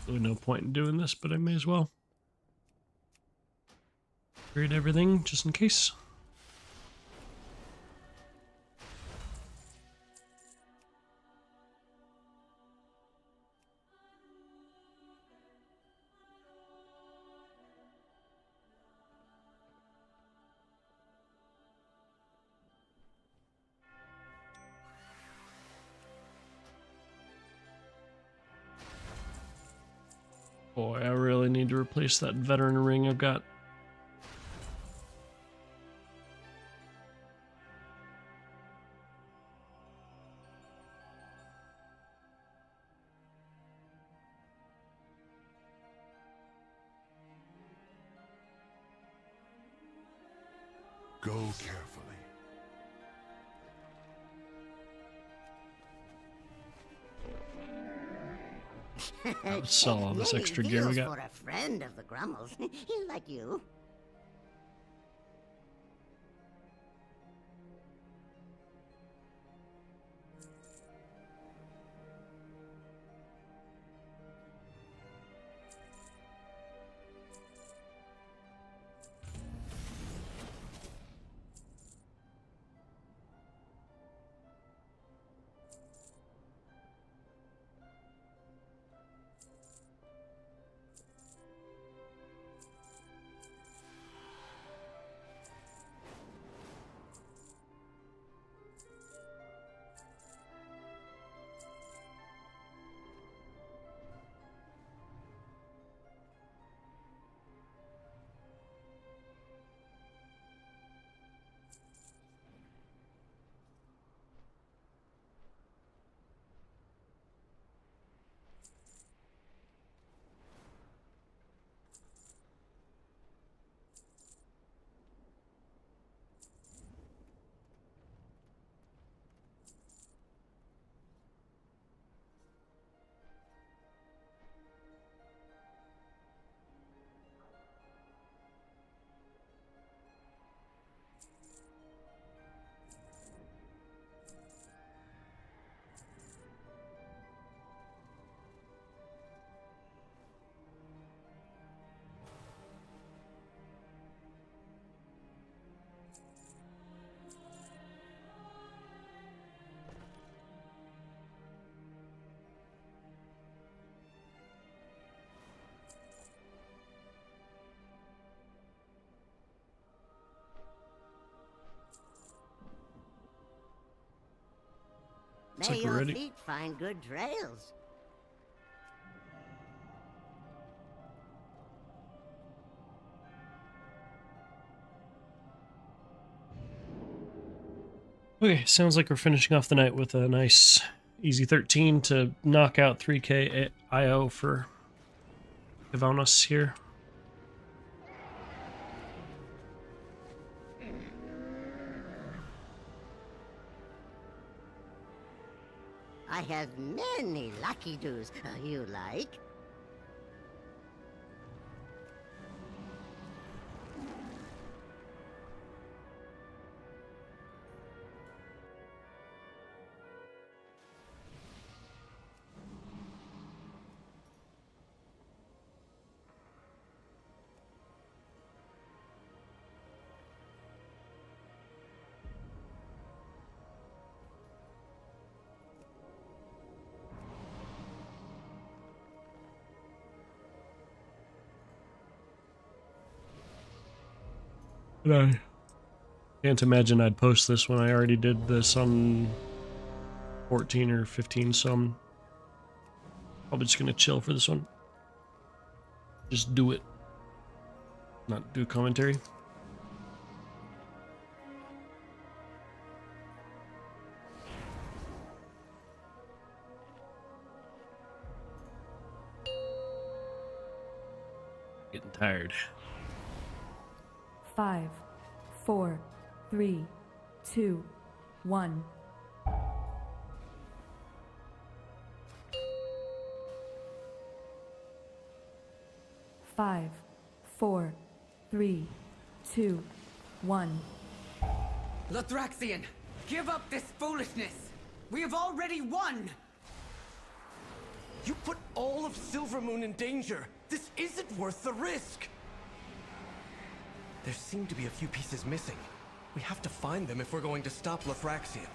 S1: Really no point in doing this, but I may as well. Read everything just in case. Boy, I really need to replace that veteran ring I've got.
S6: Go carefully.
S1: That was all this
S2: Many
S1: extra gear we
S2: deals
S1: got.
S2: for a friend of the Grummels. Like you.
S1: Looks
S2: May
S1: like we're
S2: your
S1: ready.
S2: feet find good trails.
S1: Okay, sounds like we're finishing off the night with a nice easy 13 to knock out 3k IO for Ivanos here.
S2: I have many lucky doos you like.
S1: I can't imagine I'd post this when I already did this on 14 or 15, so I'm probably just gonna chill for this one. Just do it. Not do commentary. Getting tired.
S3: 5, 4, 3, 2, 1. Five, 4, 3, 2, 1.
S7: Lothraxian, give up this foolishness! We have already won!
S10: You put all of Silvermoon in danger! This isn't worth the risk! There seem to be a few pieces missing. We have to find them if we're going to stop Lothraxian.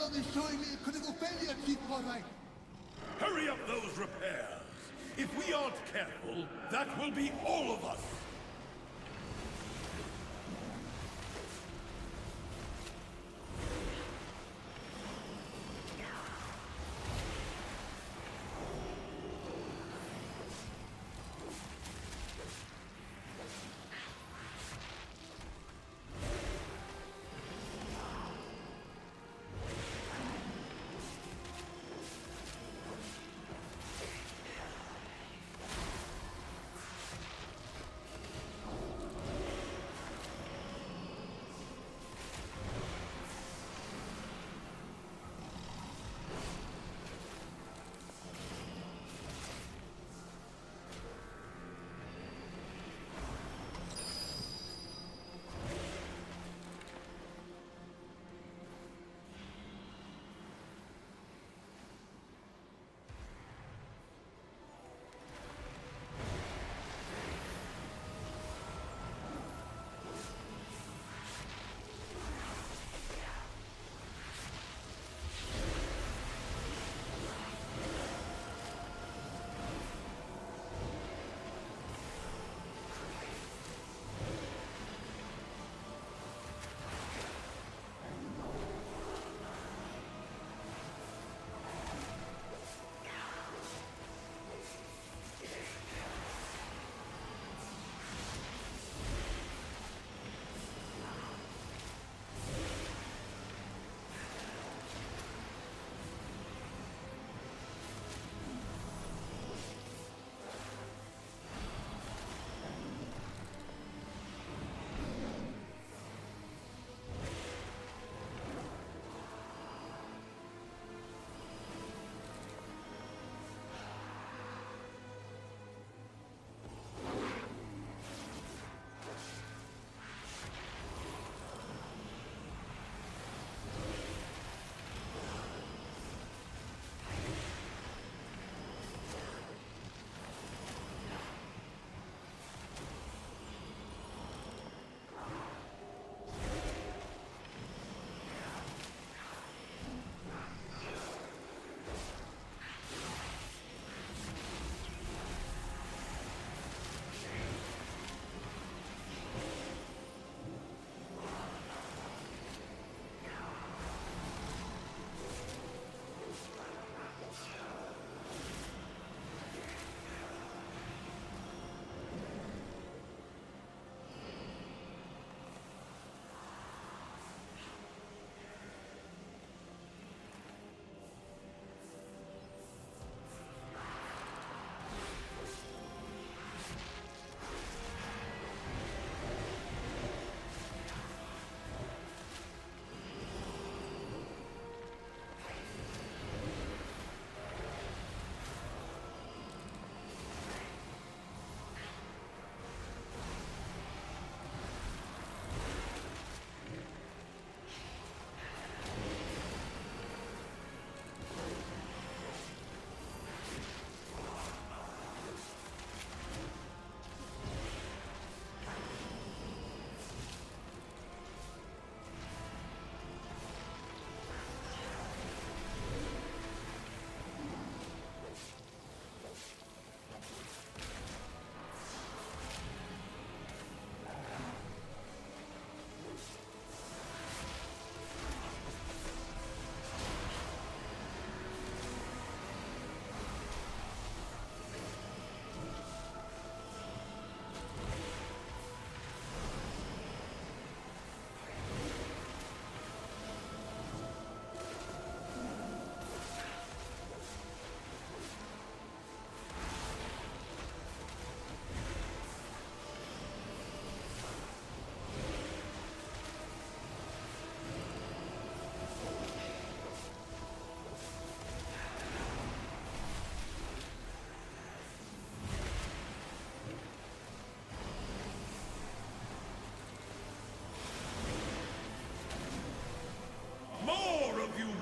S4: Valve is showing me a critical failure, Chief Warright.
S6: Hurry up those repairs! If we aren't careful, that will be all of us!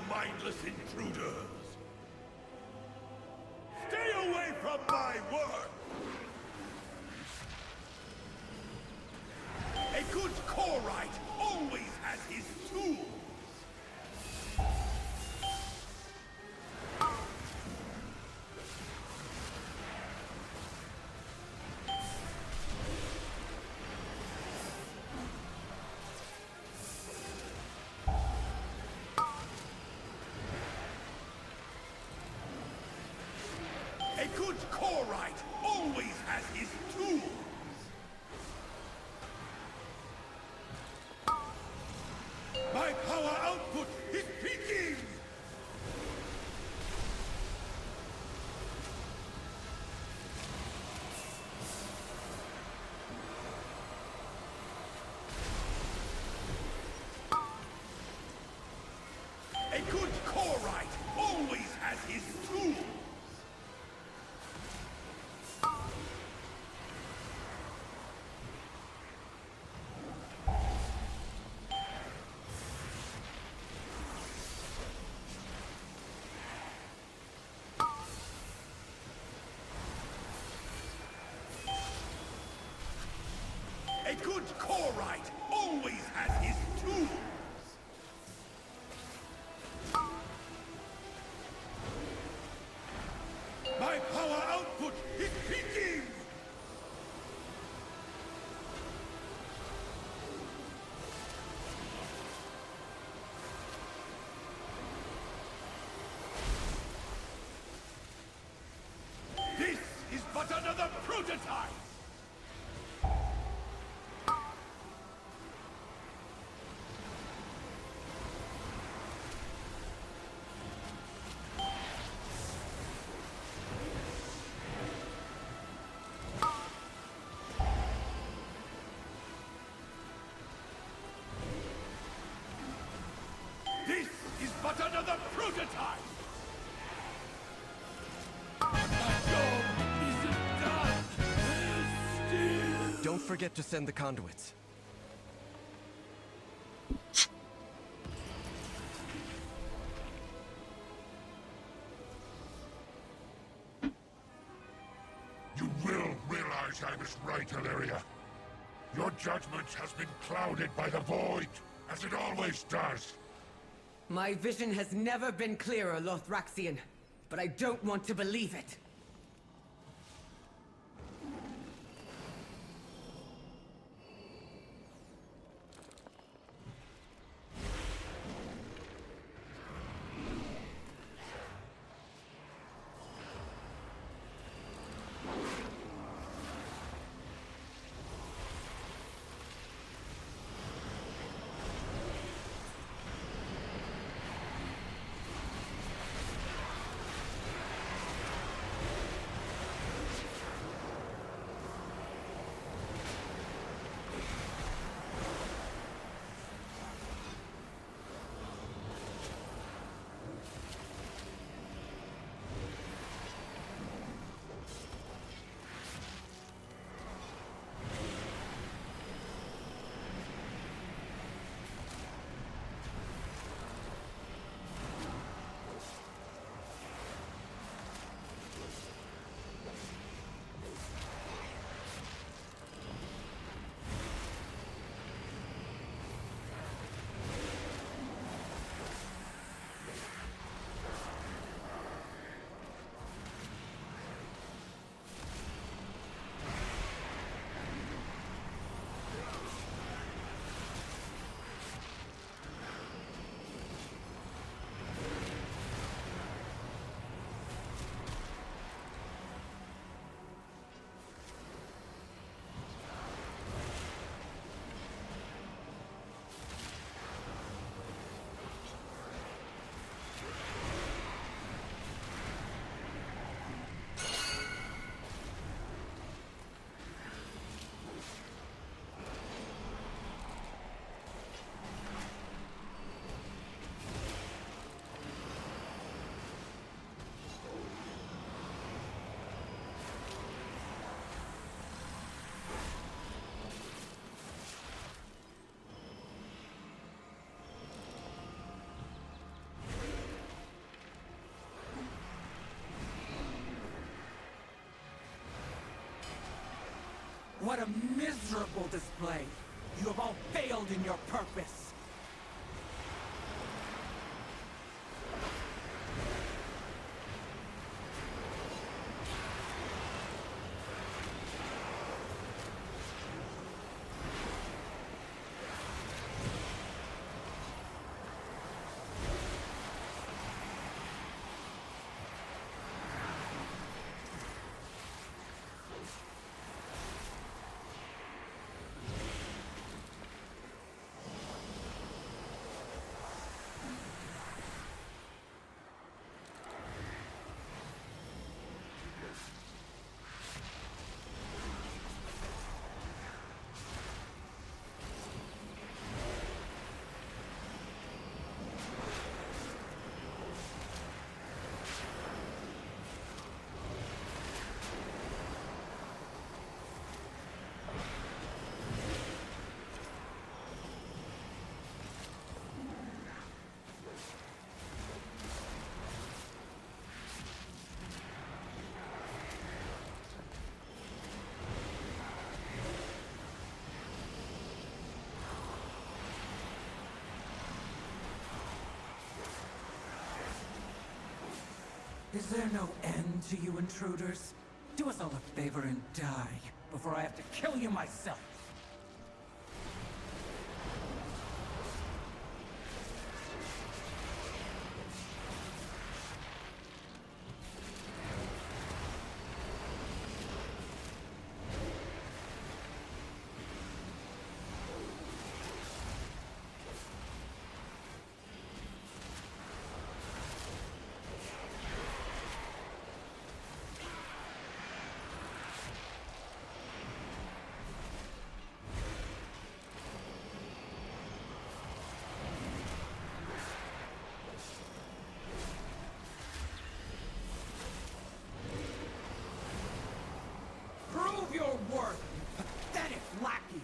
S6: mindless intruders! Stay away from my work! A good Korite always has his tools! A good Korite always has his tools! My power output is peaking! A good Korite always has his tools! A good Korite always has his tools! My power output is peaking! This is but another prototype! This is but another prototype! My job isn't done! Still...
S10: Don't forget to send the conduits.
S6: You will realize I was right, Illyria. Your judgment has been clouded by the void, as it always does.
S7: My vision has never been clearer, Lothraxian, but I don't want to believe it.
S12: What a miserable display! You have all failed in your purpose! Is there no end to you intruders? Do us all a favor and die before I have to kill you myself. Prove your worth, you pathetic lackeys!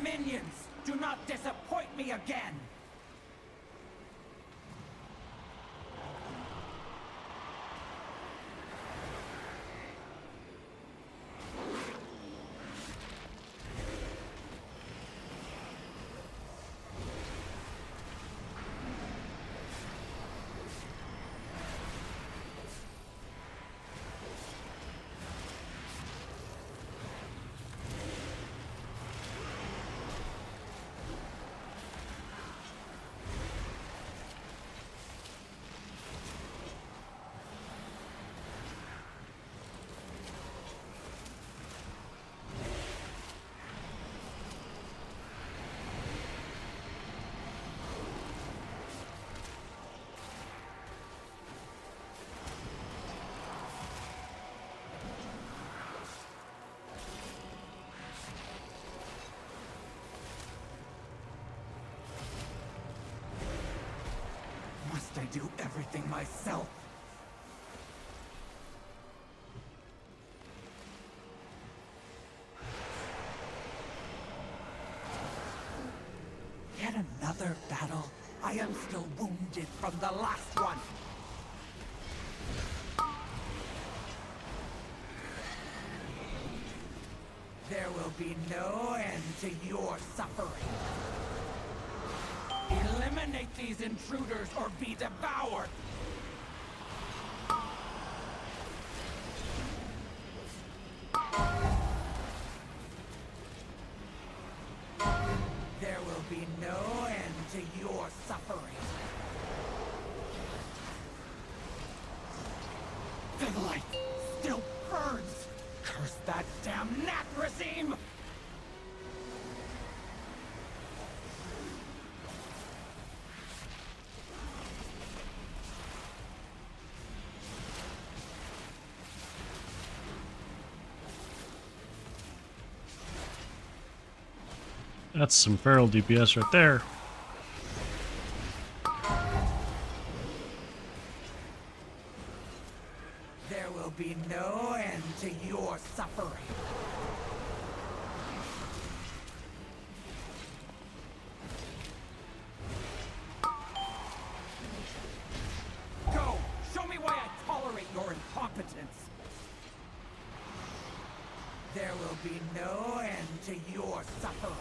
S12: Minions, do not disappoint me again! Must I do everything myself? Yet another battle? I am still wounded from the last one! There will be no end to your suffering. Eliminate these intruders or be devoured! There will be no end to your suffering. The light still burns! Curse that damn gnat regime!
S1: That's some feral DPS right there.
S12: There will be no end to your suffering. Go! Show me why I tolerate your incompetence! There will be no end to your suffering.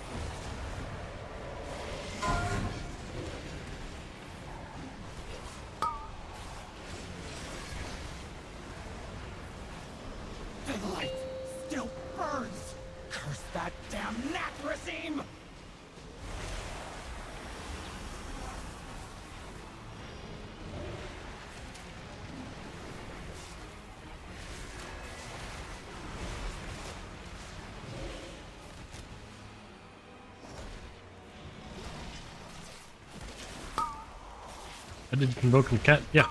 S12: The light still burns! Curse that damn gnat regime!
S1: I did convoke the cat. Yeah.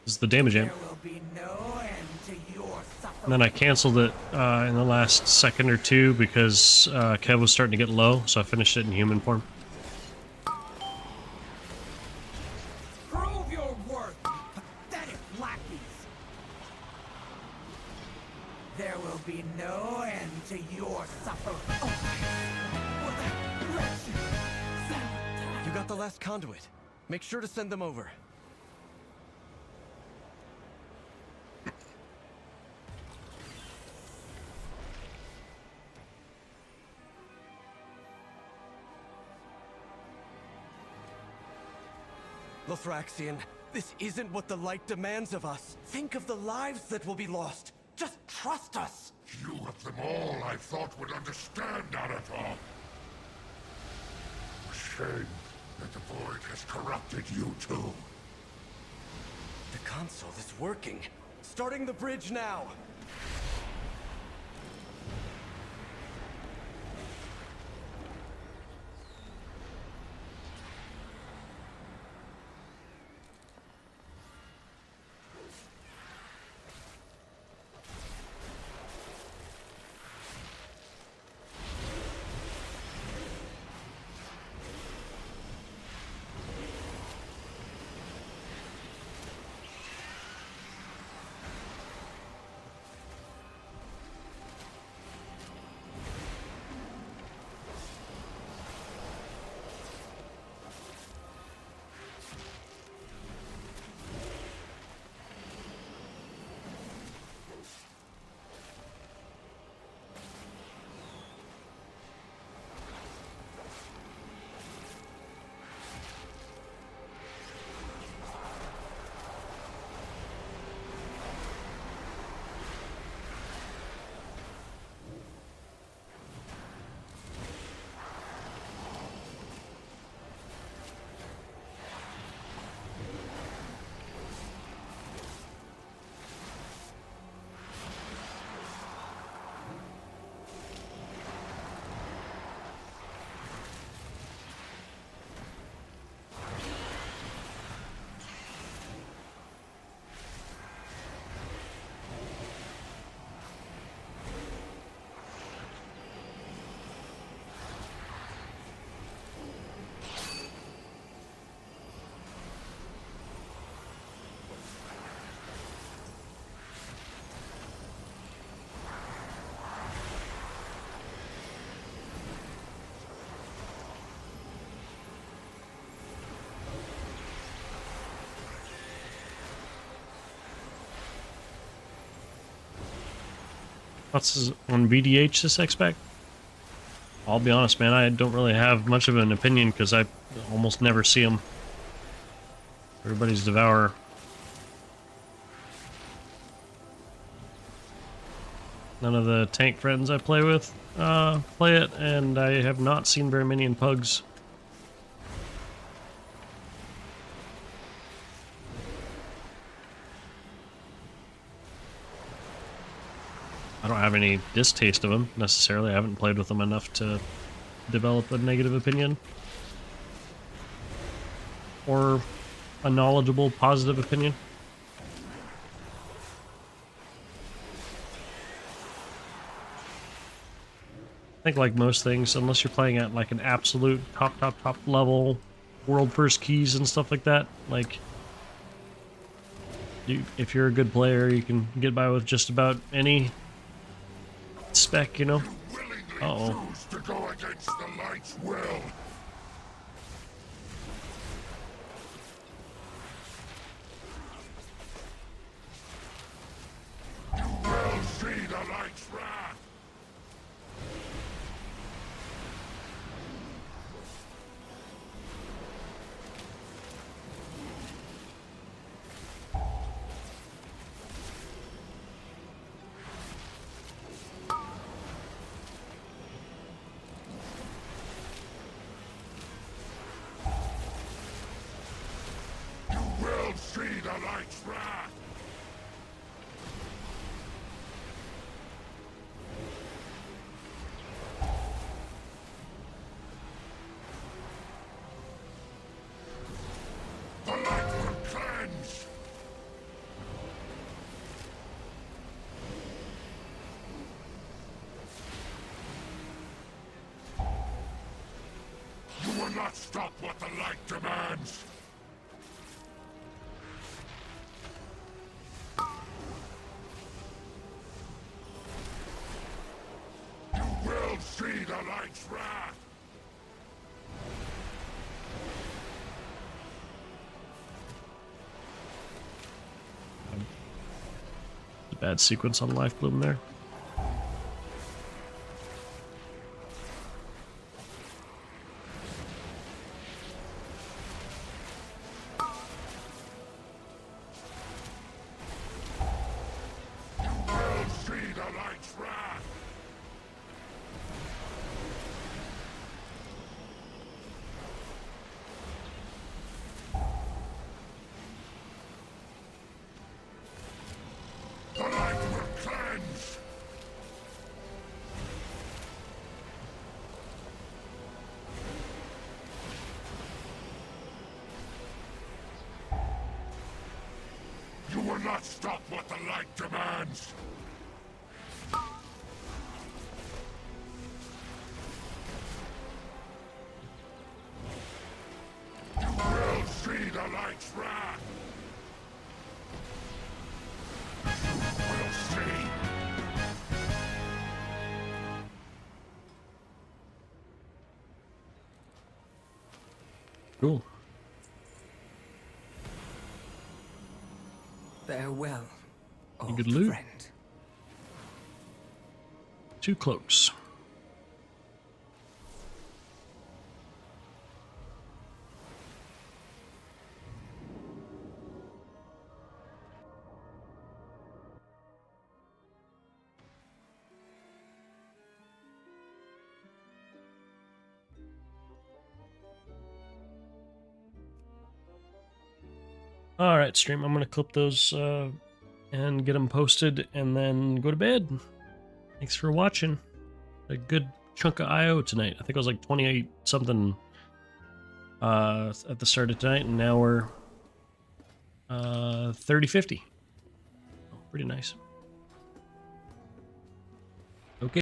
S1: This is the damage amp.
S12: There will be no end to your suffering.
S1: And then I canceled it in the last second or two because Kev was starting to get low, so I finished it in human form.
S12: Prove your worth, pathetic lackeys! There will be no end to your suffering.
S10: You got the last conduit. Make sure to send them over. Lothraxian, this isn't what the light demands of us. Think of the lives that will be lost. Just trust us.
S6: You of them all I thought would understand, Arator. A shame that the Void has corrupted you too.
S10: The console is working. Starting the bridge now.
S1: What's on VDH this expect? I'll be honest, man, I don't really have much of an opinion because I almost never see them. Everybody's Devourer. None of the tank friends I play with play it, and I have not seen very many in Pugs. I don't have any distaste of them, necessarily. I haven't played with them enough to develop a negative opinion. Or a knowledgeable, positive opinion. I think like most things, unless you're playing at like an absolute top level, world first keys and stuff like that, like, if you're a good player, you can get by with just about any spec, you know? Uh-oh.
S6: Choose to go against the light's will. You will see the light's wrath. See the light's wrath. not stop what the light demands! You will see the light's wrath!
S1: Bad sequence on Life Bloom there.
S6: You will not stop what the light demands! You will see the light's wrath! You will see!
S1: Cool.
S12: Farewell, old
S1: Good loot.
S12: friend.
S1: 2 cloaks. All right, stream. I'm gonna clip those and get them posted, and then go to bed. Thanks for watching. A good chunk of IO tonight. I think it was like 28 something at the start of tonight, and now we're 30-50. Pretty nice.